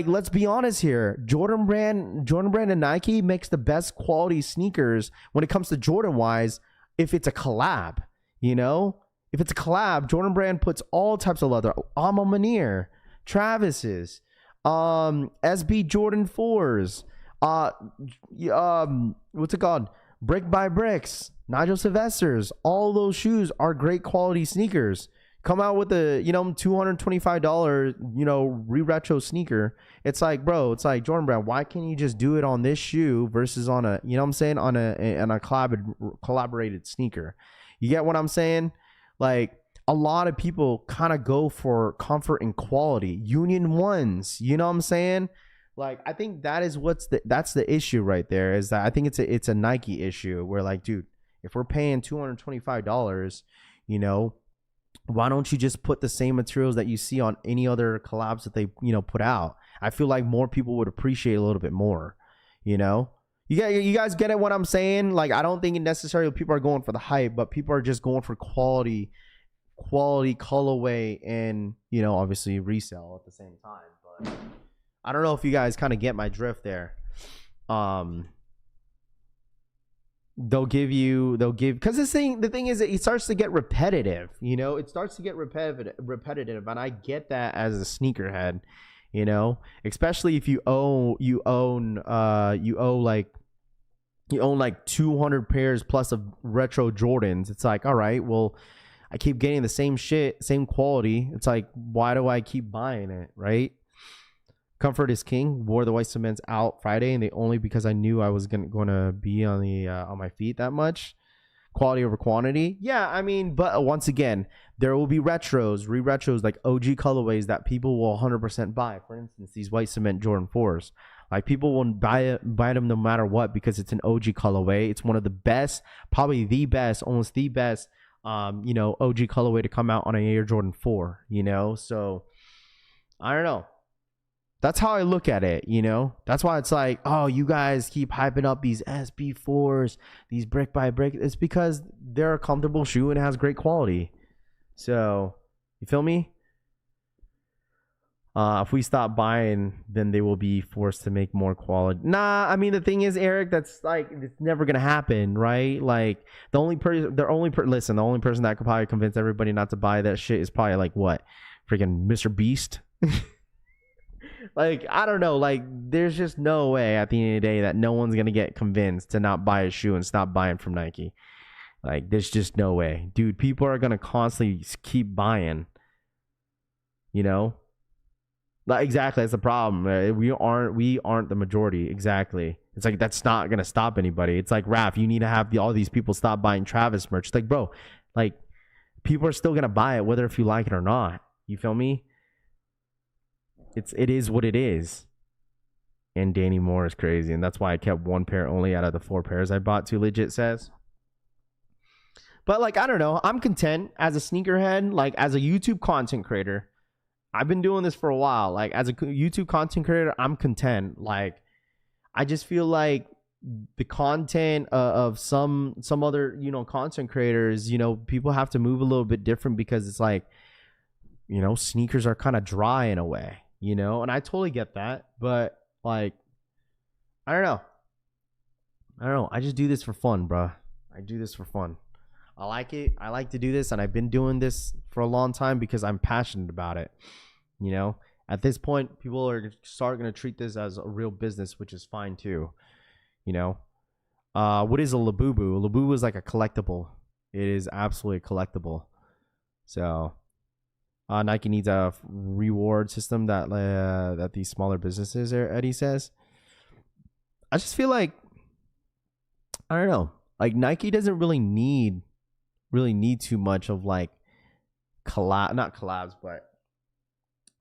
let's be honest here. Jordan Brand and Nike makes the best quality sneakers when it comes to Jordan wise. If it's a collab, you know, if it's a collab, Jordan Brand puts all types of leather. Alma Manier, Travis's, SB Jordan 4s, what's it called? Brick by Bricks, Nigel Sylvester's, all those shoes are great quality sneakers. Come out with a, you know, $225, you know, re-retro sneaker. It's like, bro, it's like Jordan Brand, why can't you just do it on this shoe versus on a, you know what I'm saying, on a collaborated sneaker? You get what I'm saying? Like a lot of people kind of go for comfort and quality. Union ones, you know what I'm saying? Like, I think that is that's the issue right there, is that I think it's a Nike issue where like, dude, if we're paying $225, you know, why don't you just put the same materials that you see on any other collabs that they, you know, put out? I feel like more people would appreciate a little bit more, you know? You guys get it what I'm saying? Like, I don't think necessarily people are going for the hype, but people are just going for quality, colorway, and, you know, obviously resell at the same time. But I don't know if you guys kind of get my drift there. They'll give, because the thing is, it starts to get repetitive, you know, it starts to get repetitive. And I get that as a sneakerhead, you know, especially if you own like 200 pairs plus of retro Jordans. It's like, all right, well, I keep getting the same shit, same quality. It's like, why do I keep buying it? Right? Comfort is king. Wore the white cements out Friday, and they only because I knew I was gonna be on the on my feet that much. Quality over quantity. Yeah, I mean, but once again, there will be retros, re-retros, like OG colorways that people will 100% buy. For instance, these white cement Jordan 4s. Like, people will buy them no matter what because it's an OG colorway. It's one of the best, probably the best, almost the best, you know, OG colorway to come out on a Air Jordan 4. You know, so I don't know. That's how I look at it, you know? That's why it's like, oh, you guys keep hyping up these SB4s, these brick by brick. It's because they're a comfortable shoe and it has great quality. So, you feel me? If we stop buying, then they will be forced to make more quality. Nah, I mean, the thing is, Eric, that's like, it's never going to happen, right? Like, the only person that could probably convince everybody not to buy that shit is probably like, what? Freaking Mr. Beast? Like, I don't know. Like, there's just no way at the end of the day that no one's going to get convinced to not buy a shoe and stop buying from Nike. Like, there's just no way. Dude, people are going to constantly keep buying. You know? Like, exactly. That's the problem. We aren't the majority. Exactly. It's like, that's not going to stop anybody. It's like, Raph, you need to have all these people stop buying Travis merch. It's like, bro, like, people are still going to buy it whether if you like it or not. You feel me? It is what it is. And Danny Moore is crazy. And that's why I kept one pair only out of the 4 pairs I bought, Too Legit says. But like, I don't know. I'm content as a sneakerhead, like as a YouTube content creator. I've been doing this for a while. Like as a YouTube content creator, I'm content. Like I just feel like the content of some other, content creators, people have to move a little bit different because it's like, sneakers are kind of dry in a way, and I totally get that. But like, I don't know. I just do this for fun, bro. I do this for fun. I like it. I like to do this, and I've been doing this for a long time because I'm passionate about it. At this point, people are going to treat this as a real business, which is fine too. What is a Labubu? A Labubu is like a collectible. It is absolutely a collectible. So, Nike needs a reward system that these smaller businesses are, Eddie says. I just feel like, I don't know, like Nike doesn't really need too much of like not collabs, but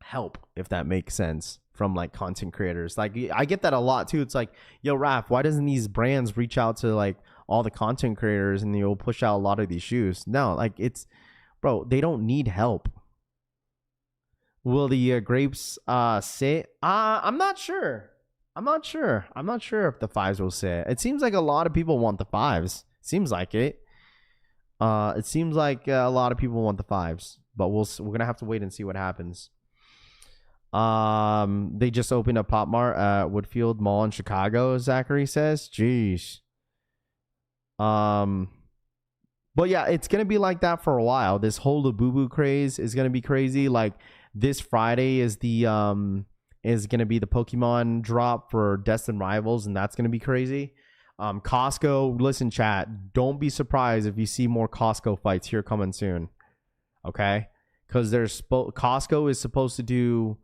help, if that makes sense, from like content creators. Like I get that a lot too. It's like, yo, Raph, why doesn't these brands reach out to like all the content creators and they'll push out a lot of these shoes? No, like it's, bro, they don't need help. Will the grapes sit? I'm not sure. I'm not sure if the 5s will sit. It seems like a lot of people want the 5s. Seems like it. It seems like a lot of people want the 5s, but we're gonna have to wait and see what happens. They just opened a Pop Mart at Woodfield Mall in Chicago, Zachary says. Jeez. But yeah, it's gonna be like that for a while. This whole Labubu craze is gonna be crazy. Like this Friday is gonna be the Pokemon drop for Destined Rivals, and that's gonna be crazy. Costco, listen, chat, don't be surprised if you see more Costco fights here coming soon. Okay, because Costco is supposed to do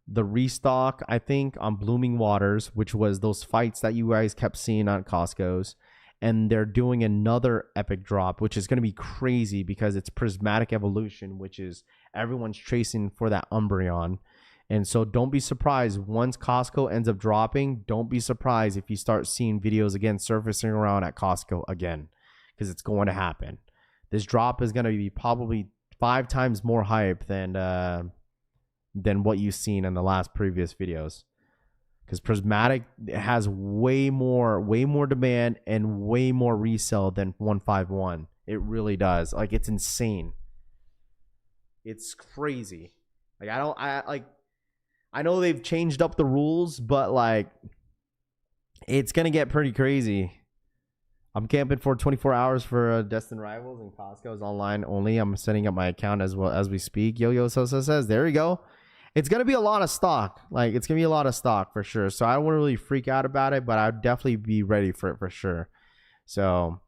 the restock, I think, on Blooming Waters, which was those fights that you guys kept seeing on Costco's. And they're doing another epic drop, which is going to be crazy because it's Prismatic Evolution, which is everyone's chasing for that Umbreon. And so don't be surprised once Costco ends up dropping. Don't be surprised if you start seeing videos again surfacing around at Costco again, because it's going to happen. This drop is going to be probably 5 times more hype than what you've seen in the last previous videos. Because Prismatic has way more demand and way more resale than 151. It really does. Like, it's insane. It's crazy. Like, I know they've changed up the rules, but like, it's gonna get pretty crazy. I'm camping for 24 hours for Destined Rivals, and Costco is online only. I'm setting up my account as well as we speak. Yo Sosa says, there you go. It's going to be a lot of stock. Like, it's going to be a lot of stock for sure. So I don't want to really freak out about it, but I'd definitely be ready for it for sure. So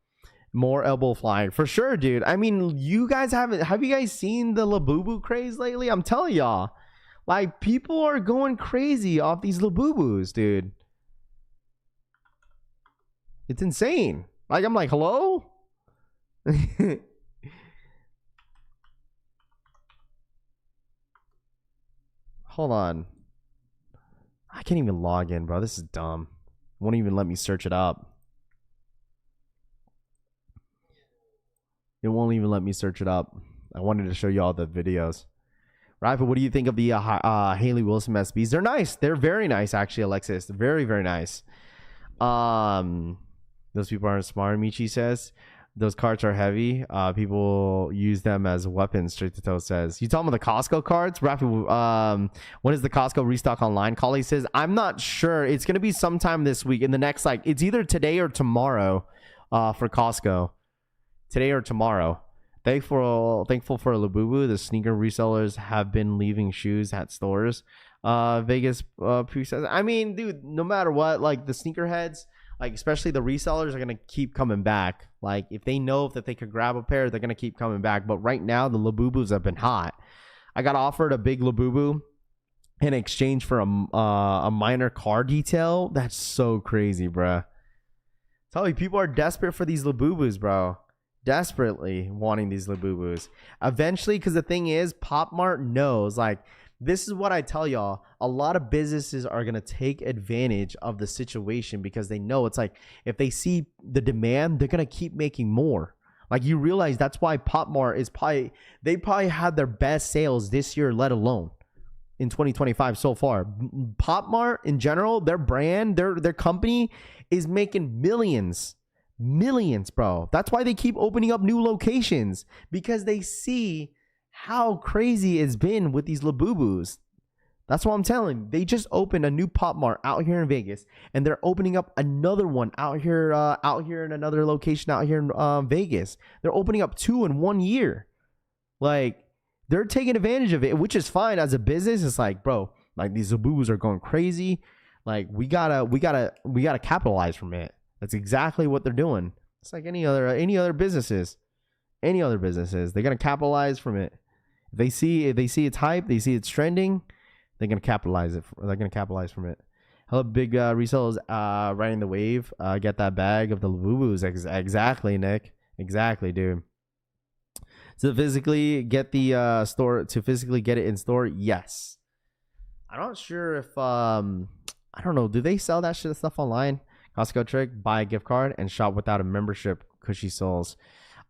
more elbow flying for sure, dude. I mean, have you guys seen the Labubu craze lately? I'm telling y'all, like, people are going crazy off these Labubus, dude. It's insane. Like, I'm like, hello? Hold on. I can't even log in, bro. This is dumb. It won't even let me search it up. It won't even let me search it up. I wanted to show you all the videos. Rafa, what do you think of the Haley Wilson SBs? They're nice. They're very nice, actually, Alexis. Very, very nice. Those people aren't smart, Michi says. Those carts are heavy. People use them as weapons, Straight to Toe says. You talking about the Costco carts? Rafi, when is the Costco restock online? Collie says, I'm not sure. It's going to be sometime this week. In the next, like, it's either today or tomorrow for Costco. Today or tomorrow. Thankful for Labubu. The sneaker resellers have been leaving shoes at stores. Vegas Pooh says, I mean, dude, no matter what, like, the sneakerheads, like, especially the resellers, are going to keep coming back. Like, if they know that they could grab a pair, they're going to keep coming back. But right now, the Labubus have been hot. I got offered a big Labubu in exchange for a minor car detail. That's so crazy, bro. Tell you, people are desperate for these Labubus, bro. Desperately wanting these Labubus. Eventually, because the thing is, Pop Mart knows, like, this is what I tell y'all. A lot of businesses are going to take advantage of the situation because they know it's like if they see the demand, they're going to keep making more. Like you realize that's why Pop Mart is they probably had their best sales this year, let alone in 2025 so far. Pop Mart in general, their brand, their company is making millions, bro. That's why they keep opening up new locations, because they see how crazy it's been with these Labubus. That's what I'm telling you. They just opened a new Pop Mart out here in Vegas, and they're opening up another one out here in another location out here in Vegas. They're opening up 2 in 1 year. Like, they're taking advantage of it, which is fine as a business. It's like, bro, like these Labubus are going crazy. Like we gotta capitalize from it. That's exactly what they're doing. It's like any other businesses. They're gonna capitalize from it. If they see it's hype, they see it's trending, they're gonna capitalize from it. Hello, big resellers riding the wave. Get that bag of the Labubus. Exactly, Nick. Exactly, dude. To physically get the store, to physically get it in store, yes. I'm not sure if I don't know. Do they sell that shit stuff online? Costco trick: buy a gift card and shop without a membership. Cushy souls.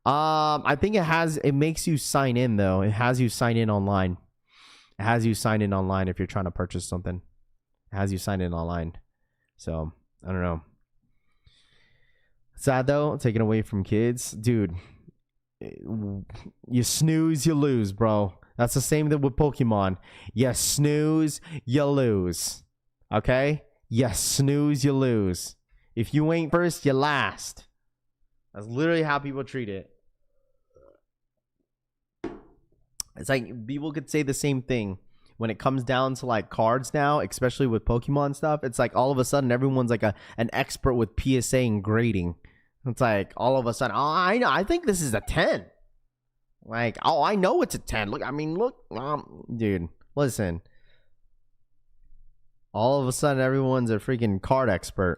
I think it makes you sign in though. It has you sign in online. It has you sign in online if you're trying to purchase something. It has you sign in online. So I don't know. Sad though, taken away from kids, dude. You snooze, you lose, bro. That's the same thing with Pokemon. You snooze, you lose. Okay? You snooze, you lose. If you ain't first, you last. That's literally how people treat it. It's like people could say the same thing when it comes down to like cards now, especially with Pokemon stuff. It's like all of a sudden everyone's like an expert with PSA and grading. It's like all of a sudden, oh, I know, I think this is a 10. Like, oh, I know it's a 10. Look, dude, listen. All of a sudden, everyone's a freaking card expert.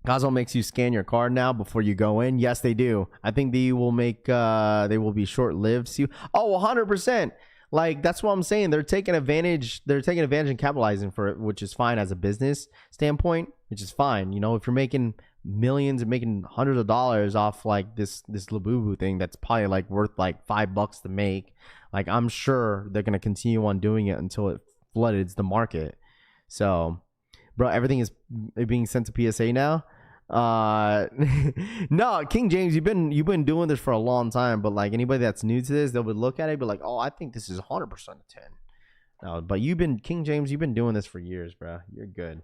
Costco makes you scan your card now before you go in. Yes, they do. I think they will be short-lived. See, 100%. Like, that's what I'm saying. They're taking advantage and capitalizing for it, which is fine as a business standpoint, which is fine. You know, if you're making millions and making hundreds of dollars off like this Labubu thing that's probably like worth like $5 to make, like I'm sure they're gonna continue on doing it until it floods the market. So, bro, everything is being sent to PSA now. No, King James, you've been doing this for a long time, but like anybody that's new to this, they'll look at it, be like, oh, I think this is 100% a 10. No, but King James, you've been doing this for years, bro. You're good.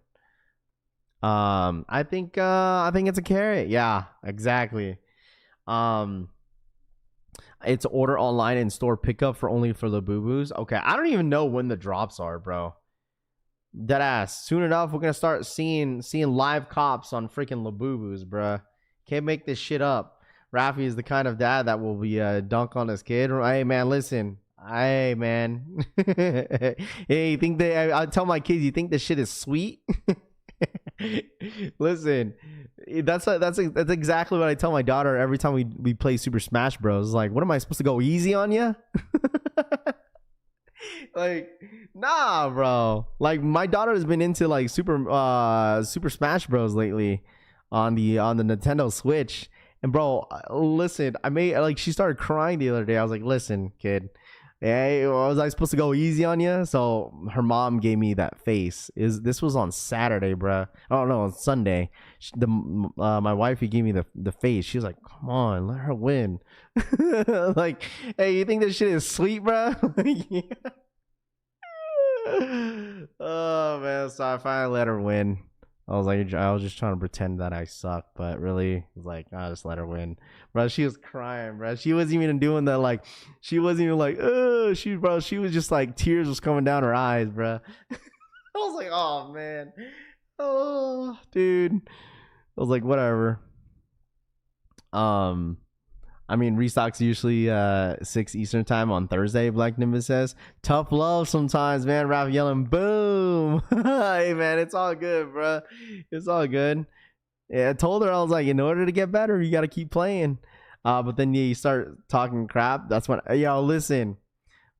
I think it's a carrot. Yeah, exactly. It's order online and store pickup for Labubus. Okay, I don't even know when the drops are, bro. Deadass. Soon enough, we're gonna start seeing live cops on freaking Labubus, bro. Can't make this shit up. Raffy is the kind of dad that will be dunk on his kid. Hey man, listen. Hey man. Hey, I tell my kids, you think this shit is sweet? Listen, that's exactly what I tell my daughter every time we play Super Smash Bros. Like, what am I supposed to go easy on you? Like, nah, bro. Like, my daughter has been into like Super Smash Bros lately on the Nintendo Switch. And bro, listen, she started crying the other day. I was like, listen, kid. Hey, was I supposed to go easy on you? So her mom gave me that face. This was on Saturday, bro. I don't know, on Sunday. My wifey gave me the face. She was like, "Come on, let her win." Like, hey, you think this shit is sweet, bro? Yeah. Oh man, so I finally let her win. I was just trying to pretend that I suck, but really, it was like, I just let her win, bro. She was crying, bro. She wasn't even doing that. Like, she wasn't even like, she was just like, tears was coming down her eyes, bro. I was like, oh man, oh dude. I was like, whatever. I mean, restocks usually 6 Eastern time on Thursday, Black Nimbus says. Tough love sometimes, man. Ralph yelling, boom. Hey, man, it's all good, bro. It's all good. Yeah, I told her, I was like, in order to get better, you got to keep playing. But then you start talking crap. That's when, yo, listen.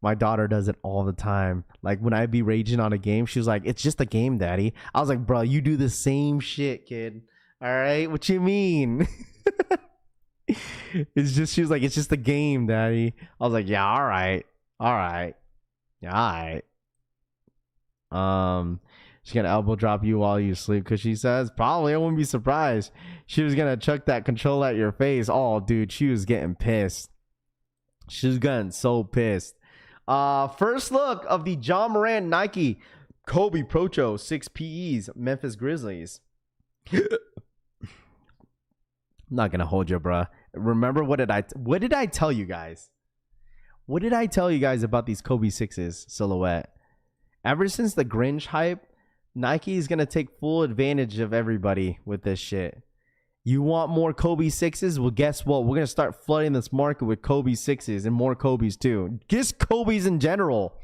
My daughter does it all the time. Like when I be raging on a game, she was like, "It's just a game, daddy." I was like, "Bro, you do the same shit, kid. All right, what you mean?" She was like, "It's just a game, daddy." I was like, "Yeah, all right, yeah, all right." She's gonna elbow drop you while you sleep because she says, probably, I wouldn't be surprised. She was gonna chuck that control at your face. Oh, dude, she was getting pissed. She was getting so pissed. First look of the John Morant Nike Kobe Procho 6 PEs Memphis Grizzlies. I'm not gonna hold you, bruh. Remember what did I tell you guys? What did I tell you guys about these Kobe 6s silhouette? Ever since the Grinch hype, Nike is gonna take full advantage of everybody with this shit. You want more Kobe 6s? Well, guess what? We're gonna start flooding this market with Kobe 6s and more Kobe's too. Just Kobe's in general.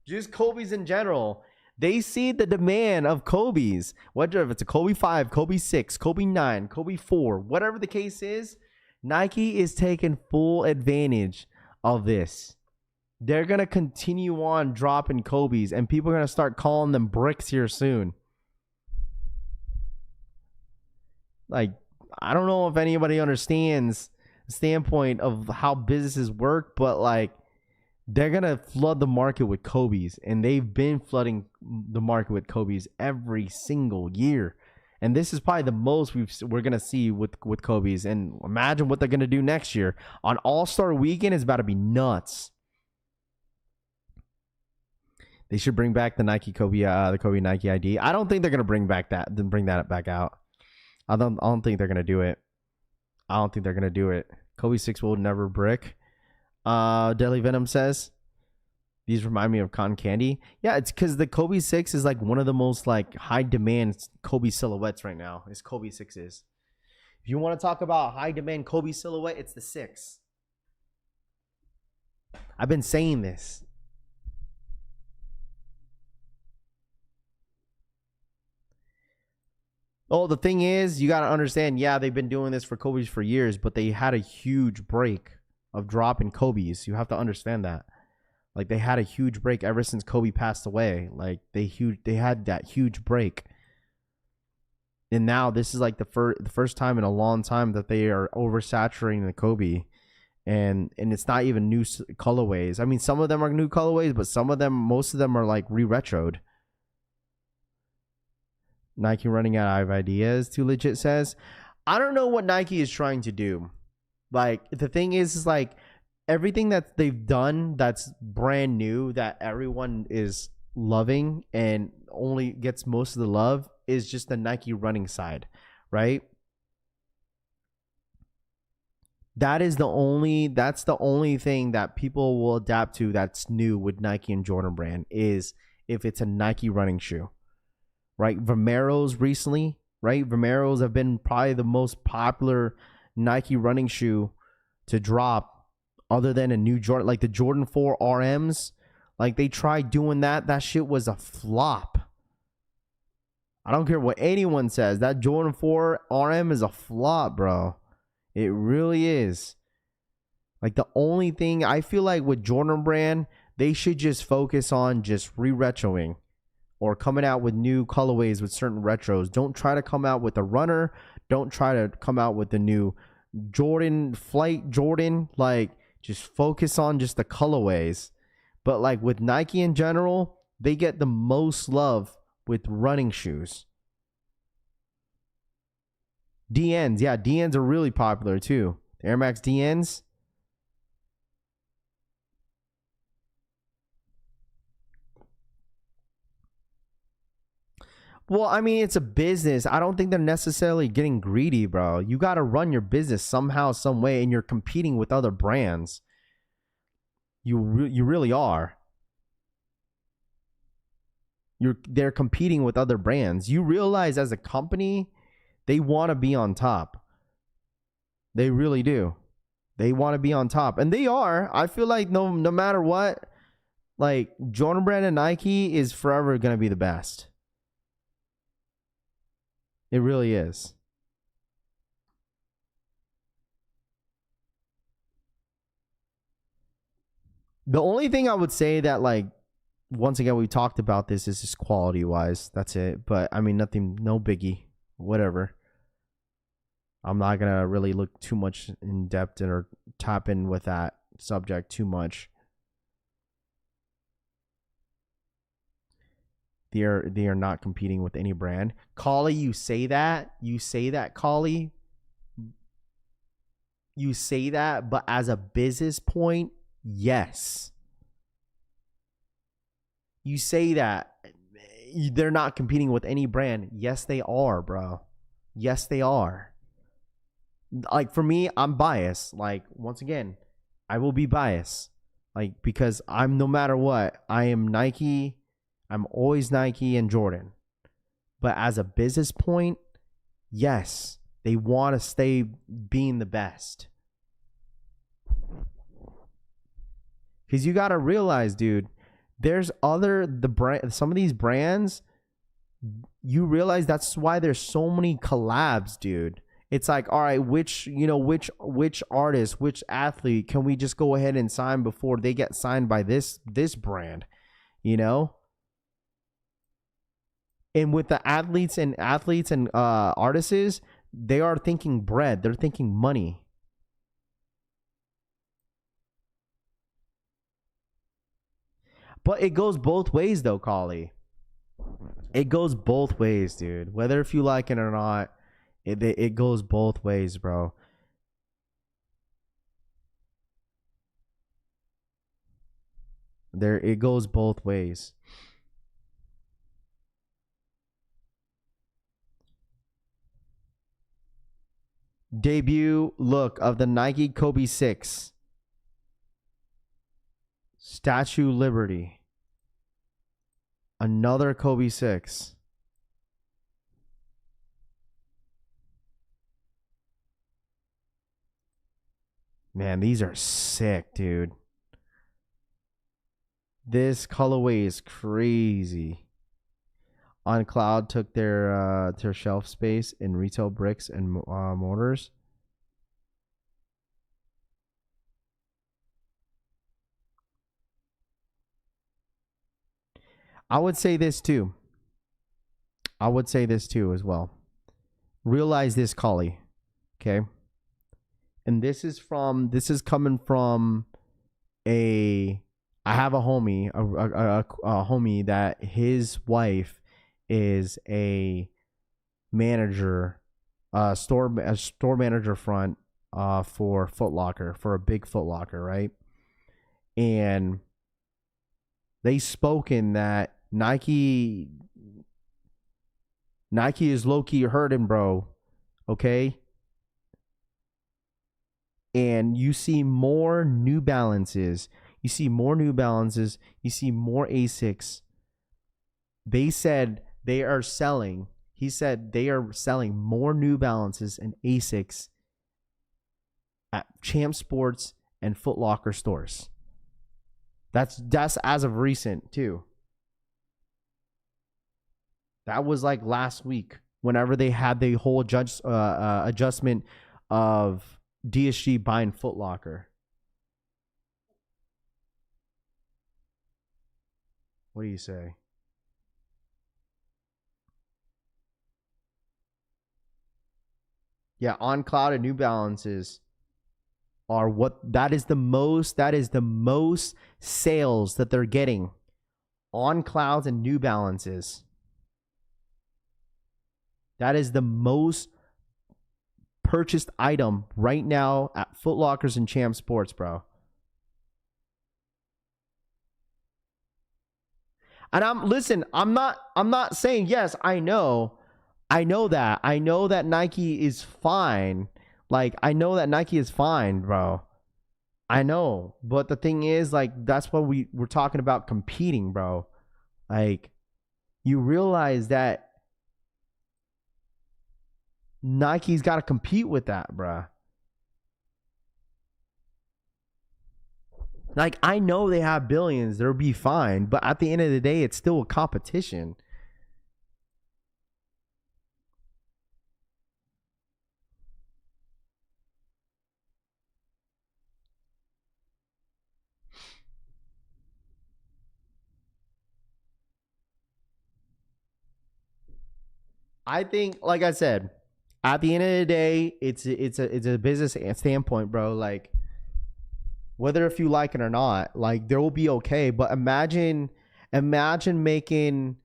Just Kobe's in general. They see the demand of Kobe's. Whether if it's a Kobe 5, Kobe 6, Kobe 9, Kobe 4, whatever the case is, Nike is taking full advantage of this. They're going to continue on dropping Kobe's, and people are going to start calling them bricks here soon. Like, I don't know if anybody understands the standpoint of how businesses work, but like, they're going to flood the market with Kobe's, and they've been flooding the market with Kobe's every single year. And this is probably the most we're going to see with Kobe's. And imagine what they're going to do next year. On All-Star Weekend, it's about to be nuts. They should bring back the Nike Kobe, the Kobe Nike ID. I don't think they're gonna bring that back out. I don't think they're gonna do it. I don't think they're gonna do it. Kobe 6 will never brick. Deadly Venom says these remind me of cotton candy. Yeah, it's because the Kobe 6 is like one of the most like high demand Kobe silhouettes right now. Is Kobe 6s. If you want to talk about high demand Kobe silhouette, it's the 6. I've been saying this. Oh, the thing is, you got to understand, yeah, they've been doing this for Kobe's for years, but they had a huge break of dropping Kobe's. You have to understand that. Like, they had a huge break ever since Kobe passed away. Like, they had that huge break. And now this is like the first time in a long time that they are oversaturating the Kobe. And it's not even new colorways. I mean, some of them are new colorways, but most of them are like re-retroed. Nike running out of ideas, Too Legit says. I don't know what Nike is trying to do. Like, the thing is like everything that they've done that's brand new that everyone is loving and only gets most of the love is just the Nike running side, right? That's the only thing that people will adapt to that's new with Nike and Jordan brand is if it's a Nike running shoe. Right, Vomeros recently, right? Vomeros have been probably the most popular Nike running shoe to drop other than a new Jordan, like the Jordan 4 RMs. Like, they tried doing that. That shit was a flop. I don't care what anyone says. That Jordan 4 RM is a flop, bro. It really is. Like, the only thing I feel like with Jordan brand, they should just focus on just re-retroing. Or coming out with new colorways with certain retros. Don't try to come out with a runner. Don't try to come out with the new Jordan, Flight Jordan. Like, just focus on just the colorways. But like with Nike in general, they get the most love with running shoes. DNs. Yeah, DNs are really popular too. The Air Max DNs. Well, I mean, it's a business. I don't think they're necessarily getting greedy, bro. You got to run your business somehow, some way, and you're competing with other brands. You really are. They're competing with other brands. You realize as a company, they want to be on top. They really do. They want to be on top, and they are. I feel like no matter what, like Jordan brand and Nike is forever going to be the best. It really is. The only thing I would say that, like, once again, we talked about this, is just quality wise. That's it. But I mean, nothing, no biggie, whatever. I'm not going to really look too much in depth or tap in with that subject too much. They are not competing with any brand. Collie, you say that, Collie. You say that, but as a business point, yes. You say that they're not competing with any brand. Yes, they are, bro. Yes, they are. Like, for me, I'm biased. Like, once again, I will be biased. Like, because I'm, no matter what, I am Nike. I'm always Nike and Jordan. But as a business point, yes, they want to stay being the best. Because you got to realize, dude, there's some of these brands, you realize that's why there's so many collabs, dude. It's like, all right, which artist, which athlete can we just go ahead and sign before they get signed by this brand, you know? And with the athletes and artists, they are thinking bread. They're thinking money. But it goes both ways, though, Collie. It goes both ways, dude. Whether if you like it or not, it goes both ways, bro. It goes both ways. Debut look of the Nike Kobe 6. Statue Liberty. Another Kobe 6. Man, these are sick, dude. This colorway is crazy. On Cloud took their shelf space in retail bricks and mortars. I would say this too. As well. Realize this, Collie. Okay. And this is coming from I have a homie, a homie that his wife is a manager, store manager front for Foot Locker, for a big Foot Locker, right? And they spoken that Nike is low-key hurting, bro. Okay? And you see more New Balances. You see more Asics. They said they are selling. He said they are selling more New Balances and Asics at Jdsports and Foot Locker stores. That's as of recent too. That was like last week, whenever they had the whole adjustment of DSG buying Foot Locker. What do you say? Yeah, On Cloud and New Balances are that is the most sales that they're getting. On Clouds and New Balances. That is the most purchased item right now at Foot Lockers and Jdsports, bro. And I'm not saying, yes, I know that Nike is fine. Like, I know that Nike is fine, bro. I know. But the thing is, like, that's what we're talking about, competing, bro. Like, you realize that Nike's got to compete with that, bro. Like, I know they have billions. They'll be fine. But at the end of the day, it's still a competition. I think, like I said, at the end of the day, it's a business standpoint, bro. Like, whether if you like it or not, like there will be okay. But imagine making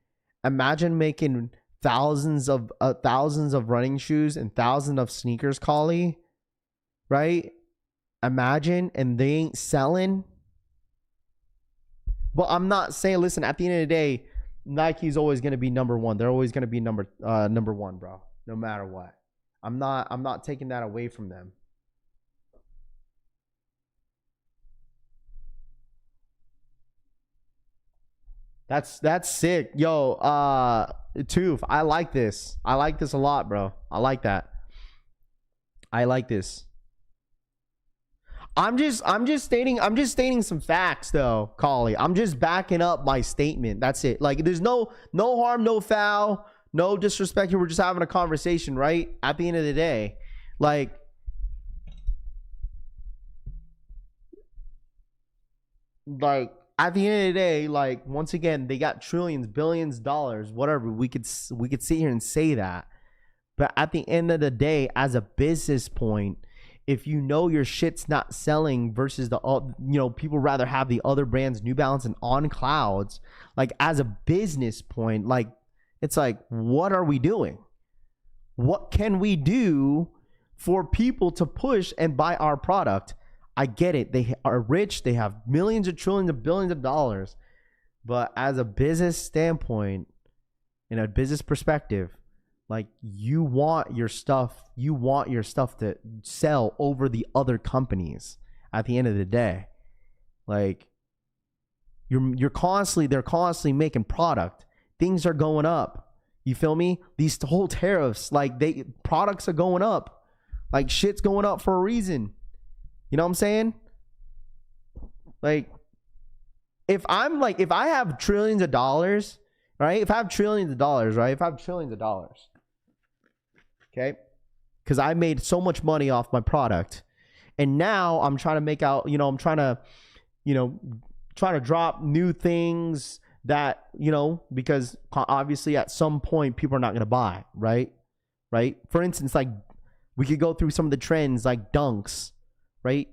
thousands of running shoes and thousands of sneakers, Collie, right? Imagine, and they ain't selling. But I'm not saying, listen, at the end of the day, Nike's always going to be number one. They're always going to be number one, bro, no matter what. I'm not taking that away from them. That's sick. Yo, Toof, I like this. I like this a lot, bro. I like that. I like this. I'm just stating some facts though, Collie. I'm just backing up my statement. That's it. Like, there's no harm, no foul, no disrespect here. We're just having a conversation, right? At the end of the day. Like, at the end of the day, like, once again, they got trillions, billions, dollars, whatever. We could sit here and say that. But at the end of the day, as a business point, if you know your shit's not selling versus people rather have the other brands, New Balance and On Clouds, like, as a business point, like, it's like, what are we doing? What can we do for people to push and buy our product? I get it. They are rich. They have millions of trillions of billions of dollars. But as a business standpoint, in a business perspective, like, you want your stuff to sell over the other companies at the end of the day. Like, they're constantly making product. Things are going up. You feel me? These whole tariffs, like, products are going up. Like, shit's going up for a reason. You know what I'm saying? Like, if I have trillions of dollars, right? If I have trillions of dollars, okay? Because I made so much money off my product. And now I'm trying to make out, I'm trying to drop new things that, because obviously at some point people are not going to buy, right? Right? For instance, like, we could go through some of the trends like dunks, right?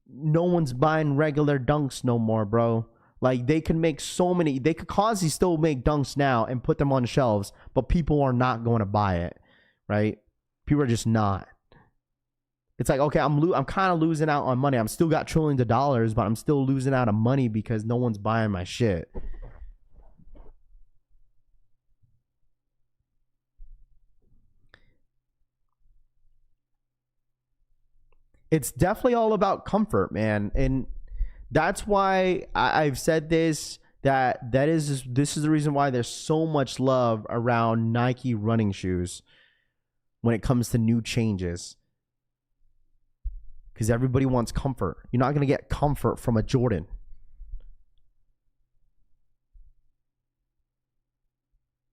No one's buying regular dunks no more, bro. Like, they could constantly still make dunks now and put them on shelves, but people are not going to buy it, right? People are just not. It's like, okay, I'm kind of losing out on money. I'm still got trillions of dollars, but I'm still losing out on money because no one's buying my shit. It's definitely all about comfort, man. And that's why I've said this, this is the reason why there's so much love around Nike running shoes when it comes to new changes. Because everybody wants comfort. You're not going to get comfort from a Jordan.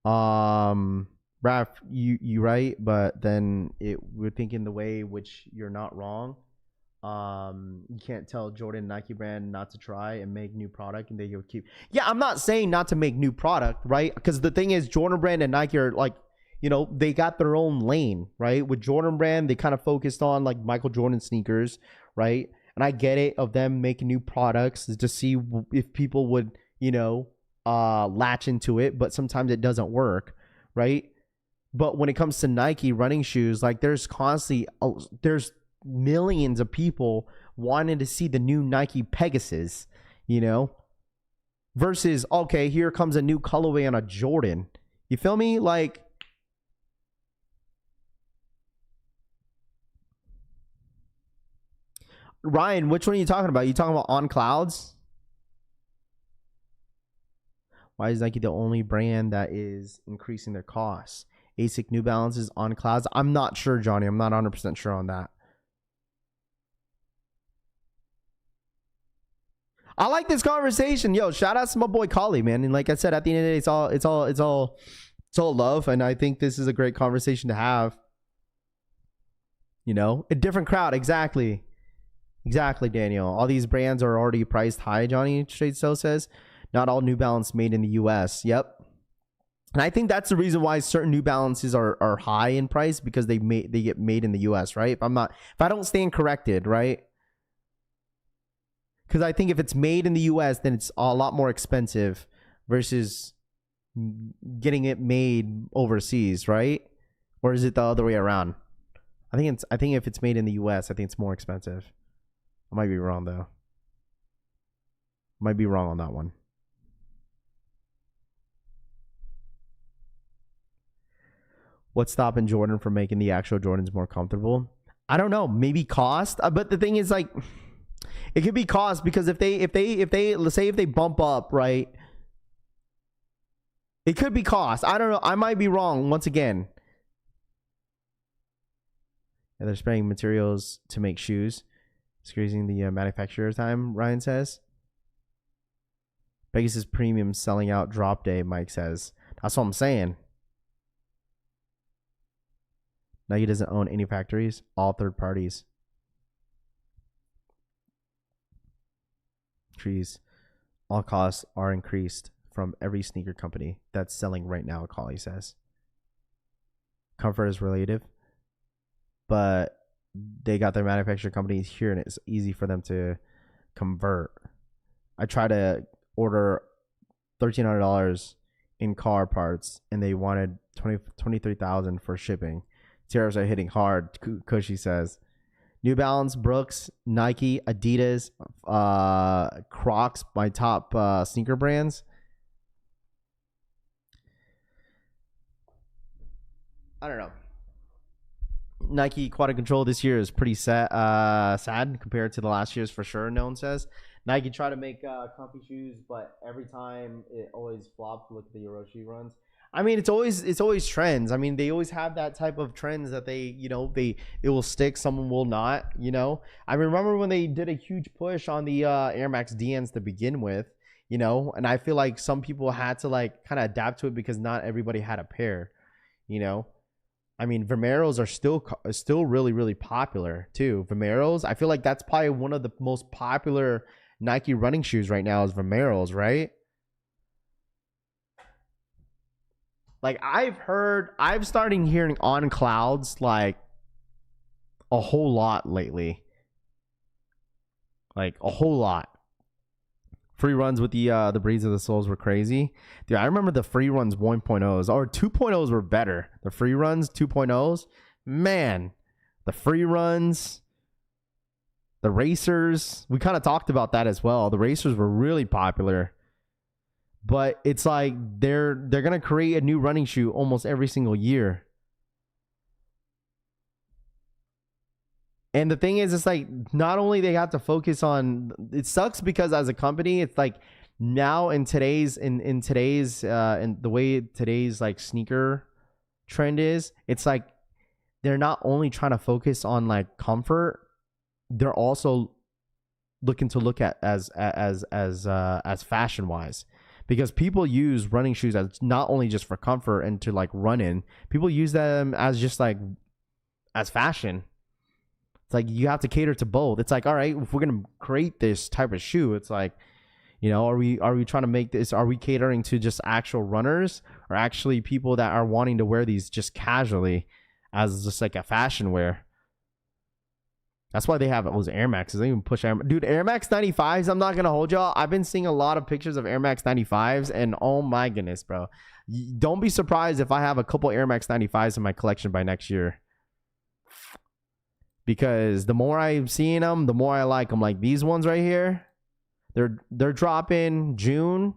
Raph, you right, but then we're thinking the way which you're not wrong. You can't tell Jordan, Nike brand not to try and make new product, and they will keep. Yeah, I'm not saying not to make new product, right? Because the thing is, Jordan brand and Nike are like, they got their own lane, right? With Jordan brand, they kind of focused on like Michael Jordan sneakers, right? And I get it of them making new products to see if people would, latch into it, but sometimes it doesn't work, right? But when it comes to Nike running shoes, like, there's millions of people wanting to see the new Nike Pegasus, versus, okay, here comes a new colorway on a Jordan. You feel me? Like, Ryan, which one are you talking about? You talking about On Clouds? Why is Nike the only brand that is increasing their costs? ASIC, New Balances, On Clouds? I'm not sure, Johnny. I'm not 100% sure on that. I like this conversation. Yo, shout out to my boy Collie, man. And like I said, at the end of the day, it's all love. And I think this is a great conversation to have. A different crowd. Exactly, Daniel. All these brands are already priced high, Johnny Straight So says. Not all New Balance made in the US. Yep. And I think that's the reason why certain New Balances are high in price, because they get made in the US, right? If I don't stand corrected, right? Because I think if it's made in the US, then it's a lot more expensive versus getting it made overseas, right? Or is it the other way around? I think if it's made in the US, I think it's more expensive. I might be wrong though. Might be wrong on that one. What's stopping Jordan from making the actual Jordans more comfortable? I don't know. Maybe cost. But the thing is, like, it could be cost, because if they let's say if they bump up, right? It could be cost. I don't know. I might be wrong once again. And they're spraying materials to make shoes, squeezing the manufacturer time. Ryan says. Pegasus Premium selling out drop day. Mike says. That's what I'm saying. Nike doesn't own any factories, all third parties. Trees. All costs are increased from every sneaker company that's selling right now, Collie says. Comfort is relative, but they got their manufacturer companies here and it's easy for them to convert. I tried to order $1,300 in car parts and they wanted $23,000 for shipping. Tariffs are hitting hard, Cushy says. New Balance, Brooks, Nike, Adidas, Crocs, my top sneaker brands. I don't know. Nike Quality Control this year is pretty sad compared to the last year's for sure, no one says. Nike try to make comfy shoes, but every time it always flops. Look at the Hiroshi runs. I mean, it's always trends. I mean, they always have that type of trends that it will stick, someone will not, I remember when they did a huge push on the Air Max DNs to begin with, and I feel like some people had to like kind of adapt to it because not everybody had a pair, I mean, Vomeros are still really, really popular too. Vomeros, I feel like that's probably one of the most popular Nike running shoes right now is Vomeros, right? Like I've started hearing On Clouds like a whole lot lately. Like a whole lot. Free runs with the Breeds of the Souls were crazy. Dude, I remember the free runs 1.0s or 2.0s were better. The free runs 2.0s, man, the free runs, the racers, we kind of talked about that as well. The racers were really popular. But it's like they're going to create a new running shoe almost every single year. And the thing is, it's like not only they have to focus on, it sucks because as a company, it's like now in today's and the way today's like sneaker trend is, it's like they're not only trying to focus on like comfort, they're also looking to look at as fashion wise. Because people use running shoes as not only just for comfort and to like run in, people use them as just like as fashion. It's like you have to cater to both. It's like, all right, if we're gonna create this type of shoe, it's like, are we trying to make this? Are we catering to just actual runners or actually people that are wanting to wear these just casually as just like a fashion wear? That's why they have those Air Maxes. They even push Dude, Air Max 95s, I'm not going to hold y'all. I've been seeing a lot of pictures of Air Max 95s, and oh my goodness, bro. Don't be surprised if I have a couple Air Max 95s in my collection by next year. Because the more I'm seeing them, the more I like them. Like these ones right here, they're dropping June.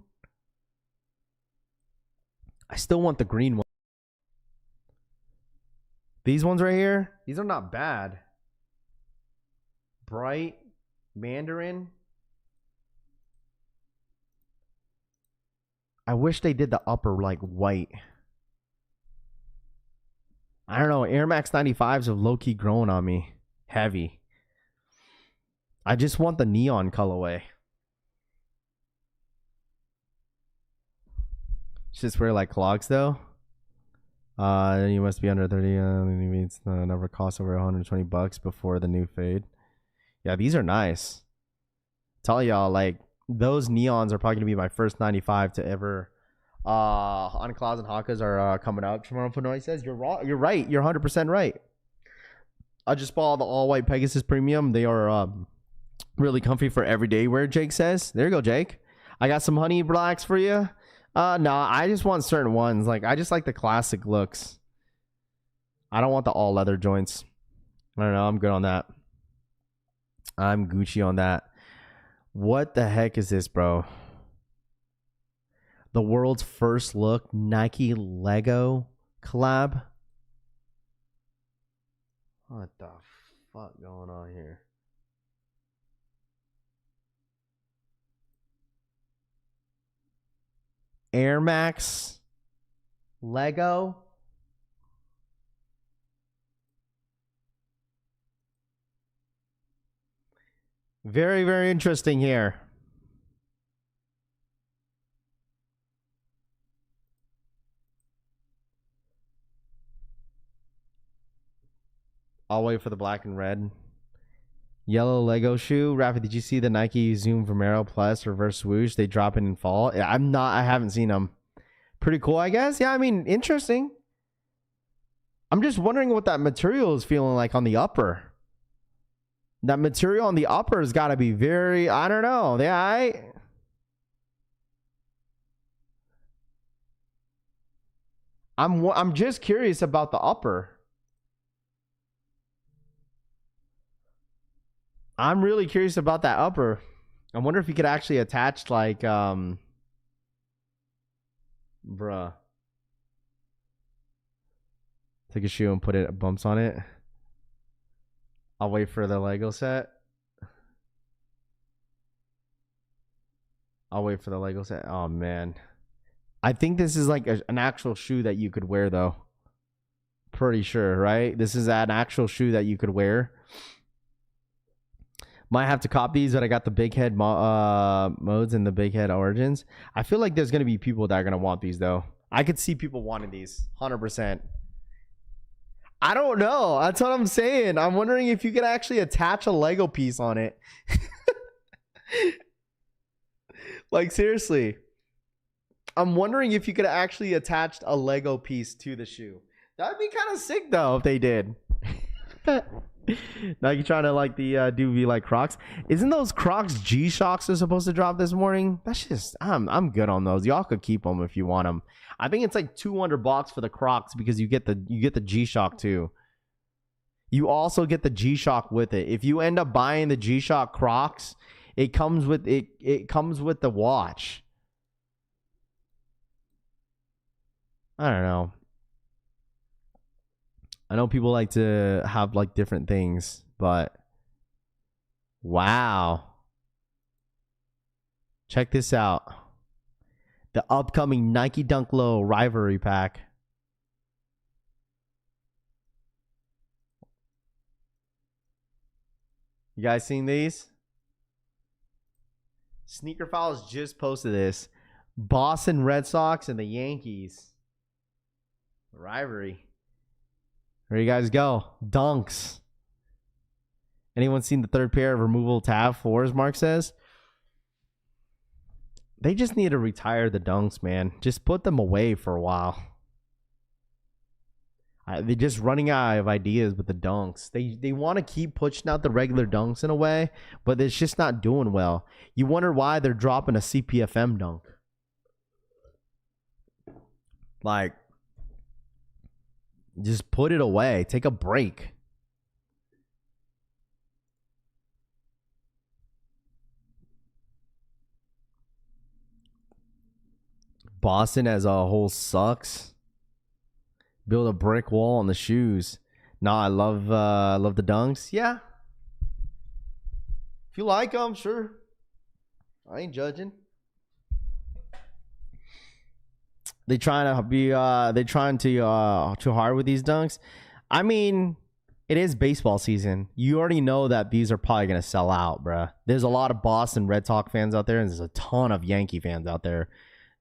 I still want the green one. These ones right here, these are not bad. Bright Mandarin. I wish they did the upper like white. I don't know. Air Max 95s have low-key grown on me. Heavy. I just want the neon colorway. Just wear like clogs though. You must be under 30. It's never cost over $120 before the new fade. Yeah, these are nice. Tell y'all, like, those neons are probably going to be my first 95 to ever On Clouds and Hakas are coming up tomorrow. Panoy says you're wrong. You're right. You're 100% right. I just bought the all white Pegasus Premium. They are really comfy for everyday wear. Jake says. There you go, Jake. I got some honey blacks for you. No, I just want certain ones. Like I just like the classic looks. I don't want the all leather joints. I don't know. I'm good on that. I'm Gucci on that. What the heck is this, bro? The world's first look Nike Lego collab. What the fuck going on here? Air Max Lego. Very, very interesting here. I'll wait for the black and red. Yellow Lego shoe. Raffy, did you see the Nike Zoom Vomero Plus reverse swoosh? They drop in fall. I haven't seen them. Pretty cool, I guess. Yeah, I mean, interesting. I'm just wondering what that material is feeling like on the upper. That material on the upper has got to be very, I don't know. Yeah, I'm just curious about the upper. I'm really curious about that upper. I wonder if you could actually attach like bruh. Take a shoe and put it bumps on it. I'll wait for the Lego set. Oh man. I think this is like an actual shoe that you could wear though. Pretty sure, right? This is an actual shoe that you could wear. Might have to cop these, but I got the big head modes and the big head origins. I feel like there's going to be people that are going to want these though. I could see people wanting these 100%. I don't know. That's what I'm saying. I'm wondering if you could actually attach a Lego piece on it. Like seriously. I'm wondering if you could actually attach a Lego piece to the shoe. That'd be kind of sick though if they did. Now you're trying to like the doobie like Crocs. Isn't those Crocs G-Shocks are supposed to drop this morning? That's just I'm good on those. Y'all could keep them if you want them. I think it's like $200 for the Crocs because you get the G-Shock too. You also get the G-Shock with it. If you end up buying the G-Shock Crocs, it comes with it comes with the watch. I don't know. I know people like to have like different things, but wow. Check this out. The upcoming Nike Dunk Low Rivalry Pack. You guys seen these? Sneaker Files just posted this. Boston Red Sox and the Yankees. Rivalry. There you guys go. Dunks. Anyone seen the third pair of removable tab 4s, Mark says? They just need to retire the dunks, man. Just put them away for a while. They're just running out of ideas with the dunks. They want to keep pushing out the regular dunks in a way, but it's just not doing well. You wonder why they're dropping a CPFM dunk. Like, just put it away. Take a break. Boston as a whole sucks. Build a brick wall on the shoes. Nah, I love the dunks. Yeah. If you like them, sure. I ain't judging. They trying to be too hard with these dunks. I mean, it is baseball season. You already know that these are probably gonna sell out, bruh. There's a lot of Boston Red Sox fans out there, and there's a ton of Yankee fans out there.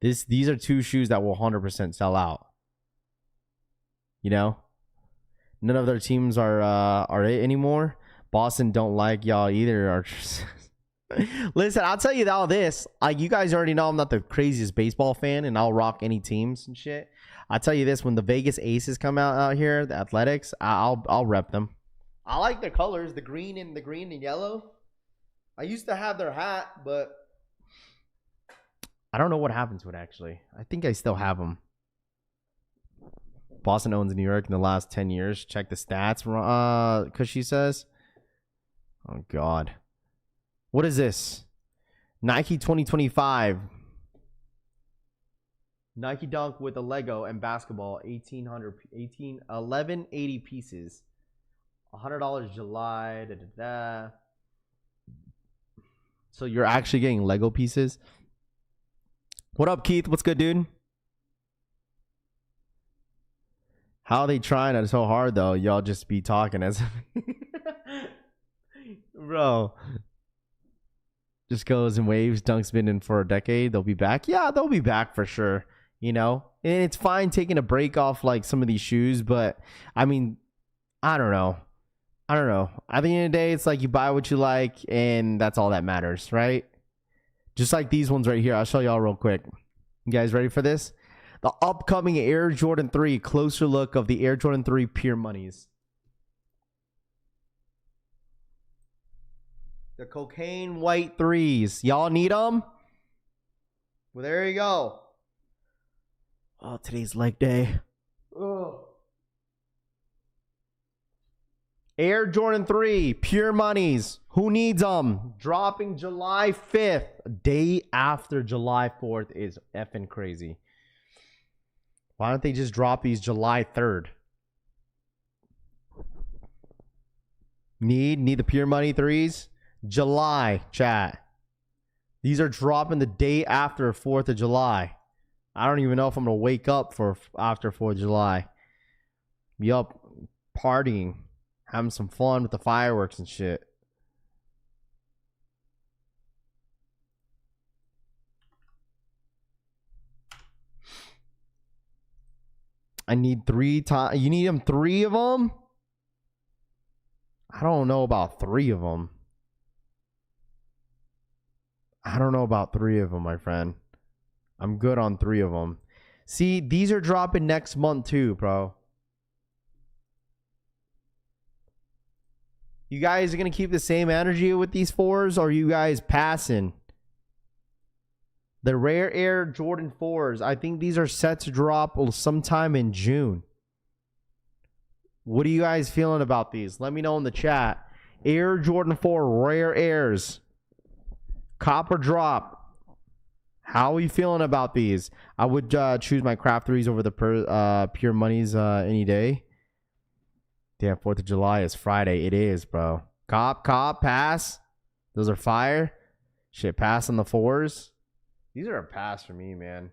These are two shoes that will 100% sell out. You know, none of their teams are it anymore. Boston don't like y'all either. Listen, I'll tell you all this. You guys already know I'm not the craziest baseball fan, and I'll rock any teams and shit. I'll tell you this: when the Vegas Aces come out here, the Athletics, I'll rep them. I like their colors, the green and yellow. I used to have their hat, but I don't know what happened to it. Actually, I think I still have them. Boston owns New York in the last 10 years. Check the stats. Because she says, oh God. What is this? Nike 2025. Nike Dunk with a Lego and basketball. 1180 pieces. $100 July. Da, da, da. So you're actually getting Lego pieces. What up, Keith? What's good, dude? How are they trying it so hard, though? Y'all just be talking as... Bro. Just goes in waves. Dunk's been in for a decade. They'll be back. Yeah, they'll be back for sure. You know? And it's fine taking a break off, like, some of these shoes. But, I mean, I don't know. At the end of the day, it's like you buy what you like, and that's all that matters, right? Just like these ones right here. I'll show y'all real quick. You guys ready for this? The upcoming Air Jordan 3. Closer look of the Air Jordan 3 Pure Monies. The cocaine white 3s. Y'all need them? Well, there you go. Oh, today's leg day. Ugh. Air Jordan 3 Pure Monies. Who needs them? Dropping July 5th. A day after July 4th is effing crazy. Why don't they just drop these July 3rd? Need the Pure Money 3s? July, chat. These are dropping the day after 4th of July. I don't even know if I'm going to wake up for after 4th of July. Be up partying. Having some fun with the fireworks and shit. I need 3 times. You need them 3 of them? I don't know about 3 of them. I don't know about 3 of them, my friend. I'm good on 3 of them. See, these are dropping next month too, bro. You guys are going to keep the same energy with these 4s, or are you guys passing? The Rare Air Jordan 4s, I think these are set to drop sometime in June. What are you guys feeling about these? Let me know in the chat. Air Jordan 4 Rare Airs. Copper drop. How are you feeling about these? I would choose my Craft 3s over the Pure Monies any day. Damn, 4th of July is Friday. It is, bro. Cop, pass. Those are fire. Shit, pass on the 4s. These are a pass for me, man.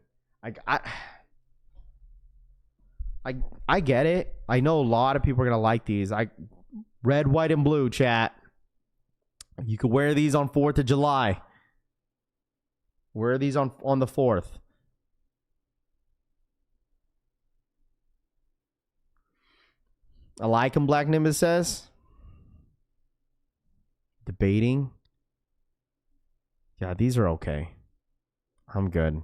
I get it. I know a lot of people are gonna like these. Red, white, and blue, chat. You could wear these on 4th of July. Wear these on the 4th. I like them, Black Nimbus says. Debating. Yeah, these are okay. I'm good.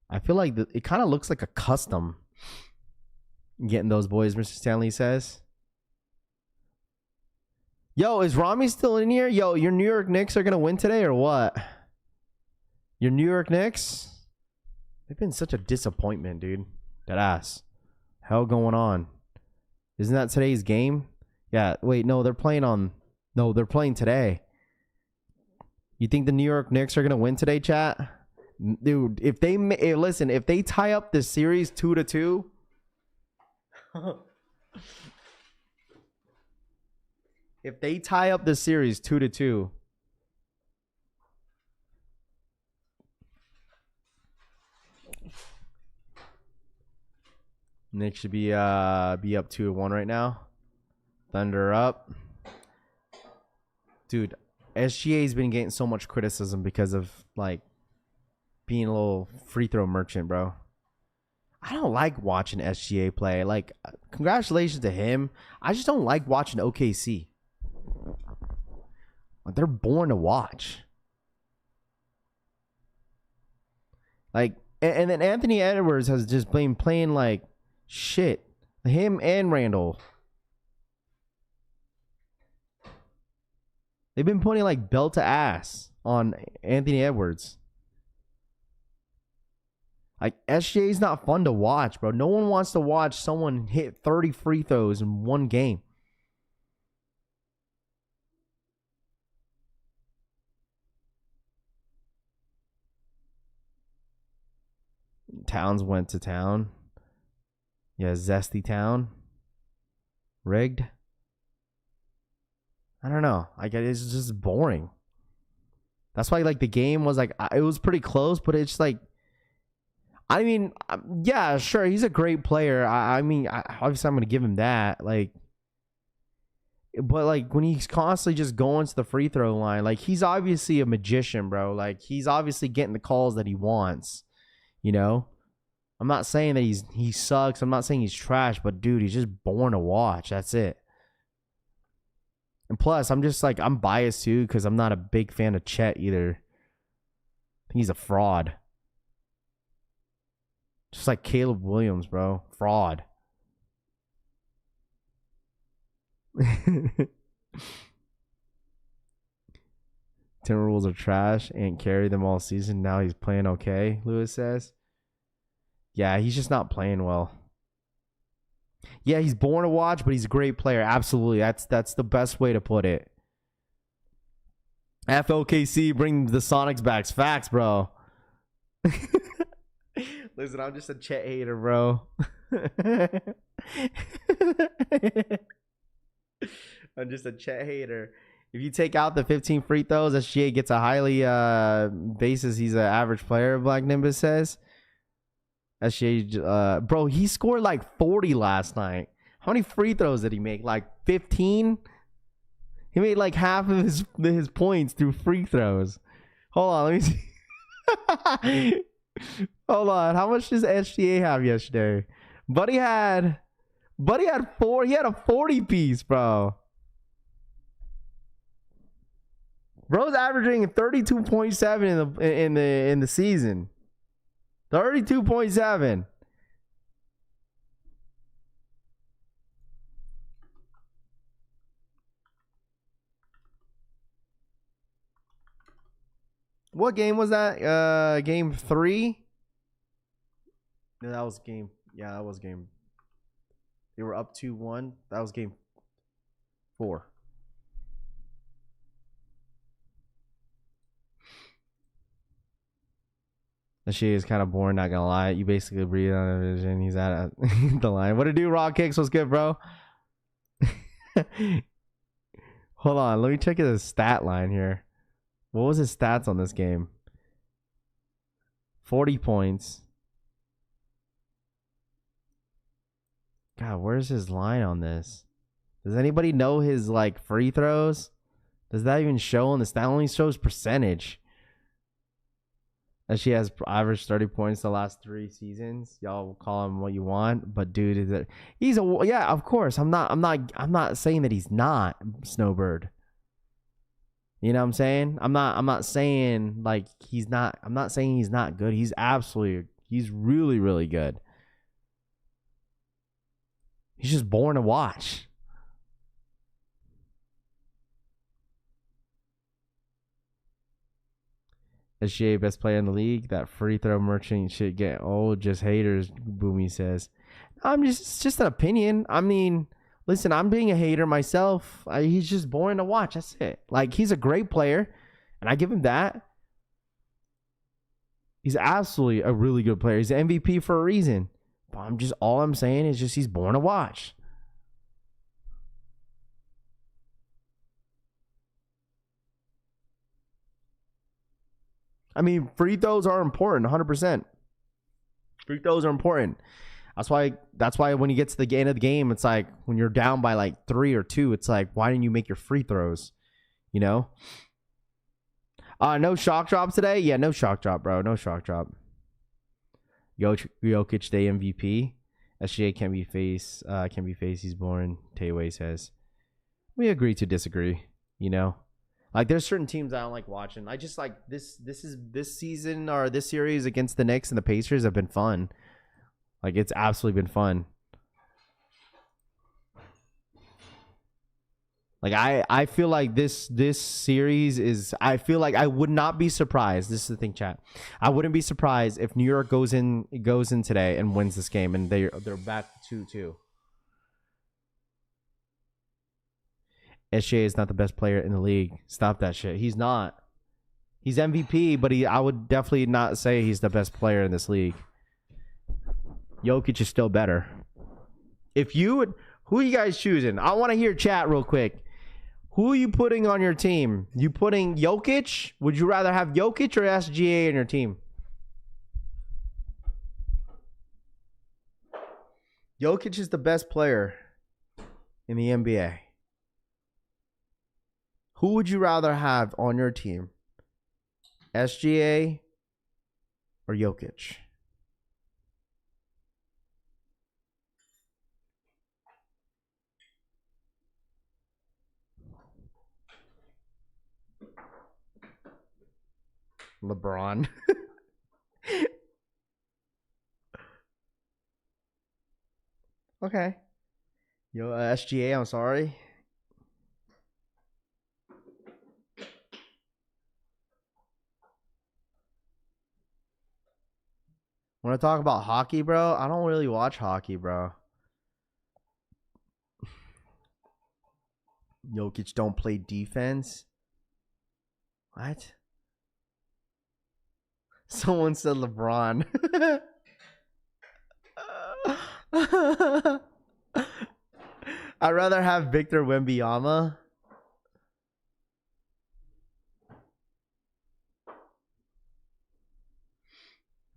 I feel like it kind of looks like a custom. Getting those boys, Mr. Stanley says. Yo, is Rami still in here? Yo, your New York Knicks are going to win today or what? Your New York Knicks? They've been such a disappointment, dude. That ass. Hell going on? Isn't that today's game? Yeah, wait, no, they're playing today. You think the New York Knicks are going to win today, chat? Dude, if they tie up this series 2-2, if they tie up this series 2-2, Knicks should be up 2-1 right now. Thunder up. Dude, SGA's been getting so much criticism because of like being a little free throw merchant, bro. I don't like watching SGA play. Like, congratulations to him. I just don't like watching OKC. They're boring to watch. Like, and then Anthony Edwards has just been playing like shit. Him and Randall. They've been putting like belt to ass on Anthony Edwards. Like, SGA is not fun to watch, bro. No one wants to watch someone hit 30 free throws in one game. Towns went to town. Yeah, Zesty Town. Rigged. I don't know. Like, it's just boring. That's why, like, the game was like, it was pretty close, but it's like, I mean, yeah, sure, he's a great player. I mean, obviously I'm going to give him that. Like, but like when he's constantly just going to the free throw line, like he's obviously a magician, bro. Like he's obviously getting the calls that he wants, you know? I'm not saying that he sucks. I'm not saying he's trash, but dude, he's just boring to watch. That's it. And plus, I'm just like, I'm biased too because I'm not a big fan of Chet either. I think he's a fraud. Just like Caleb Williams, bro. Fraud. Timberwolves are trash and carry them all season. Now he's playing okay, Lewis says. Yeah, he's just not playing well. Yeah, he's boring to watch, but he's a great player. Absolutely. That's the best way to put it. FOKC, bring the Sonics back. Facts, bro. Listen, I'm just a Chet hater, bro. I'm just a Chet hater. If you take out the 15 free throws, SGA gets a highly basis. He's an average player, Black Nimbus says. SGA, bro, he scored like 40 last night. How many free throws did he make? Like 15? He made like half of his points through free throws. Hold on, let me see. Hold on. How much does SGA have yesterday? Buddy had 4. He had a 40 piece, bro. Bro's averaging 32.7 in the season. 32.7. What game was that? Game 3? No, that was game. Yeah, that was game. They were up 2-1. That was game 4. That shit is kind of boring, not gonna lie. You basically breathe on a vision. He's at the line. What to do, Raw Kicks? What's good, bro? Hold on. Let me check his stat line here. What was his stats on this game? 40 points. God, where's his line on this? Does anybody know his, like, free throws? Does that even show on this? That only shows percentage. And she has averaged 30 points the last 3 seasons. Y'all will call him what you want, but dude, he's a, yeah, of course. I'm not saying that he's not Snowbird. You know what I'm saying? I'm not saying like he's not. I'm not saying he's not good. He's really, really good. He's just boring to watch. SGA best player in the league. That free throw merchant shit get old. Just haters, Boomy says. It's just an opinion. I mean, listen, I'm being a hater myself. He's just boring to watch. That's it. Like, he's a great player, and I give him that. He's absolutely a really good player. He's an MVP for a reason. But all I'm saying is just he's boring to watch. I mean, free throws are important, 100%. Free throws are important. That's why when you get to the end of the game, it's like when you're down by like 3 or 2, it's like, why didn't you make your free throws? You know? No shock drop today? Yeah, no shock drop, bro. No shock drop. Jokic Day MVP. SGA can't be face. He's born. Tayway says. We agree to disagree, you know? Like there's certain teams I don't like watching. I just like this season or this series against the Knicks and the Pacers have been fun. Like it's absolutely been fun. Like I feel like this series is, I feel like I would not be surprised. This is the thing, chat. I wouldn't be surprised if New York goes in today and wins this game and they're back 2-2. SGA is not the best player in the league. Stop that shit. He's not. He's MVP, but I would definitely not say he's the best player in this league. Jokic is still better. Who are you guys choosing? I want to hear chat real quick. Who are you putting on your team? You putting Jokic? Would you rather have Jokic or SGA on your team? Jokic is the best player in the NBA. Who would you rather have on your team? SGA or Jokic? LeBron. Okay. SGA, I'm sorry. Want to talk about hockey, bro? I don't really watch hockey, bro. Jokic don't play defense? What? Someone said LeBron. I'd rather have Victor Wembanyama.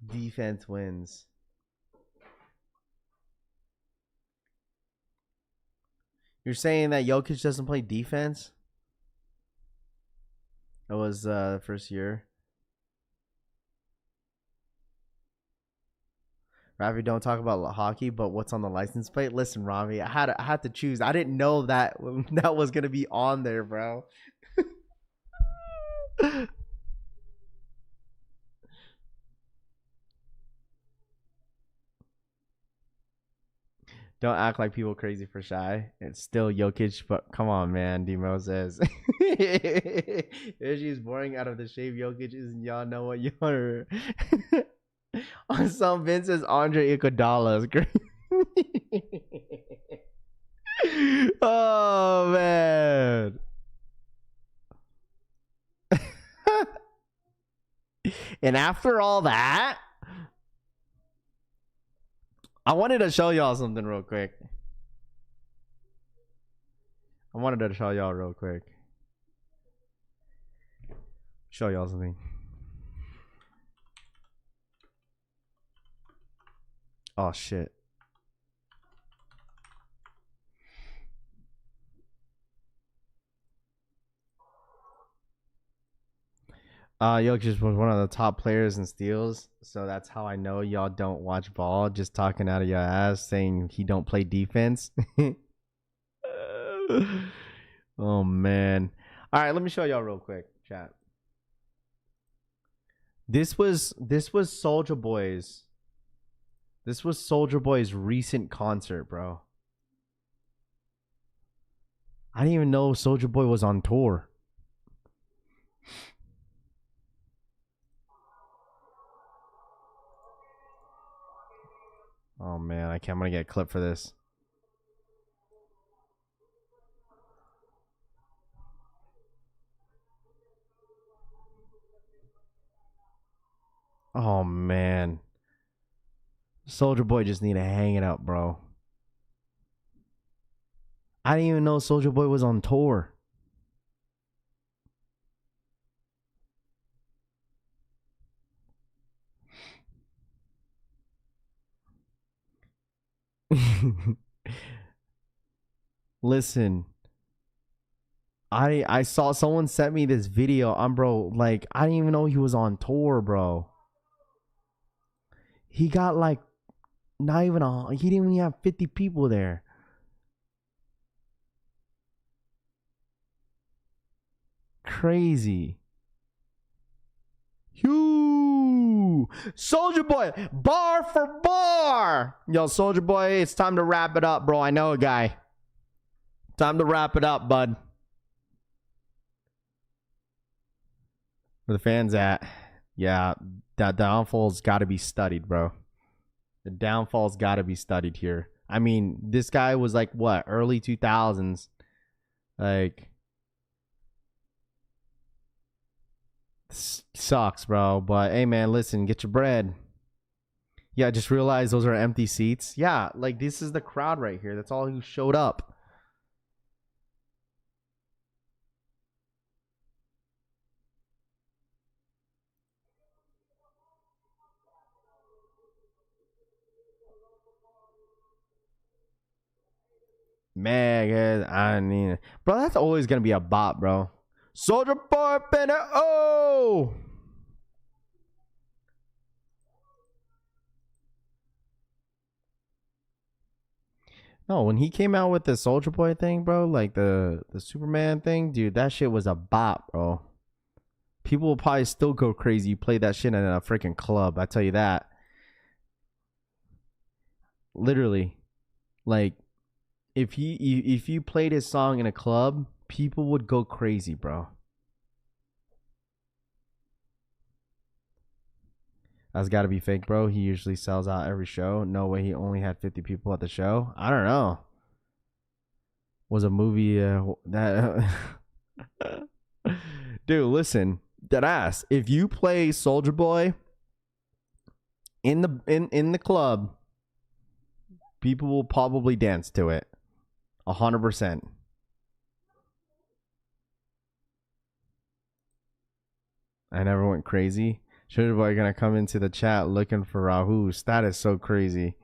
Defense wins. You're saying that Jokic doesn't play defense? That was the first year. Ravi, don't talk about hockey, but what's on the license plate? Listen, Ravi, I had to choose. I didn't know that was gonna be on there, bro. Don't act like people crazy for shy. It's still Jokic, but come on, man. Demo says. She's boring out of the shape. Jokic is, y'all know what you're. On some Vince's Andre Iguodala is great. Oh man. And after all that, I wanted to show y'all something real quick. Show y'all something. Oh shit. Jokic was one of the top players in steals, so that's how I know y'all don't watch ball. Just talking out of your ass, saying he don't play defense. Oh man! All right, let me show y'all real quick, chat. This was Soulja Boy's. This was Soulja Boy's recent concert, bro. I didn't even know Soulja Boy was on tour. Oh man, I'm gonna get a clip for this. Oh man. Soulja Boy just need to hang it up, bro. I didn't even know Soulja Boy was on tour. Listen, I saw someone sent me this video. Bro, like I didn't even know he was on tour, bro. He got like he didn't even have 50 people crazy. Hugh, Soulja Boy, bar for bar. Yo, Soulja Boy, it's time to wrap it up, bro. I know a guy. Time to wrap it up, bud. Where the fans at? Yeah, that downfall's got to be studied, bro. The downfall's got to be studied here. I mean, this guy was like, what, early 2000s? Like, sucks, bro. But hey, man, listen, get your bread. Yeah, just realize those are empty seats. Yeah, like, this is the crowd right here. That's all who showed up. Man, I mean, bro, that's always gonna be a bot, bro. Soulja Boy, oh. No, when he came out with the Soulja Boy thing, bro, like the Superman thing, dude, that shit was a bop, bro. People will probably still go crazy. You play that shit in a freaking club, I tell you that. Literally, like, if you played his song in a club, people would go crazy, bro. That's got to be fake, bro. He usually sells out every show. No way he only had 50 people at the show. I don't know. Was a movie that dude, listen, dead ass. If you play Soulja Boy in the club, people will probably dance to it. 100%. I never went crazy. Soulja Boy gonna come into the chat looking for Rahus. That is so crazy.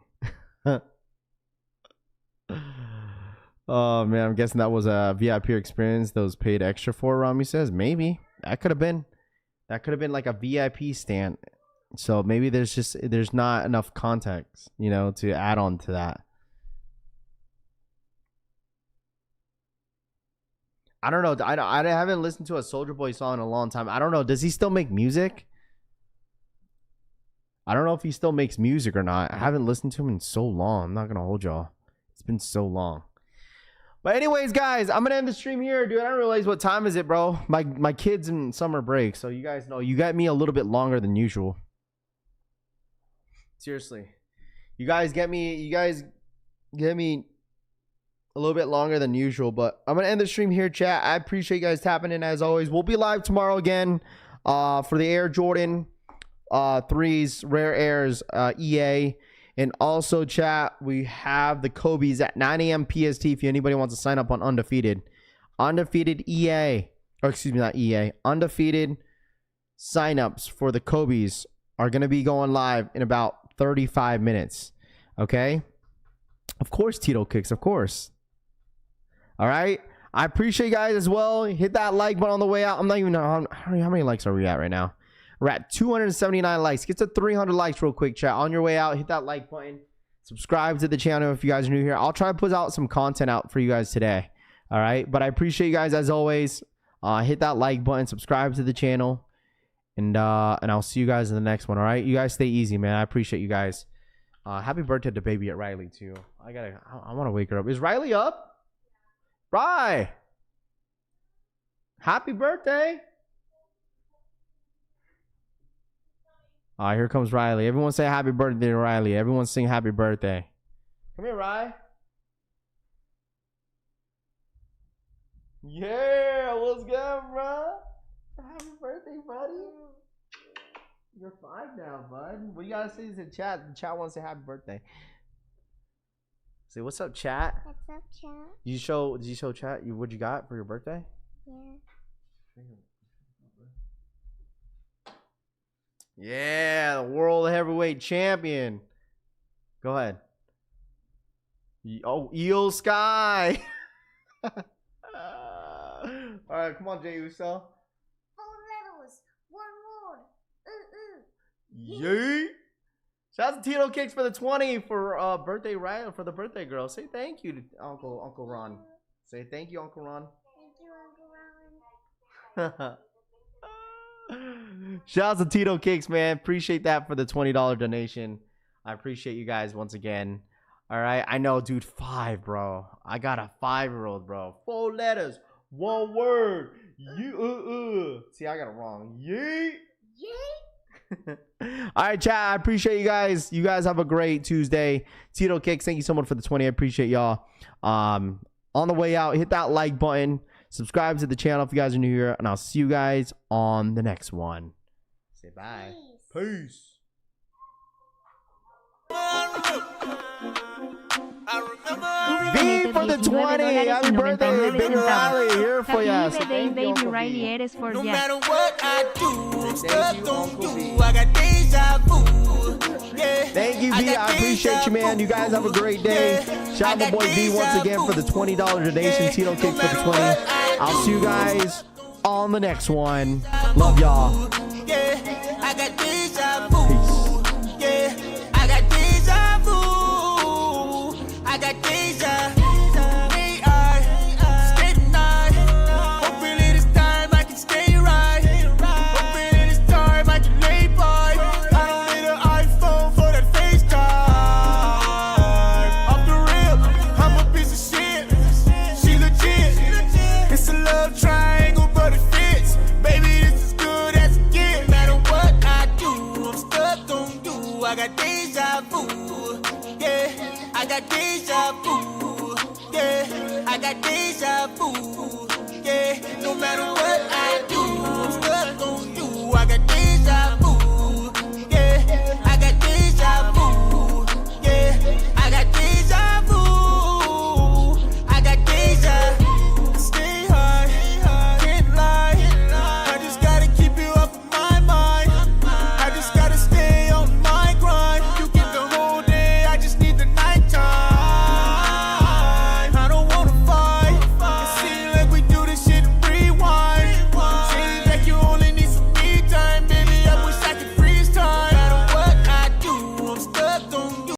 Oh man, I'm guessing that was a VIP experience that was paid extra for. Rami says maybe that could have been like a VIP stand. So maybe there's not enough context, you know, to add on to that. I don't know. I haven't listened to a Soulja Boy song in a long time. I don't know. Does he still make music? I don't know if he still makes music or not. I haven't listened to him in so long. I'm not going to hold y'all. It's been so long. But anyways, guys, I'm going to end the stream here. Dude, I don't realize what time is it, bro. My kid's in summer break. So you guys know you got me a little bit longer than usual. Seriously. You guys get me a little bit longer than usual, but I'm gonna end the stream here, chat. I appreciate you guys tapping in as always. We'll be live tomorrow again for the Air Jordan 3s rare airs EA, and also chat, we have the Kobe's at 9 a.m. PST if anybody wants to sign up on Undefeated EA, or excuse me, not EA, Undefeated signups for the Kobe's are gonna be going live in about 35 minutes. Okay, of course, Tito Kicks, of course. All right, I appreciate you guys as well. Hit that like button on the way out. I'm not even how many likes are we at right now? We're at 279 likes. Get to 300 likes real quick, chat. On your way out, hit that like button. Subscribe to the channel if you guys are new here. I'll try to put out some content out for you guys today. All right, but I appreciate you guys as always. Hit that like button, subscribe to the channel, and I'll see you guys in the next one. All right, you guys stay easy, man. I appreciate you guys. Happy birthday to baby at Riley too. I want to wake her up. Is Riley up? Bye. Happy birthday. Here comes Riley. Everyone say happy birthday to Riley. Everyone sing happy birthday. Come here, Riley. Yeah, what's good, bro? Happy birthday, buddy. You're 5 now, bud. What you gotta say to the chat? The chat wants to say happy birthday. Say what's up, chat. What's up, chat? Did you show chat what you got for your birthday? Yeah. Yeah, the world heavyweight champion. Go ahead. Oh, Eel Sky. All right, come on, Jay Uso. 4 letters, 1 word. Yeet. Shout out to Tito Kicks for the 20 for birthday, right? For the birthday girl. Say thank you to Uncle Ron. Say thank you, Uncle Ron. Thank you, Uncle Ron. Shout out to Tito Cakes, man. Appreciate that for the $20 donation. I appreciate you guys once again. All right. I know, dude. 5, bro. I got a 5-year-old, bro. 4 letters. 1 word. You. See, I got it wrong. Yeet. All right, chat. I appreciate you guys. You guys have a great Tuesday. Tito Cakes, thank you so much for the 20. I appreciate y'all. On the way out, hit that like button. Subscribe to the channel if you guys are new here. And I'll see you guys on the next one. Say bye. Peace. V for the 20. Happy birthday, Baby Riley. Here for you. Happy birthday, Baby Riley. Eres for No ya. matter what I do, I'm stuck on you. I got deja vu. Yeah. Thank you, V. I appreciate you, man. You guys have a great day. Shout out my boy V once again for the $20 donation. Tito Cakes for the 20. I'll see you guys on the next one. Love y'all. Yeah, I got deja vu. Yeah, I got deja vu. I got deja. We are skating high. Hopefully this time I can stay right. Hopefully this time I can lay by. I don't need an iPhone for that FaceTime. Off the rip, I'm a piece of shit. She legit. It's a love triangle, but it fits. Baby, this is good as it gets. No matter what I do, I'm stuck on you. I got deja vu. Yeah, I got deja vu. Yeah, I got deja vu. Yeah, no matter